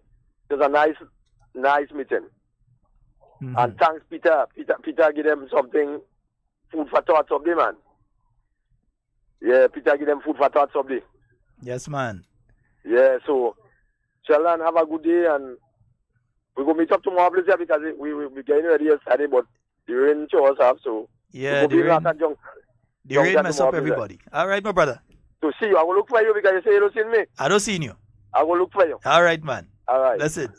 [SPEAKER 19] it was a nice meeting.
[SPEAKER 4] Mm-hmm.
[SPEAKER 19] And thanks, Peter. Peter give them something, food for thoughts up there, man. Yeah, Peter give them food for thoughts up there.
[SPEAKER 4] Yes, man.
[SPEAKER 19] Yeah, so, Sheldon, have a good day, and we're going to meet up tomorrow, please, because we're getting ready yesterday, but the rain show us up, so...
[SPEAKER 4] Yeah, the rain mess up everybody. All right, my brother.
[SPEAKER 19] To see you, I will look for you because you say you don't see me.
[SPEAKER 4] I don't see you.
[SPEAKER 19] I will look for you.
[SPEAKER 4] All right, man.
[SPEAKER 19] All right.
[SPEAKER 4] That's it.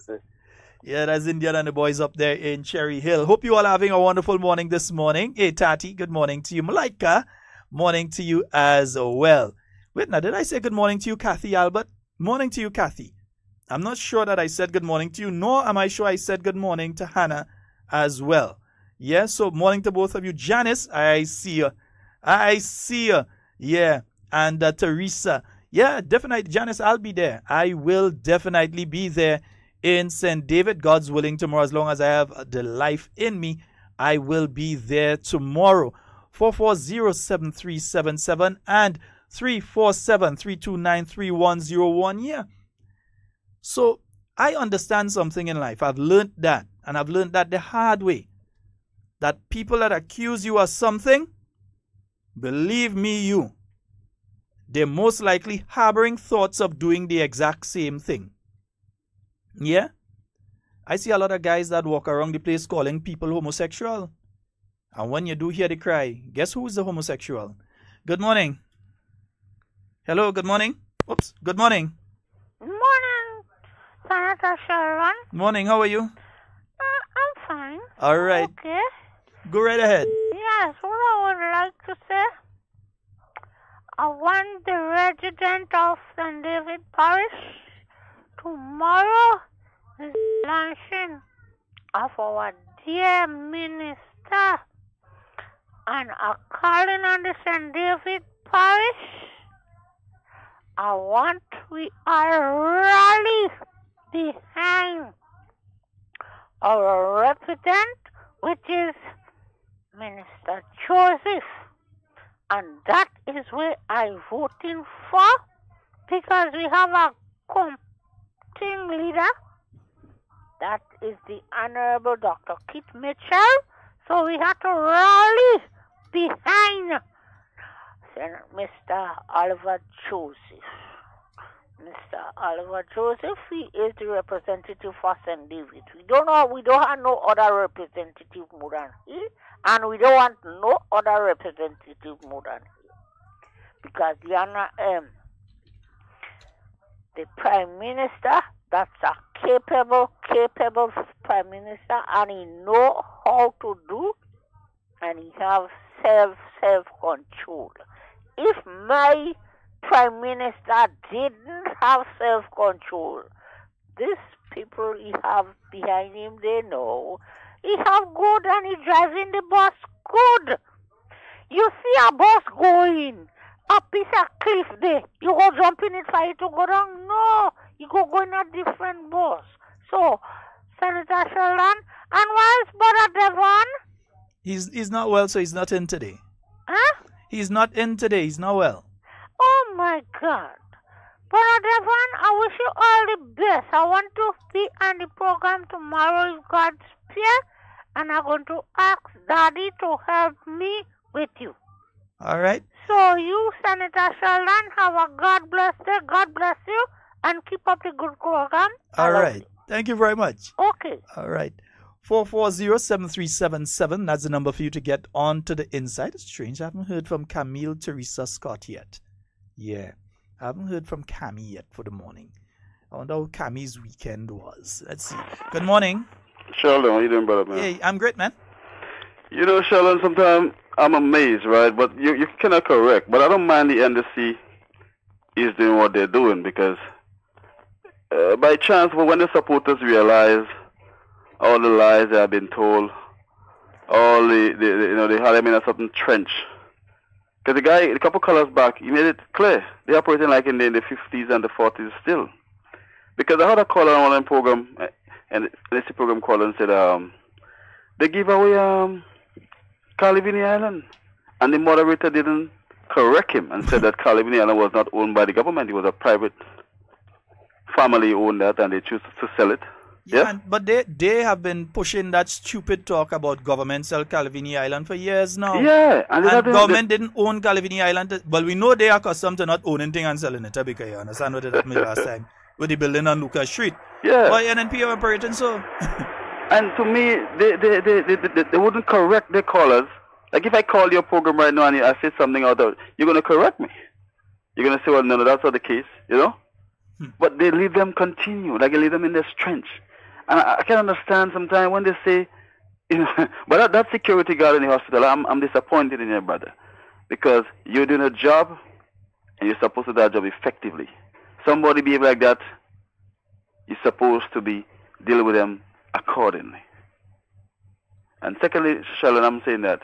[SPEAKER 4] Yeah, that's Indian and the boys up there in Cherry Hill. Hope you all are having a wonderful morning this morning. Hey, Tati, good morning to you. Malaika, morning to you as well. Wait, now, did I say good morning to you, Kathy Albert? Morning to you, Kathy. I'm not sure that I said good morning to you, nor am I sure I said good morning to Hannah as well. Yeah, so morning to both of you. Janice, I see you. Yeah, and Teresa. Yeah, definitely, Janice, I'll be there. I will definitely be there in St. David, God's willing, tomorrow. As long as I have the life in me, I will be there tomorrow. 440-7377 and 347-329-3101. Yeah. So I understand something in life. I've learned that, and I've learned that the hard way. That people that accuse you of something, believe me, they're most likely harboring thoughts of doing the exact same thing. Yeah? I see a lot of guys that walk around the place calling people homosexual. And when you do hear the cry, guess who is the homosexual? Good morning. Hello, good morning. Oops, good morning.
[SPEAKER 18] Morning, Senator Sharon.
[SPEAKER 4] Morning, how are you?
[SPEAKER 18] I'm fine.
[SPEAKER 4] All right.
[SPEAKER 18] Okay.
[SPEAKER 4] Go right ahead.
[SPEAKER 18] Yes, what I would like to say, I want the resident of St. David Parish tomorrow is launching of our dear minister, and calling on the St. David Parish. I want we all rally behind our representative, which is Minister Joseph, And that is where I'm voting for, because we have a team leader. That is the Honorable Dr. Kit Mitchell. So we have to rally behind Mr. Oliver Joseph. Mr. Oliver Joseph, he is the representative for St. David. We don't have no other representative more than he, and we don't want no other representative more than he. Because the Prime Minister, that's a capable Prime Minister, and he know how to do, and he have self-control. If my Prime Minister didn't have self-control, these people he have behind him, they know he have good and he driving the bus good. You see a bus going a piece of cliff there, you go jump in it for it to go down? No, you go in a different bus. So, Senator Sheldon, and why is Brother Devon?
[SPEAKER 4] He's not well, so he's not in today.
[SPEAKER 18] Huh?
[SPEAKER 4] He's not in today, he's not well.
[SPEAKER 18] Oh my God. Brother Devon, I wish you all the best. I want to be on the program tomorrow if God's spare, and I'm going to ask Daddy to help me with you.
[SPEAKER 4] All right.
[SPEAKER 18] So you, Senator Sheldon, have a God bless day. God bless you, and keep up the good program.
[SPEAKER 4] All right. Thank you very much.
[SPEAKER 18] Okay.
[SPEAKER 4] All right. 440-7377. That's the number for you to get on to the inside. It's strange. I haven't heard from Camille Teresa Scott yet. Yeah. I haven't heard from Camille yet for the morning. I wonder how Cammie's weekend was. Let's see. Good morning.
[SPEAKER 11] Sheldon, how you doing, brother, man?
[SPEAKER 4] Hey, I'm great, man.
[SPEAKER 11] You know, Sheldon, sometimes I'm amazed, right? But you cannot correct. But I don't mind the NDC is doing what they're doing because by chance, when the supporters realize all the lies they have been told, all they had them in a certain trench. Because the guy, a couple colors back, he made it clear. They're operating like in the 50s and the 40s still. Because I had a caller on one program, and this program called and said, they give away Calivini Island. And the moderator didn't correct him and said that Calivini Island was not owned by the government. It was a private family owned that, and they choose to sell it. Yeah,
[SPEAKER 4] but they have been pushing that stupid talk about government sell Calivini Island for years now.
[SPEAKER 11] Yeah,
[SPEAKER 4] and government didn't own Calivini Island. Well, we know they are accustomed to not owning things and selling it, because you understand what that meant last time with the building on Lucas Street.
[SPEAKER 11] Yeah.
[SPEAKER 4] Why NNP are operating so?
[SPEAKER 11] And to me, they wouldn't correct their callers. Like if I call your program right now and I say something out there, you're going to correct me. You're going to say, well, no, that's not the case, you know? But they leave them continue, like they leave them in their trench. And I can understand sometimes when they say, you know, but that security guard in the hospital, I'm disappointed in you, brother. Because you're doing a job and you're supposed to do that job effectively. Somebody behave like that, you're supposed to be dealing with them accordingly. And secondly, Sheldon, I'm saying that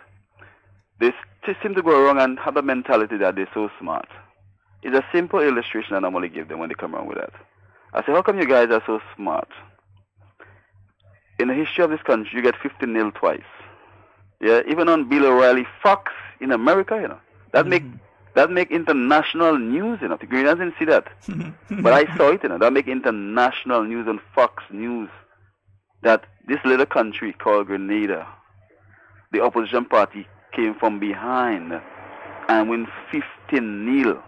[SPEAKER 11] they seem to go wrong and have a mentality that they're so smart. It's a simple illustration I normally give them when they come around with that. I say, how come you guys are so smart? In the history of this country, you get 15-0 twice. Yeah, even on Bill O'Reilly, Fox in America, you know, that make international news, you know. The Greeners didn't see that, but I saw it, you know. That make international news on Fox News that this little country called Grenada, the opposition party came from behind and win 15-0,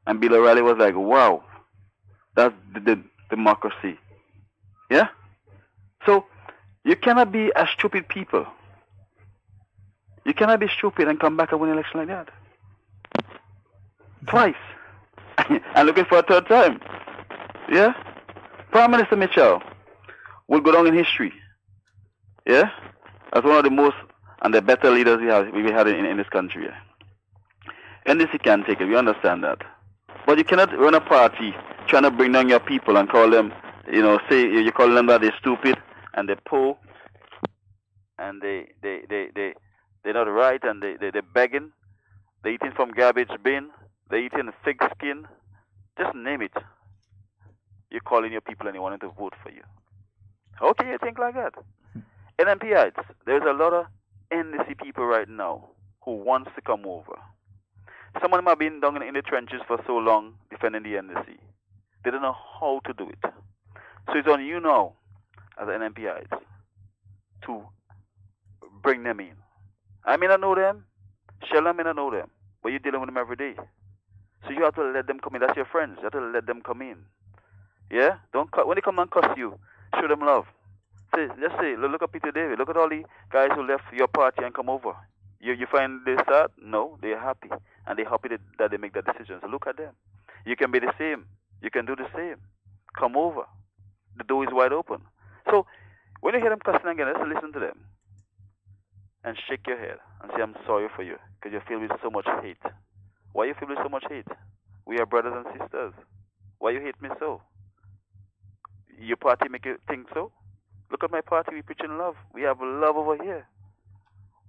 [SPEAKER 11] and Bill O'Reilly was like, "Wow, that's the democracy." Yeah. So, you cannot be a stupid people. You cannot be stupid and come back and win an election like that. Twice. And looking for a third time. Yeah? Prime Minister Mitchell will go down in history. Yeah? As one of the most and the better leaders we had in this country. Yeah? NDC can take it, we understand that. But you cannot run a party trying to bring down your people and call them, you know, say you call them that they're stupid and they're poor and they're not right and they're begging, they're eating from garbage bin, they're eating fig skin, just name it. You're calling your people and you want them to vote for you. How can you think like that? NMPites, there's a lot of NDC people right now who wants to come over. Some of them have been down in the trenches for so long defending the NDC. They don't know how to do it. So it's on you now, as an NMPI, to bring them in. I may not know them, Sheldon may not know them, but you're dealing with them every day. So you have to let them come in. That's your friends. You have to let them come in. Yeah? When they come and cuss you, show them love. Just say, look at Peter David. Look at all the guys who left your party and come over. You find they sad? No, they're happy. And they're happy that they make that decision. So look at them. You can be the same. You can do the same. Come over. The door is wide open. So when you hear them cussing again, just listen to them. And shake your head and say, I'm sorry for you. Because you feel with so much hate. Why you feel with so much hate? We are brothers and sisters. Why you hate me so? Your party make you think so? Look at my party, we preaching love. We have love over here.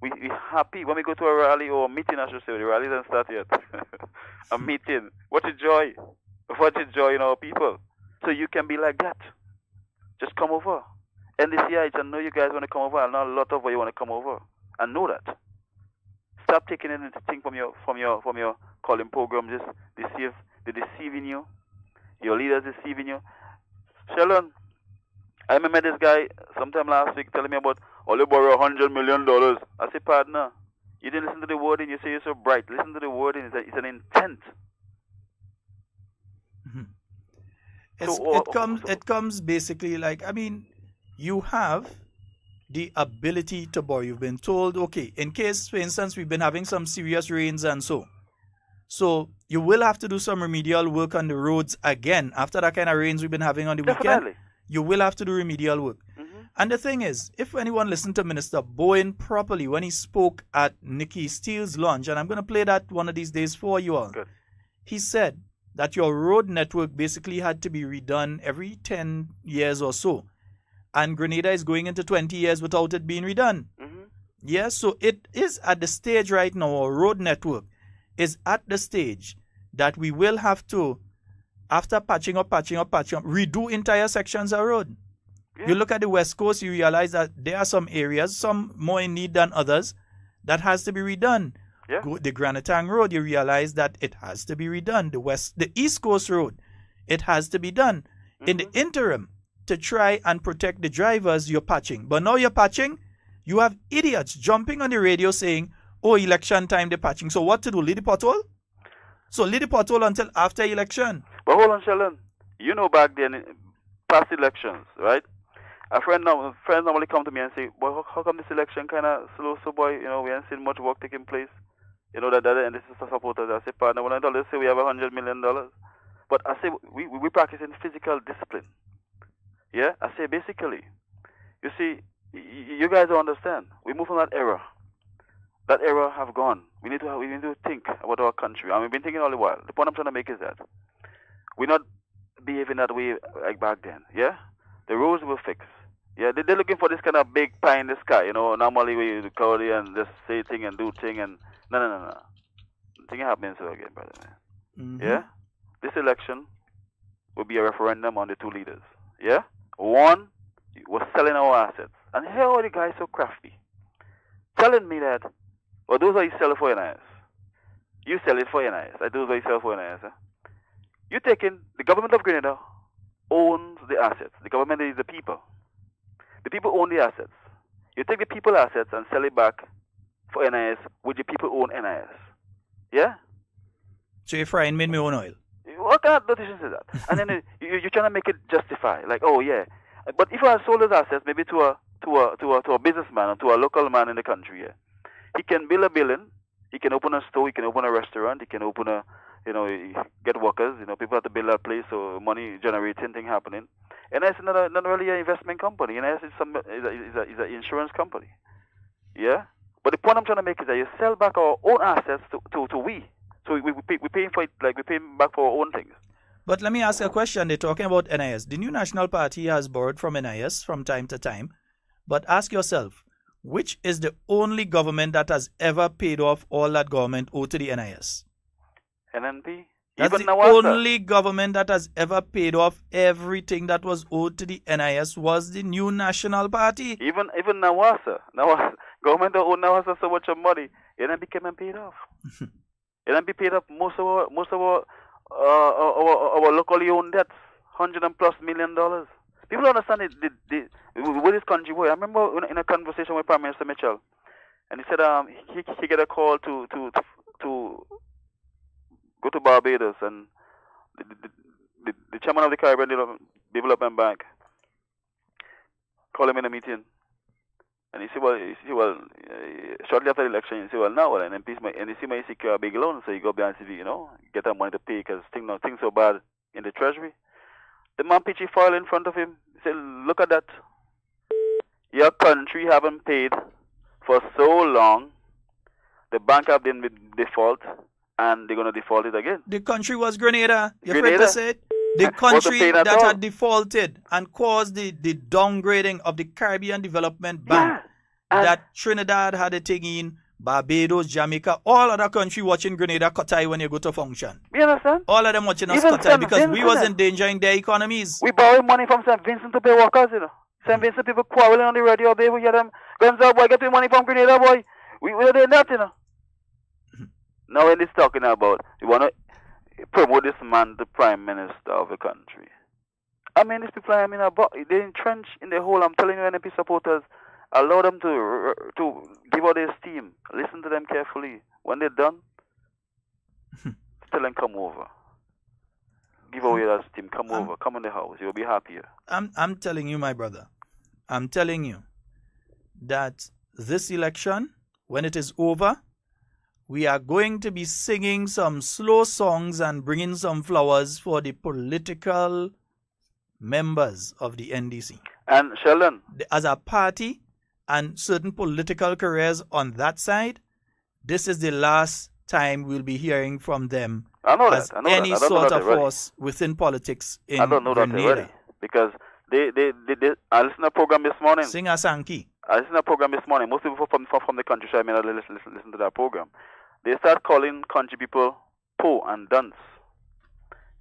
[SPEAKER 11] We happy when we go to a rally or a meeting, I should say. The rally doesn't start yet. A meeting. What a joy. What a joy in our people. So you can be like that. Just come over. NDCI, I know you guys want to come over. I know a lot of you want to come over. I know that. Stop taking anything from your calling program. Just they're deceiving you. Your leaders deceiving you. Sheldon, I remember this guy sometime last week telling me about only borrow $100 million. I said, partner, you didn't listen to the wording. You say you're so bright. Listen to the wording. It's an intent.
[SPEAKER 4] Mm-hmm. It comes basically like, I mean, you have the ability to borrow. You've been told, okay, in case, for instance, we've been having some serious rains and so you will have to do some remedial work on the roads again. After that kind of rains we've been having on the weekend, you will have to do remedial work. Mm-hmm. And the thing is, if anyone listened to Minister Bowen properly when he spoke at Nikki Steele's launch, and I'm going to play that one of these days for you all, good. He said that your road network basically had to be redone every 10 years or so. And Grenada is going into 20 years without it being redone. Mm-hmm. Yes, so it is at the stage right now, our road network is at the stage that we will have to, after patching up, redo entire sections of road. Yeah. You look at the West Coast, you realize that there are some areas, some more in need than others, that has to be redone. Yeah. The Granatang Road, you realize that it has to be redone. The East Coast Road, it has to be done. Mm-hmm. In the interim, to try and protect the drivers, you're patching. But now you're patching, you have idiots jumping on the radio saying, oh, election time, they're patching. So what to do, lead the pothole? So lead the pothole until after election.
[SPEAKER 11] But hold on, Sheldon. You know back then, past elections, right? Friends normally come to me and say, well, how come this election kind of slow, so boy, we haven't seen much work taking place. And this is a supporter. I say, partner, when I say we have $100 million. But I say, we practice in physical discipline. Yeah? I say, basically, you see, you guys don't understand. We move from that era. That era have gone. We need to think about our country. And we've been thinking all the while. The point I'm trying to make is that we're not behaving that way like back then. Yeah? The roads will fix. Yeah, they're looking for this kind of big pie in the sky. Normally we do cloudy and just say thing and do thing and no. Thing happening so again, brother. Mm-hmm. Yeah? This election will be a referendum on the two leaders. Yeah? One was selling our assets. And here are the guys so crafty. Telling me that, well, those are you sell for NIS. You sell it for NIS. Those are you sell for NIS. You taking, the government of Grenada owns the assets. The government is the people. The people own the assets. You take the people assets and sell it back for NIS, which the people own NIS. Yeah?
[SPEAKER 4] So you're frying me own oil.
[SPEAKER 11] What kind of decision is that? And then you're trying to make it justify. Like, oh yeah. But if I sold those assets maybe to a businessman or to a local man in the country, yeah, he can build a building, he can open a store, he can open a restaurant, he can open a, get workers, people have to build that place, so money generating thing happening. And it's not really an investment company. And it's an insurance company. Yeah? But the point I'm trying to make is that you sell back our own assets to we. So we're paying for it, like we're paying back for our own things.
[SPEAKER 4] But let me ask you a question. They're talking about NIS. The New National Party has borrowed from NIS from time to time. But ask yourself, which is the only government that has ever paid off all that government owed to the NIS?
[SPEAKER 11] NNP?
[SPEAKER 4] That's
[SPEAKER 11] even
[SPEAKER 4] the
[SPEAKER 11] Nawasa.
[SPEAKER 4] Only government that has ever paid off everything that was owed to the NIS was the New National Party.
[SPEAKER 11] Even Nawasa. Government that owed Nawasa so much of money, NNP came and paid off. NNP paid up most of our locally owned debts, $100+ million. People don't understand with this country. Boy, I remember in a conversation with Prime Minister Mitchell, and he said he get a call to go to Barbados, and the chairman of the Caribbean Development Bank called him in a meeting, and he said, well, shortly after the election, he said, well, now, and NDC may secure a big loan, so you go behind CV, get that money to pay because things so bad in the treasury. The man pitched a file in front of him. He said, look at that. Your country haven't paid for so long. The bank have been default, and they're going to default it again.
[SPEAKER 4] The country was Grenada. You're afraid to say it? The country that had defaulted and caused the downgrading of the Caribbean Development Bank. That Trinidad had a thing in, Barbados, Jamaica, all other country watching Grenada, Qatar when you go to function.
[SPEAKER 11] You understand?
[SPEAKER 4] All of them watching us Qatar because we was endangering their economies.
[SPEAKER 11] We borrow money from St. Vincent to pay workers, St. Vincent people quarreling on the radio, baby, we hear them, guns out, boy, get the money from Grenada, boy. We doing that, Now when he's talking about, you want to promote this man, the Prime Minister of the country. I mean, these people, they entrenched in the hole. I'm telling you, NNP supporters, allow them to give out their steam. Listen to them carefully. When they're done, tell them come over. Give away that steam. Come over. Come in the house. You'll be happier.
[SPEAKER 4] I'm telling you, my brother. I'm telling you that this election, when it is over, we are going to be singing some slow songs and bringing some flowers for the political members of the NDC.
[SPEAKER 11] And Sheldon,
[SPEAKER 4] as a party and certain political careers on that side, this is the last time we'll be hearing from them as any sort of force within politics in Grenada.
[SPEAKER 11] I don't know that already because they I listened to a program this morning.
[SPEAKER 4] Sing a Sankey.
[SPEAKER 11] I listened to a program this morning. Most people from the country, so I mean, I listen to that program. They start calling country people po and dunce.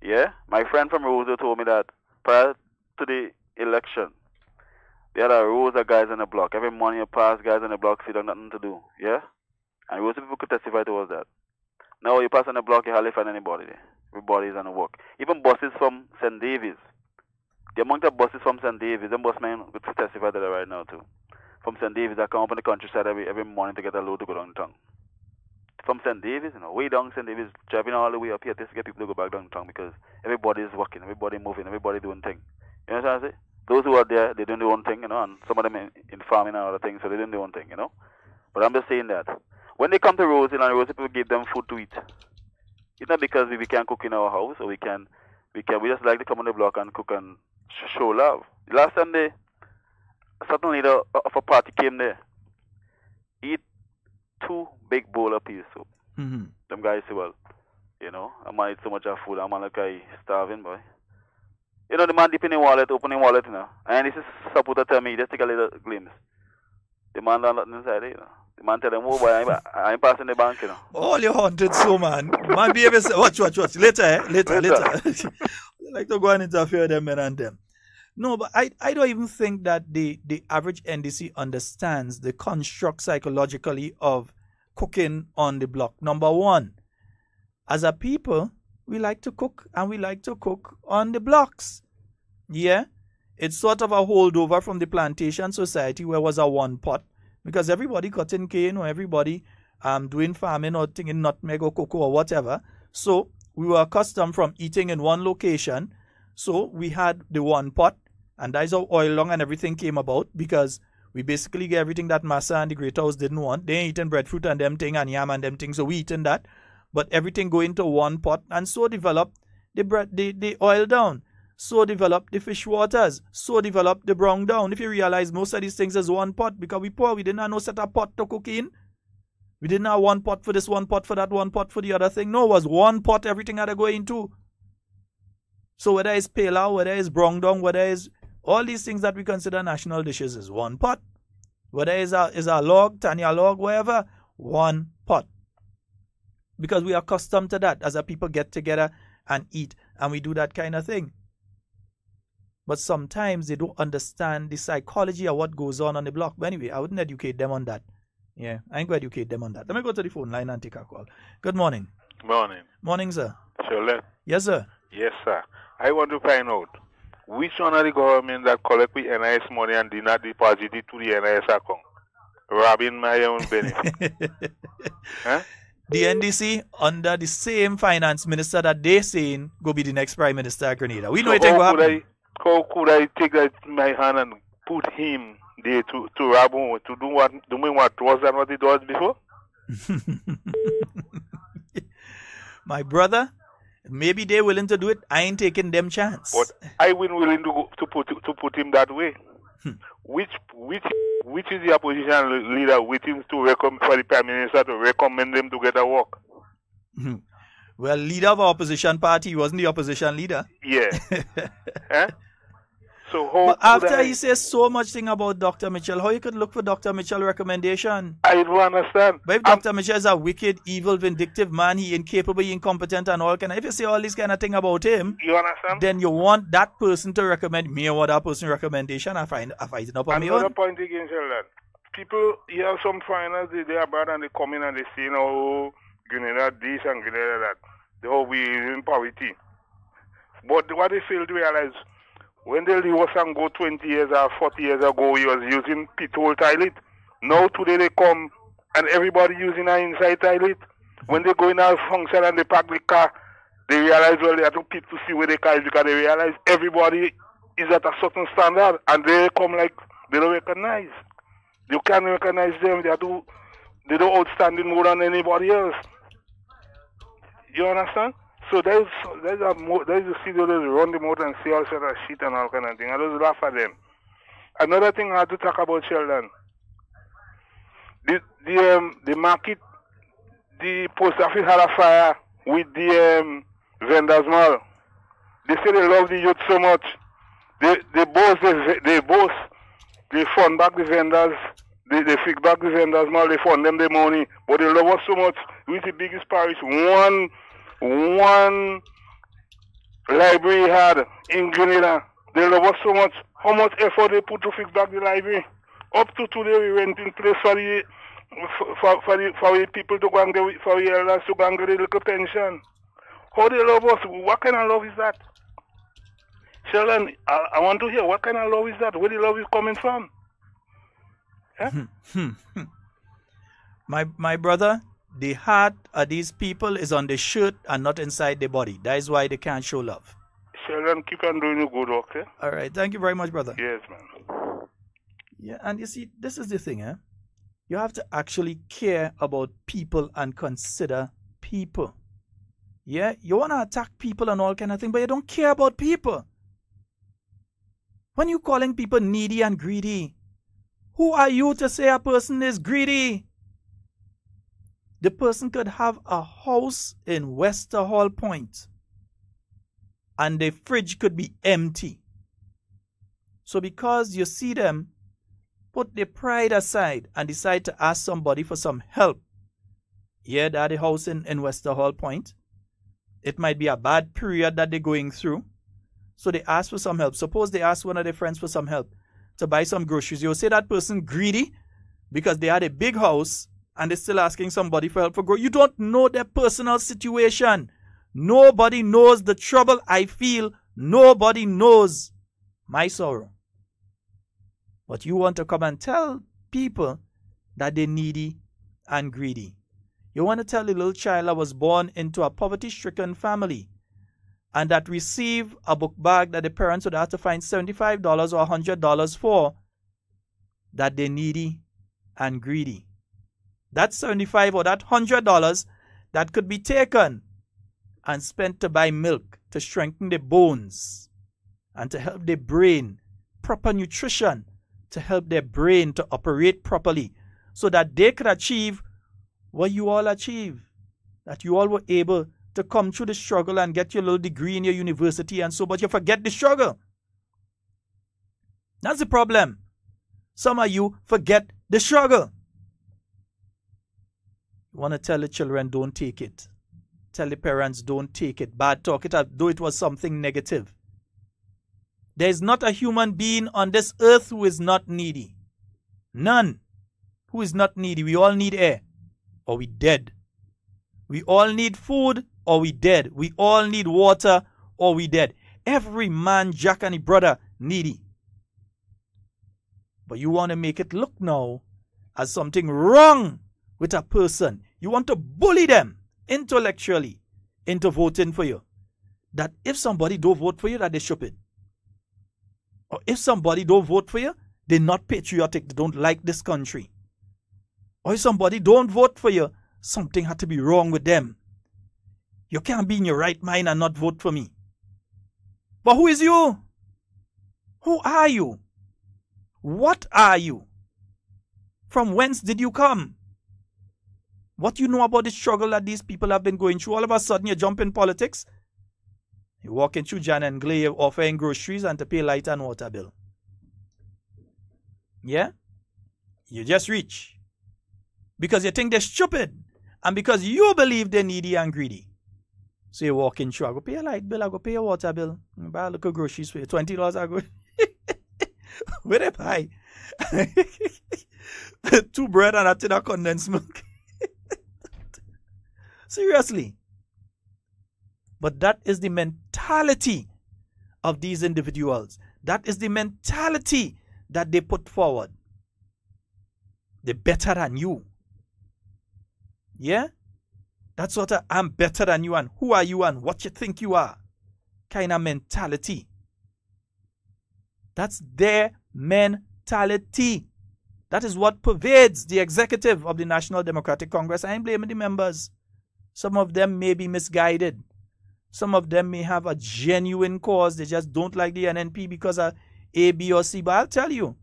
[SPEAKER 11] Yeah, my friend from Rosa told me that prior to the election, they had a rows of guys on the block. Every morning you pass guys on the block, see there's nothing to do. Yeah? And rows of people could testify towards that. Now you pass on the block, you hardly find anybody there. Everybody's on the walk. Even buses from St. David's. The amount of buses from St. David's, them busmen could testify to that right now too. From St. David's, I come up in the countryside every morning to get a load to go downtown. From St. David's, way down St. David's, driving all the way up here just to get people to go back downtown because everybody is working, everybody moving, everybody doing things. You know what I'm saying? Those who are there, they doing their own thing, and some of them in farming and other things, so they're doing their own thing, But I'm just saying that when they come to Rosie and Rosie people give them food to eat, it's not because we can't cook in our house or we just like to come on the block and cook and show love. The last time a certain leader of a party came there, eat 2 big bowl of pea soup.
[SPEAKER 4] Mm-hmm.
[SPEAKER 11] Them guys say, well, I might eat so much of food, I'm like I starving, boy. The man deep in the wallet, opening wallet, and this is supporter tell me, just take a little glimpse. The man don't nothing inside it, The man tell them, oh boy, I ain't passing the bank,
[SPEAKER 4] All you haunted so, man. Man be able to say, watch. Later. They like to go and interfere with them men and them. No, but I don't even think that the average NDC understands the construct psychologically of cooking on the block. Number one, as a people, we like to cook and we like to cook on the blocks. Yeah? It's sort of a holdover from the plantation society where it was a one pot because everybody cutting cane or everybody doing farming or thinking nutmeg or cocoa or whatever. So we were accustomed from eating in one location. So we had the one pot and that's how oil long and everything came about because we basically get everything that Massa and the Great House didn't want. They ain't eating breadfruit and them thing and yam and them things, so we eating that. But everything go into one pot and so developed the oil down. So developed the fish waters. So developed the brown down. If you realize most of these things is one pot because we poor, we didn't have no set of pot to cook in. We didn't have one pot for this, one pot for that, one pot for the other thing. No, it was one pot everything had to go into. So whether it's pilau, whether it's brown down, whether it's all these things that we consider national dishes is one pot. Whether it's a log, tanya log, whatever, one pot. Because we are accustomed to that as a people get together and eat and we do that kind of thing. But sometimes they don't understand the psychology of what goes on the block. But anyway, I wouldn't educate them on that. Yeah, I ain't going to educate them on that. Let me go to the phone line and take a call. Good morning.
[SPEAKER 2] Morning.
[SPEAKER 4] Morning, sir.
[SPEAKER 2] Sheldon?
[SPEAKER 4] Yes, sir.
[SPEAKER 2] Yes, sir. I want to find out which one of the government that collect the NIS money and did not deposit it to the NIS account, robbing my own benefit. Huh?
[SPEAKER 4] The NDC under the same finance minister that they saying go be the next prime minister of Grenada. We know it ain't going to happen.
[SPEAKER 2] How could I take that in my hand and put him there to rob him, to do what was than what he does before?
[SPEAKER 4] My brother, maybe they're willing to do it. I ain't taking them chance.
[SPEAKER 2] But I wasn't willing to put him that way. Which is the opposition leader waiting to recommend for the prime minister to recommend them to get a work?
[SPEAKER 4] Well, leader of our opposition party, he wasn't the opposition leader.
[SPEAKER 2] Yeah. Huh? So how
[SPEAKER 4] but after he says so much thing about Dr. Mitchell, how you could look for Dr. Mitchell recommendation?
[SPEAKER 2] I don't understand.
[SPEAKER 4] But if Dr. Mitchell is a wicked, evil, vindictive man, he incapable, he incompetent and all kind of, if you say all this kind of thing about him,
[SPEAKER 2] you understand?
[SPEAKER 4] Then you want that person to recommend me or what that person recommendation. I find it up on me.
[SPEAKER 2] Another point again, Sheldon. People, you have some foreigners, they are bad and they come in and they say, no, Grenada this and Grenada that. They all we in poverty. But what they fail to realize, when they leave us and go 20 years or 40 years ago, he was using petrol toilet. Now today they come and everybody using an inside toilet. When they go in a function and they park the car, they realize, well, they have to pit to see where the car is because they realize everybody is at a certain standard and they come like they don't recognize. You can't recognize them. They don't outstanding more than anybody else. You understand? So there's a studio that run the motor and see all sort of shit and all kind of thing. I just laugh at them. Another thing I had to talk about, Sheldon. The market, the post office had a fire with the vendors mall. They say they love the youth so much. They fund back the vendors. They fix back the vendors mall. They fund them the money, but they love us so much. We're the biggest parish. One library had in Grenada. They love us so much. How much effort they put to fix back the library? Up to today, we renting place for the people to go and get, for the elders to go and get a little pension. How they love us? What kind of love is that? Sheldon, I want to hear what kind of love is that? Where the love is coming from? Huh?
[SPEAKER 4] My brother, the heart of these people is on the shirt and not inside the body. That is why they can't show love.
[SPEAKER 2] Sheldon, keep on doing your good work, okay?
[SPEAKER 4] All right. Thank you very much, brother.
[SPEAKER 2] Yes, man.
[SPEAKER 4] Yeah, and you see, this is the thing, eh? You have to actually care about people and consider people. Yeah, you want to attack people and all kind of thing, but you don't care about people. When you calling people needy and greedy, who are you to say a person is greedy? The person could have a house in Westerhall Point and the fridge could be empty. So because you see them, put their pride aside and decide to ask somebody for some help. Yeah, they had a house in Westerhall Point. It might be a bad period that they're going through. So they ask for some help. Suppose they ask one of their friends for some help to buy some groceries. You'll say that person greedy because they had a big house and they're still asking somebody for help for groceries. You don't know their personal situation. Nobody knows the trouble I feel. Nobody knows my sorrow. But you want to come and tell people that they're needy and greedy. You want to tell a little child that was born into a poverty-stricken family and that receive a book bag that the parents would have to find $75 or $100 for, that they're needy and greedy. That $75 or that $100 that could be taken and spent to buy milk, to strengthen the bones and to help the brain, proper nutrition, to help their brain to operate properly so that they could achieve what you all achieve, that you all were able to come through the struggle and get your little degree in your university and so, but you forget the struggle. That's the problem. Some of you forget the struggle. You want to tell the children, don't take it. Tell the parents, don't take it. Bad talk it up, though it was something negative. There is not a human being on this earth who is not needy. None who is not needy. We all need air or we dead. We all need food or we dead. We all need water or we dead. Every man, Jack and his brother needy. But you want to make it look now as something wrong with a person. You want to bully them intellectually into voting for you. That if somebody don't vote for you, that they're stupid. Or if somebody don't vote for you, they're not patriotic. They don't like this country. Or if somebody don't vote for you, something had to be wrong with them. You can't be in your right mind and not vote for me. But who is you? Who are you? What are you? From whence did you come? What you know about the struggle that these people have been going through? All of a sudden you jump in politics. You're walking through Jan and Glay, offering groceries and to pay light and water bill. Yeah? You just rich. Because you think they're stupid. And because you believe they're needy and greedy. So you're walking through, I go pay a light bill, I go pay a water bill. I buy a little groceries for you. $20 I go. Where they buy? 2 bread and a tin of condensed milk. Seriously. But that is the mentality of these individuals. That is the mentality that they put forward. They're better than you. Yeah? That sort of I'm better than you and who are you and what you think you are kind of mentality. That's their mentality. That is what pervades the executive of the National Democratic Congress. I ain't blaming the members. Some of them may be misguided. Some of them may have a genuine cause. They just don't like the NNP because of A, B, or C. But I'll tell you,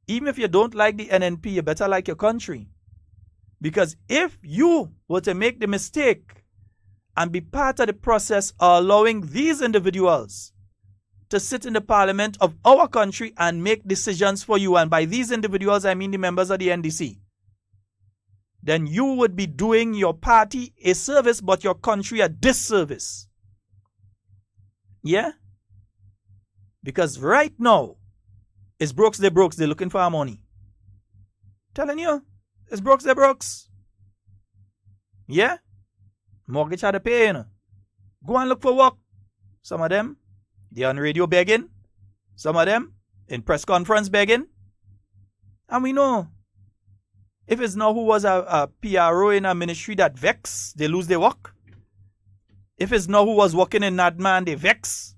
[SPEAKER 4] even if you don't like the NNP, you better like your country. Because if you were to make the mistake and be part of the process of allowing these individuals to sit in the parliament of our country and make decisions for you, and by these individuals I mean the members of the NDC, then you would be doing your party a service but your country a disservice. Yeah? Because right now, it's brooks they brooks. They're looking for our money. Telling you, it's brooks they brooks. Yeah? Mortgage had to pay, you know. Go and look for work. Some of them, they're on radio begging. Some of them, in press conference begging. And we know, if it's now who was a PRO in a ministry that vex, they lose their work. If it's now who was working in NADMA and they vex,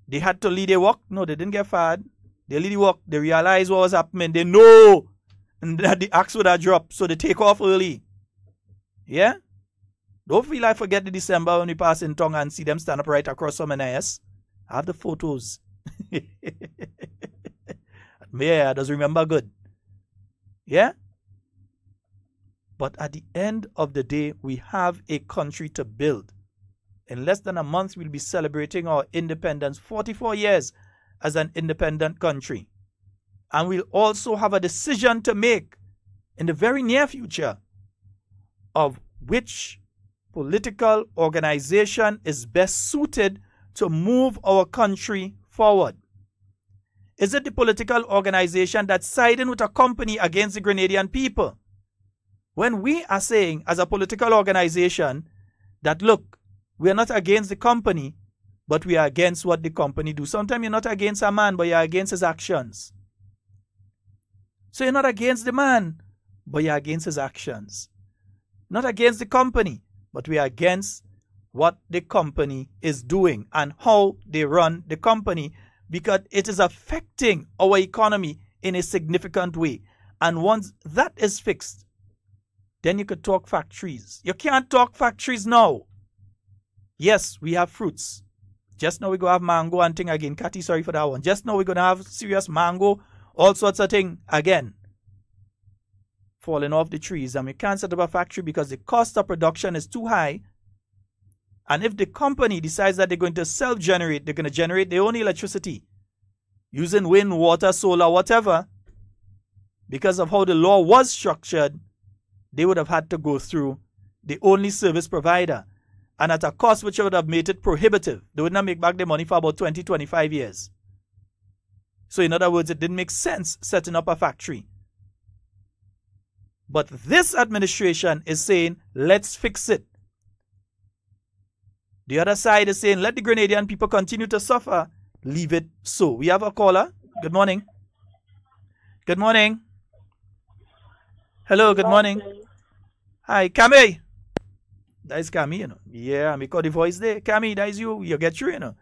[SPEAKER 4] they had to leave their work. No, they didn't get fired. They leave the work. They realize what was happening. They know that the axe would have dropped, so they take off early. Yeah? Don't feel like forget the December when we pass in tongue and see them stand up right across from NIS. I have the photos. Yeah, I just remember good. Yeah? But at the end of the day, we have a country to build. In less than a month, we'll be celebrating our independence, 44 years as an independent country. And we'll also have a decision to make in the very near future of which political organization is best suited to move our country forward. Is it the political organization that's siding with a company against the Grenadian people? When we are saying as a political organization that, look, we are not against the company, but we are against what the company do. Sometimes you're not against a man, but you're against his actions. So you're not against the man, but you're against his actions. Not against the company, but we are against what the company is doing and how they run the company, because it is affecting our economy in a significant way. And once that is fixed, then you could talk factories. You can't talk factories now. Yes, we have fruits. Just now we're going to have mango and thing again. Catty, sorry for that one. Just now we're going to have serious mango, all sorts of thing again. Falling off the trees. And we can't set up a factory because the cost of production is too high. And if the company decides that they're going to self-generate, they're going to generate their own electricity using wind, water, solar, whatever, because of how the law was structured, they would have had to go through the only service provider, and at a cost which would have made it prohibitive. They would not make back their money for about 20, 25 years. So in other words, it didn't make sense setting up a factory. But this administration is saying, let's fix it. The other side is saying, let the Grenadian people continue to suffer. Leave it so. We have a caller. Good morning. Good morning. Hello, good morning. Hi, Kami. That is Kami, you know. Yeah, I got the voice there. Kami, that is you. You get through, you know.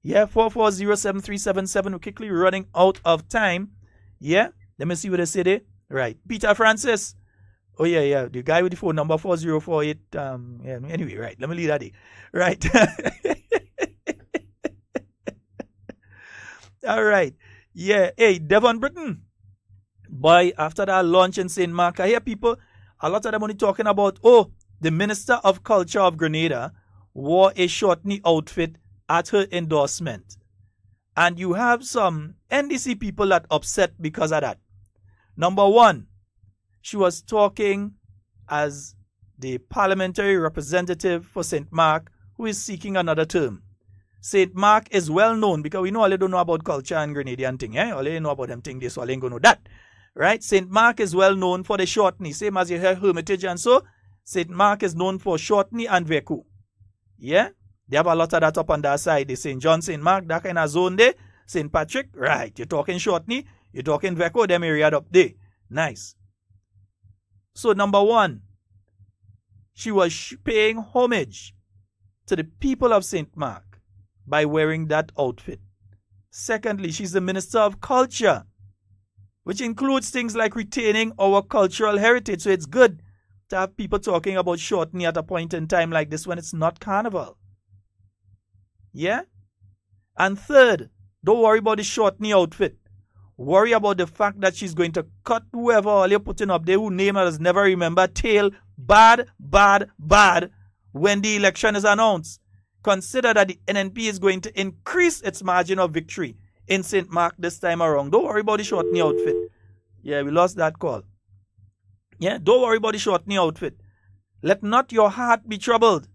[SPEAKER 4] Yeah, 4407377. We're quickly running out of time. Yeah, let me see what they say there. Right. Peter Francis. Oh, yeah. The guy with the phone number 4048. Yeah, anyway, right. Let me leave that there. Right. All right. Yeah. Hey, Devon Britain. Boy, after that launch in St. Mark, I hear people, a lot of them only talking about, oh, the Minister of Culture of Grenada wore a short knee outfit at her endorsement. And you have some NDC people that upset because of that. Number one, she was talking as the parliamentary representative for St. Mark, who is seeking another term. St. Mark is well known because we know all they don't know about culture and Grenadian thing. Eh? All they know about them thing this, all they ain't gonna know that. Right? St. Mark is well known for the short knee. Same as you hear Hermitage and so. St. Mark is known for short knee and Veku. Yeah? They have a lot of that up on their side. The St. John, St. Mark, that kind of zone there. St. Patrick, right. You're talking short knee. You're talking Veku, them area up there. Nice. So number one, she was paying homage to the people of St. Mark by wearing that outfit. Secondly, she's the Minister of Culture, which includes things like retaining our cultural heritage. So it's good to have people talking about short knee at a point in time like this when it's not carnival. Yeah? And third, don't worry about the short knee outfit. Worry about the fact that she's going to cut whoever all you're putting up there who name has never remembered tail bad when the election is announced. Consider that the NNP is going to increase its margin of victory in St. Mark this time around. Don't worry about the short knee outfit. Yeah, we lost that call. Yeah, don't worry about the short knee outfit. Let not your heart be troubled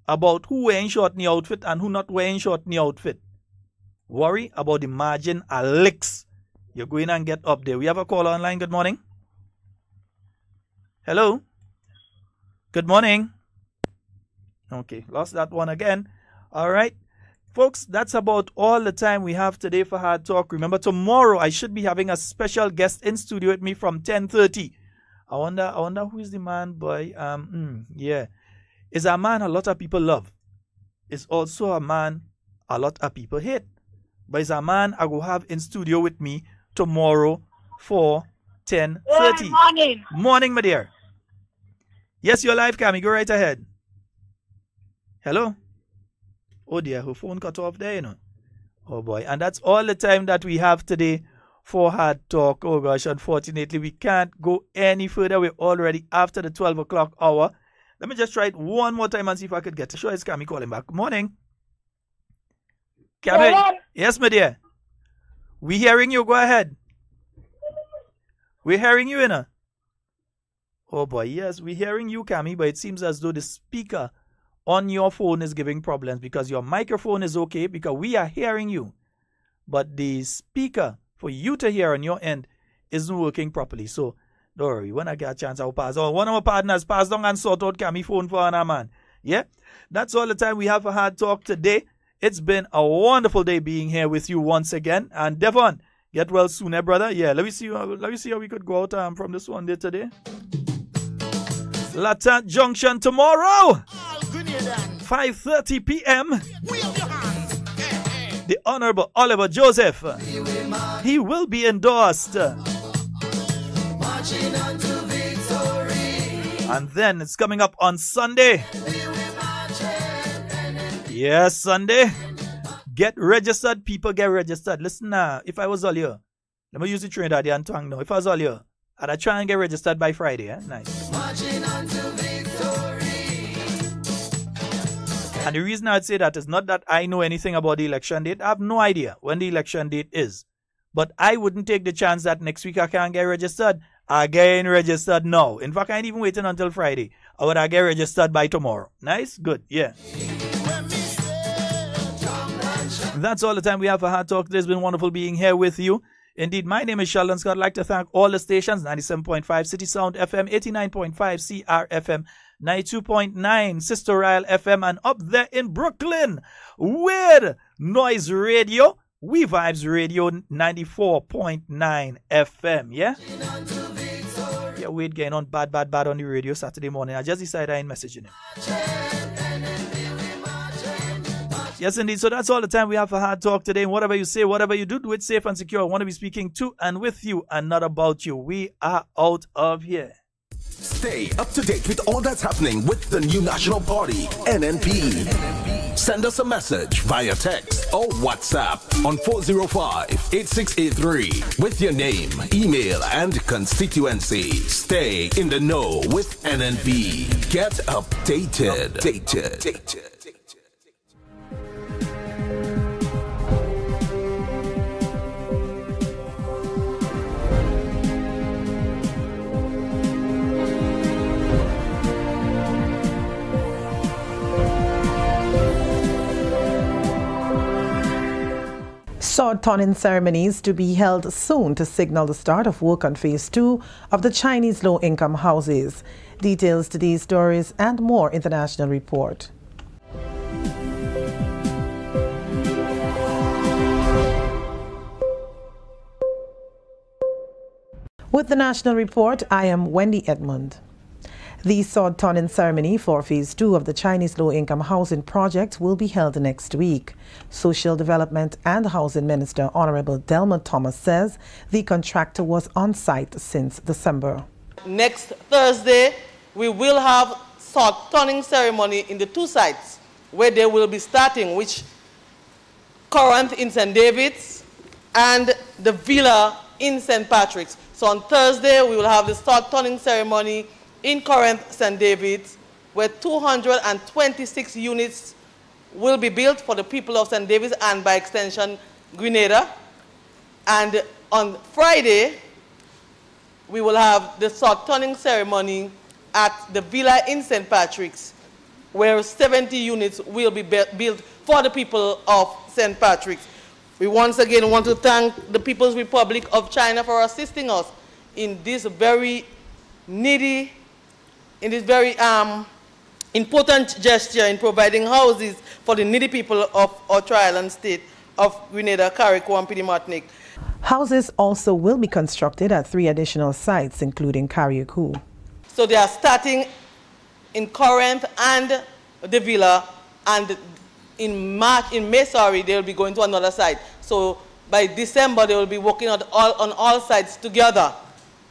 [SPEAKER 4] about who wearing short knee outfit and who not wearing short knee outfit. Worry about the margin of licks. You're going and get up there. We have a call online. Good morning. Hello. Good morning. Okay, lost that one again. All right. Folks, that's about all the time we have today for Hard Talk. Remember, tomorrow I should be having a special guest in studio with me from 10:30. I wonder who is the man, boy. Yeah. Is a man a lot of people love. It's also a man a lot of people hate. But it's a man I will have in studio with me tomorrow for 10:30.
[SPEAKER 1] Good morning.
[SPEAKER 4] Morning, my dear. Yes, you're live, Cammy. Go right ahead. Hello? Oh dear, her phone cut off there, you know. Oh boy. And that's all the time that we have today for Hard Talk. Oh gosh, unfortunately, we can't go any further. We're already after the 12 o'clock hour. Let me just try it one more time and see if I could get it. Sure, it's Cammy calling back. Good morning. Cammy.
[SPEAKER 1] Hello?
[SPEAKER 4] Yes, my dear. We hearing you. Go ahead. We're hearing you, you know. Oh boy, yes, we're hearing you, Cammy, but it seems as though the speaker on your phone is giving problems because your microphone is okay because we are hearing you. But the speaker for you to hear on your end isn't working properly. So don't worry, when I get a chance, I'll pass on. One of my partners passed on and sort out Cammy phone for another man. Yeah, that's all the time we have for Hard Talk today. It's been a wonderful day being here with you once again. And Devon, get well soon, eh, brother? Yeah, let me see how we could go out from this one day today. Latin Junction tomorrow, 5:30 p.m. The Honorable Oliver Joseph, he will be endorsed. And then it's coming up on Sunday. Yes, Sunday. Get registered, people, get registered. Listen now, if I was all you, let me use the Trinidadian tongue now. If I was all you, I'd try and get registered by Friday. Eh? Nice. And the reason I'd say that is not that I know anything about the election date. I have no idea when the election date is. But I wouldn't take the chance that next week I can't get registered. I get registered now. In fact, I ain't even waiting until Friday. I would get registered by tomorrow. Nice? Good. Yeah. That's all the time we have for Hard Talk. It's been wonderful being here with you. Indeed, my name is Sheldon Scott. I'd like to thank all the stations, 97.5 City Sound FM, 89.5 CRFM, 92.9 Sister Royal FM, and up there in Brooklyn with Noise Radio, We Vibes Radio, 94.9 FM, yeah? Yeah, we're getting on bad on the radio Saturday morning. I just decided I ain't messaging him. Yes, indeed. So that's all the time we have for Hard Talk today. And whatever you say, whatever you do, do it safe and secure. I want to be speaking to and with you and not about you. We are out of here.
[SPEAKER 1] Stay up to date with all that's happening with the new national party, NNP. Send us a message via text or WhatsApp on 405-8683 with your name, email, and constituency. Stay in the know with NNP. Get updated.
[SPEAKER 22] Sword turning ceremonies to be held soon to signal the start of work on Phase 2 of the Chinese low-income houses. Details to these stories and more in the National Report. With the National Report, I am Wendy Edmund. The sword turning ceremony for Phase 2 of the Chinese low-income housing project will be held next week. Social Development and Housing Minister Honorable Delma Thomas says the contractor was on site since December.
[SPEAKER 23] Next Thursday, we will have sword turning ceremony in the two sites where they will be starting, which Corinth in St. David's and the Villa in St. Patrick's. So on Thursday, we will have the sword turning ceremony in Corinth, St. David's, where 226 units will be built for the people of St. David's and by extension Grenada. And on Friday, we will have the sword turning ceremony at the Villa in St. Patrick's, where 70 units will be built for the people of St. Patrick's. We once again want to thank the People's Republic of China for assisting us in this very needy, in this very important gesture in providing houses for the needy people of our tri-island state of Grenada, Carriacou, and Petite Martinique.
[SPEAKER 22] Houses also will be constructed at 3 additional sites, including Carriacou.
[SPEAKER 23] So they are starting in Corinth and the Villa, and in May, they will be going to another site. So by December, they will be working on all sites together.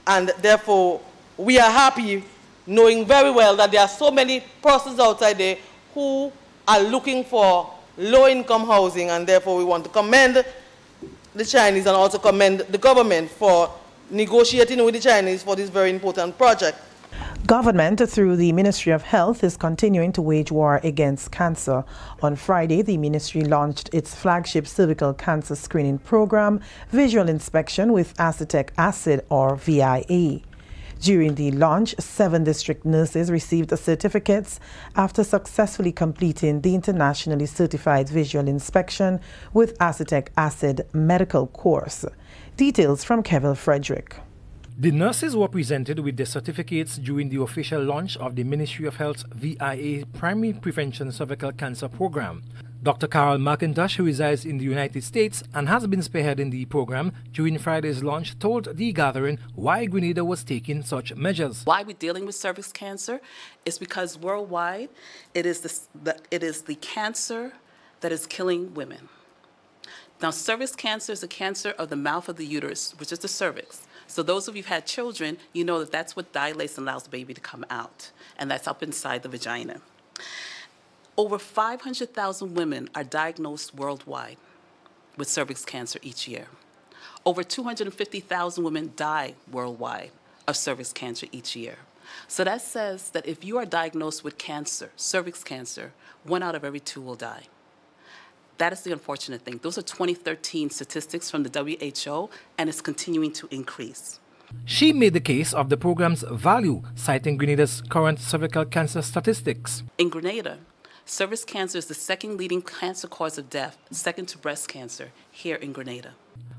[SPEAKER 23] And therefore, we are happy knowing very well that there are so many persons outside there who are looking for low-income housing, and therefore we want to commend the Chinese and also commend the government for negotiating with the Chinese for this very important project.
[SPEAKER 22] Government, through the Ministry of Health, is continuing to wage war against cancer. On Friday, the ministry launched its flagship cervical cancer screening program, Visual Inspection with Acetic Acid, or VIA. During the launch, 7 district nurses received certificates after successfully completing the internationally certified visual inspection with acetic acid medical course. Details from Kevin Frederick.
[SPEAKER 24] The nurses were presented with their certificates during the official launch of the Ministry of Health's VIA Primary Prevention Cervical Cancer Program. Dr. Carol McIntosh, who resides in the United States and has been spearheading the program during Friday's launch, told the gathering why Grenada was taking such measures.
[SPEAKER 25] Why we're dealing with cervix cancer is because worldwide it is the cancer that is killing women. Now, cervix cancer is a cancer of the mouth of the uterus, which is the cervix. So those of you who've had children, you know that that's what dilates and allows the baby to come out, and that's up inside the vagina. Over 500,000 women are diagnosed worldwide with cervix cancer each year. Over 250,000 women die worldwide of cervix cancer each year. So that says that if you are diagnosed with cancer, cervix cancer, 1 out of every 2 will die. That is the unfortunate thing. Those are 2013 statistics from the WHO, and it's continuing to increase.
[SPEAKER 24] She made the case of the program's value, citing Grenada's current cervical cancer statistics.
[SPEAKER 25] In Grenada, cervix cancer is the 2nd leading cancer cause of death, second to breast cancer, here in Grenada.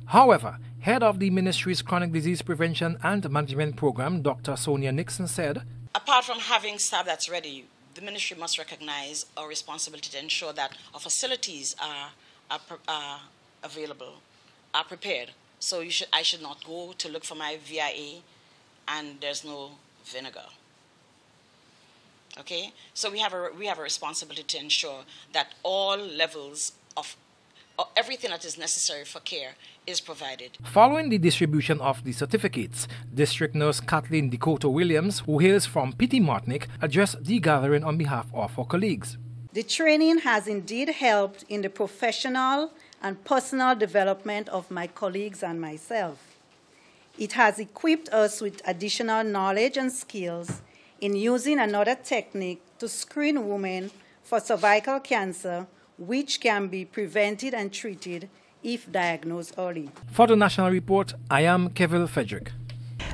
[SPEAKER 24] However, head of the Ministry's Chronic Disease Prevention and Management Program, Dr. Sonia Nixon, said,
[SPEAKER 3] apart from having staff that's ready, the ministry must recognize our responsibility to ensure that our facilities are available, are prepared. So I should not go to look for my VIA and there's no vinegar. Okay, so we have a responsibility to ensure that all levels of everything that is necessary for care is provided.
[SPEAKER 24] Following the distribution of the certificates, District Nurse Kathleen Dakota Williams, who hails from Pity Martinique, addressed the gathering on behalf of her colleagues.
[SPEAKER 6] The training has indeed helped in the professional and personal development of my colleagues and myself. It has equipped us with additional knowledge and skills in using another technique to screen women for cervical cancer, which can be prevented and treated if diagnosed early.
[SPEAKER 24] For the National Report, I am Kevin Frederick.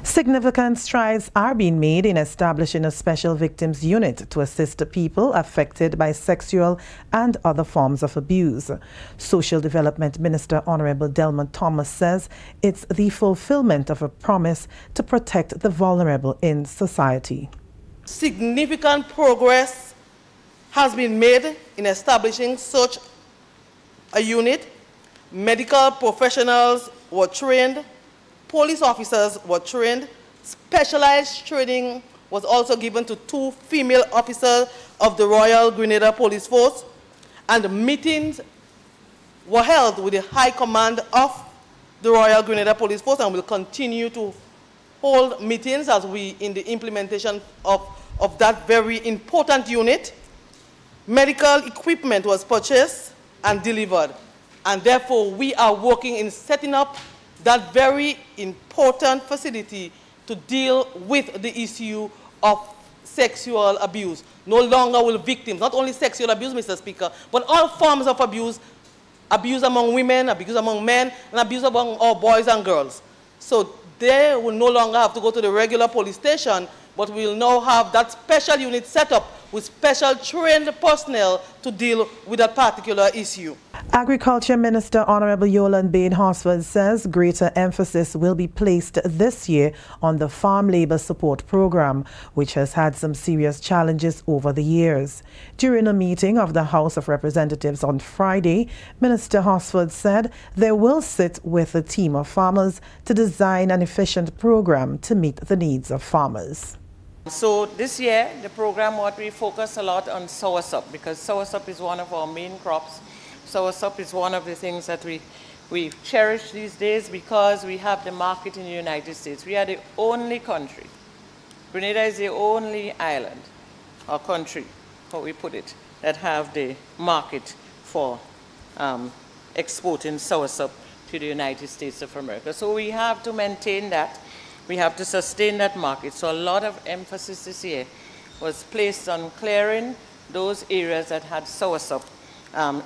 [SPEAKER 22] Significant strides are being made in establishing a special victims unit to assist people affected by sexual and other forms of abuse. Social Development Minister Honorable Delma Thomas says it's the fulfillment of a promise to protect the vulnerable in society.
[SPEAKER 23] Significant progress has been made in establishing such a unit. Medical professionals were trained, police officers were trained, specialized training was also given to 2 female officers of the Royal Grenada Police Force, and meetings were held with the High Command of the Royal Grenada Police Force, and will continue to hold meetings as we in the implementation of that very important unit. Medical equipment was purchased and delivered, and therefore we are working in setting up that very important facility to deal with the issue of sexual abuse. No longer will victims, not only sexual abuse, Mr. Speaker, but all forms of abuse, abuse among women, abuse among men, and abuse among all boys and girls. So they will no longer have to go to the regular police station, but we will now have that special unit set up with special trained personnel to deal with that particular issue.
[SPEAKER 22] Agriculture Minister Honorable Yolande Bain-Horsford says greater emphasis will be placed this year on the Farm Labour Support Program, which has had some serious challenges over the years. During a meeting of the House of Representatives on Friday, Minister Horsford said they will sit with a team of farmers to design an efficient program to meet the needs of farmers.
[SPEAKER 7] So this year, the program, what we focus a lot on soursop, because soursop is one of our main crops. Soursop is one of the things that we cherish these days because we have the market in the United States. We are the only country. Grenada is the only island or country, how we put it, that have the market for exporting soursop to the United States of America. So we have to maintain that. We have to sustain that market. So a lot of emphasis this year was placed on clearing those areas that had soursop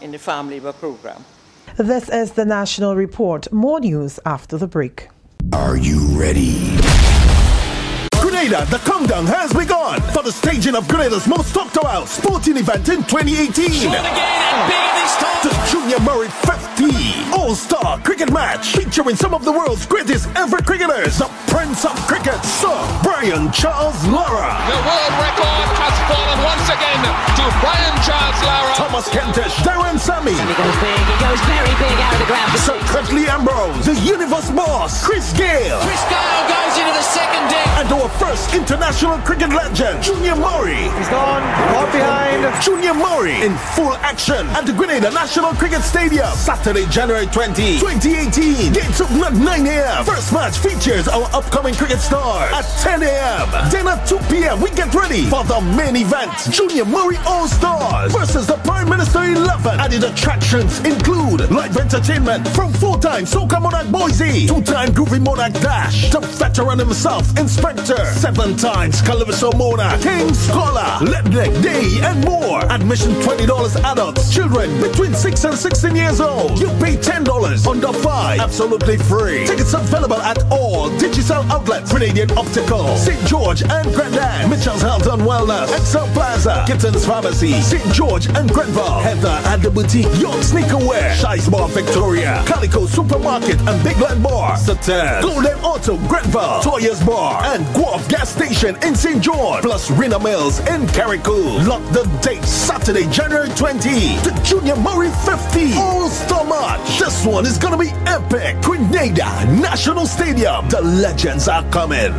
[SPEAKER 7] in the farm labor program.
[SPEAKER 22] This is the National Report. More news after the break.
[SPEAKER 1] Are you ready? Grenada, the countdown has begun for the staging of Grenada's most talked about sporting event in 2018. The Junior Murray 50 All-Star Cricket Match featuring some of the world's greatest ever cricketers. The Prince of Cricket, Sir Brian Charles Lara.
[SPEAKER 10] The world record has fallen once again to Brian Charles Lara.
[SPEAKER 1] Thomas Kentish, Darren Sammy.
[SPEAKER 8] He goes big, he goes very big out of the ground.
[SPEAKER 1] Sir Cutley Ambrose, the Universe Boss, Chris Gale.
[SPEAKER 8] Chris Gale goes into the second deck.
[SPEAKER 1] And our first international cricket legend, Junior Murray.
[SPEAKER 8] He's gone, far behind.
[SPEAKER 1] Junior Murray in full action at the Grenada National Cricket Stadium, Saturday, January 20, 2018. Gates open at 9 a.m. First match features our upcoming cricket stars at 10 a.m. Then at 2 p.m. we get ready for the main event, Junior Murray All-Stars versus the Prime Minister 11. Added attractions include live entertainment from 4-time Soca Monarch Boise, 2-time Groovy Monarch Dash, the veteran himself, Inspector, 7 times Calypso Monarch, King Scholar, Ledneck Day, and more. Admission $20 adults, children between 6 and 16 years old. You pay $10 under 5, absolutely free. Tickets available at all digital outlets, Grenadian Optical, St. George and Grandad, Mitchell's Health and Wellness, Excel Plaza, Kittens Pharmacy, St. George and Grenville, Heather at the Boutique, York Sneakerwear, Dice Bar Victoria, Calico Supermarket and Big Land Bar, Satan, Golden Auto Grenville, Toyers Bar, and Guelph Gas Station in St. John, plus Rina Mills in Carriacou. Lock the date, Saturday, January 20 to Junior Murray 50. All-Star Match. This one is gonna be epic. Grenada National Stadium. The legends are coming.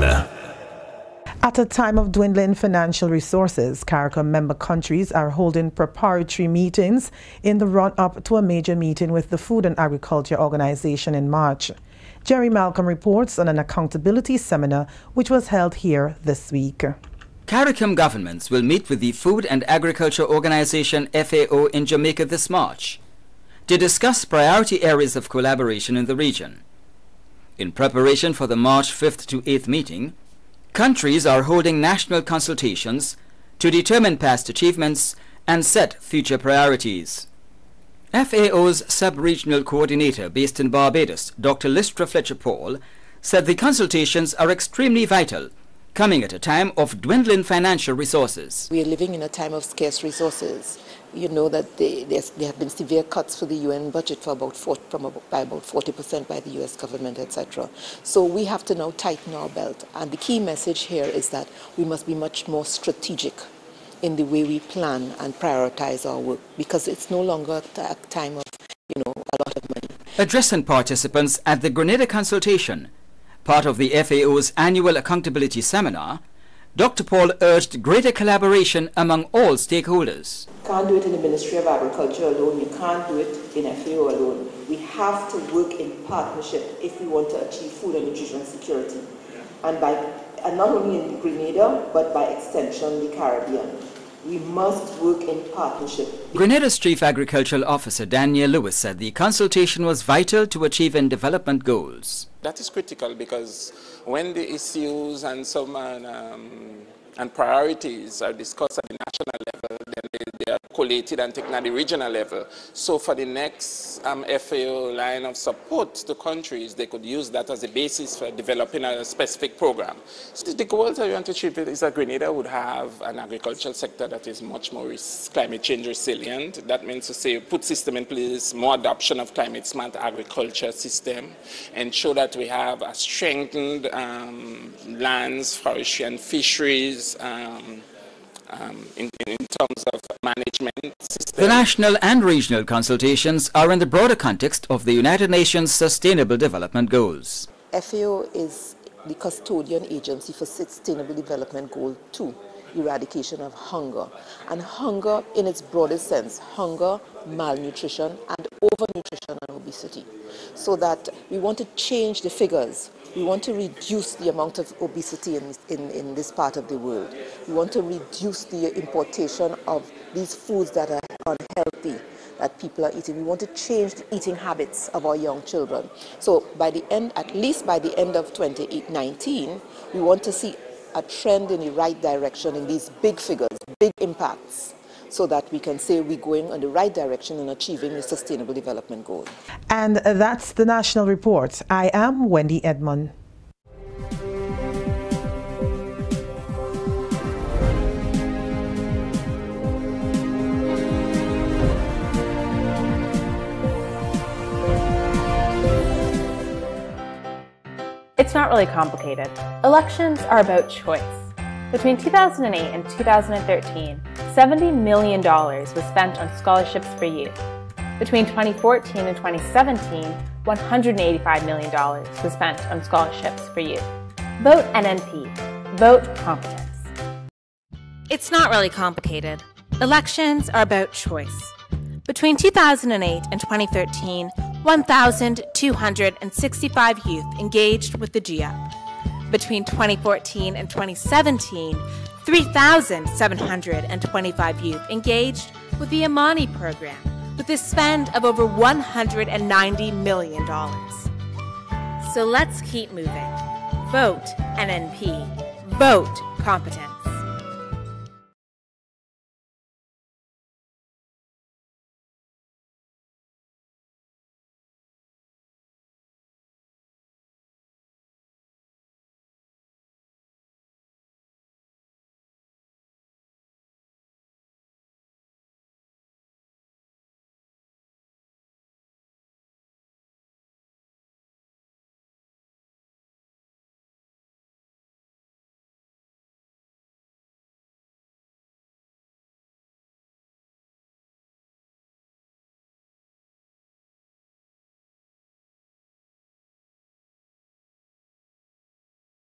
[SPEAKER 22] At a time of dwindling financial resources, CARICOM member countries are holding preparatory meetings in the run-up to a major meeting with the Food and Agriculture Organization in March. Jerry Malcolm reports on an accountability seminar which was held here this week.
[SPEAKER 5] CARICOM governments will meet with the Food and Agriculture Organization FAO in Jamaica this March to discuss priority areas of collaboration in the region. In preparation for the March 5th to 8th meeting, countries are holding national consultations to determine past achievements and set future priorities. FAO's sub-regional coordinator based in Barbados, Dr. Lystra Fletcher-Paul, said the consultations are extremely vital, coming at a time of dwindling financial resources.
[SPEAKER 9] We are living in a time of scarce resources. You know that there have been severe cuts for the UN budget for by about 40% by the US government, etc. So we have to now tighten our belt. And the key message here is that we must be much more strategic in the way we plan and prioritize our work, because it's no longer a time of, a lot of money.
[SPEAKER 5] Addressing participants at the Grenada consultation, part of the FAO's annual accountability seminar, Dr. Paul urged greater collaboration among all stakeholders.
[SPEAKER 12] You can't do it in the Ministry of Agriculture alone. You can't do it in FAO alone. We have to work in partnership if we want to achieve food and nutrition security. And not only in Grenada, but by extension the Caribbean. We must work in partnership.
[SPEAKER 5] Grenada's Chief Agricultural Officer Daniel Lewis said the consultation was vital to achieving development goals.
[SPEAKER 13] That is critical because when the issues and and priorities are discussed at the national level, then they are collated and taken at the regional level. So for the next FAO line of support to countries, they could use that as a basis for developing a specific program. So the goals that we want to achieve is that Grenada would have an agricultural sector that is much more climate change resilient. That means to say put system in place, more adoption of climate smart agriculture system, ensure that we have a strengthened lands, forestry and fisheries in terms of management system.
[SPEAKER 5] The national and regional consultations are in the broader context of the United Nations Sustainable Development Goals.
[SPEAKER 9] FAO is the custodian agency for Sustainable Development Goal 2, eradication of hunger. And hunger in its broadest sense, hunger, malnutrition, and overnutrition and obesity. So that we want to change the figures. We want to reduce the amount of obesity in this part of the world. We want to reduce the importation of these foods that are unhealthy that people are eating. We want to change the eating habits of our young children. So by the end, at least by the end of 2019, we want to see a trend in the right direction in these big figures, big impacts, so that we can say we're going in the right direction in achieving the Sustainable Development Goal.
[SPEAKER 22] And that's the National Report. I am Wendy Edmond.
[SPEAKER 14] It's not really complicated. Elections are about choice. Between 2008 and 2013, $70 million was spent on scholarships for youth. Between 2014 and 2017, $185 million was spent on scholarships for youth. Vote NNP. Vote competence.
[SPEAKER 26] It's not really complicated. Elections are about choice. Between 2008 and 2013, 1,265 youth engaged with the GIAP. Between 2014 and 2017, 3,725 youth engaged with the Amani program, with a spend of over $190 million. So let's keep moving. Vote NNP. Vote competent.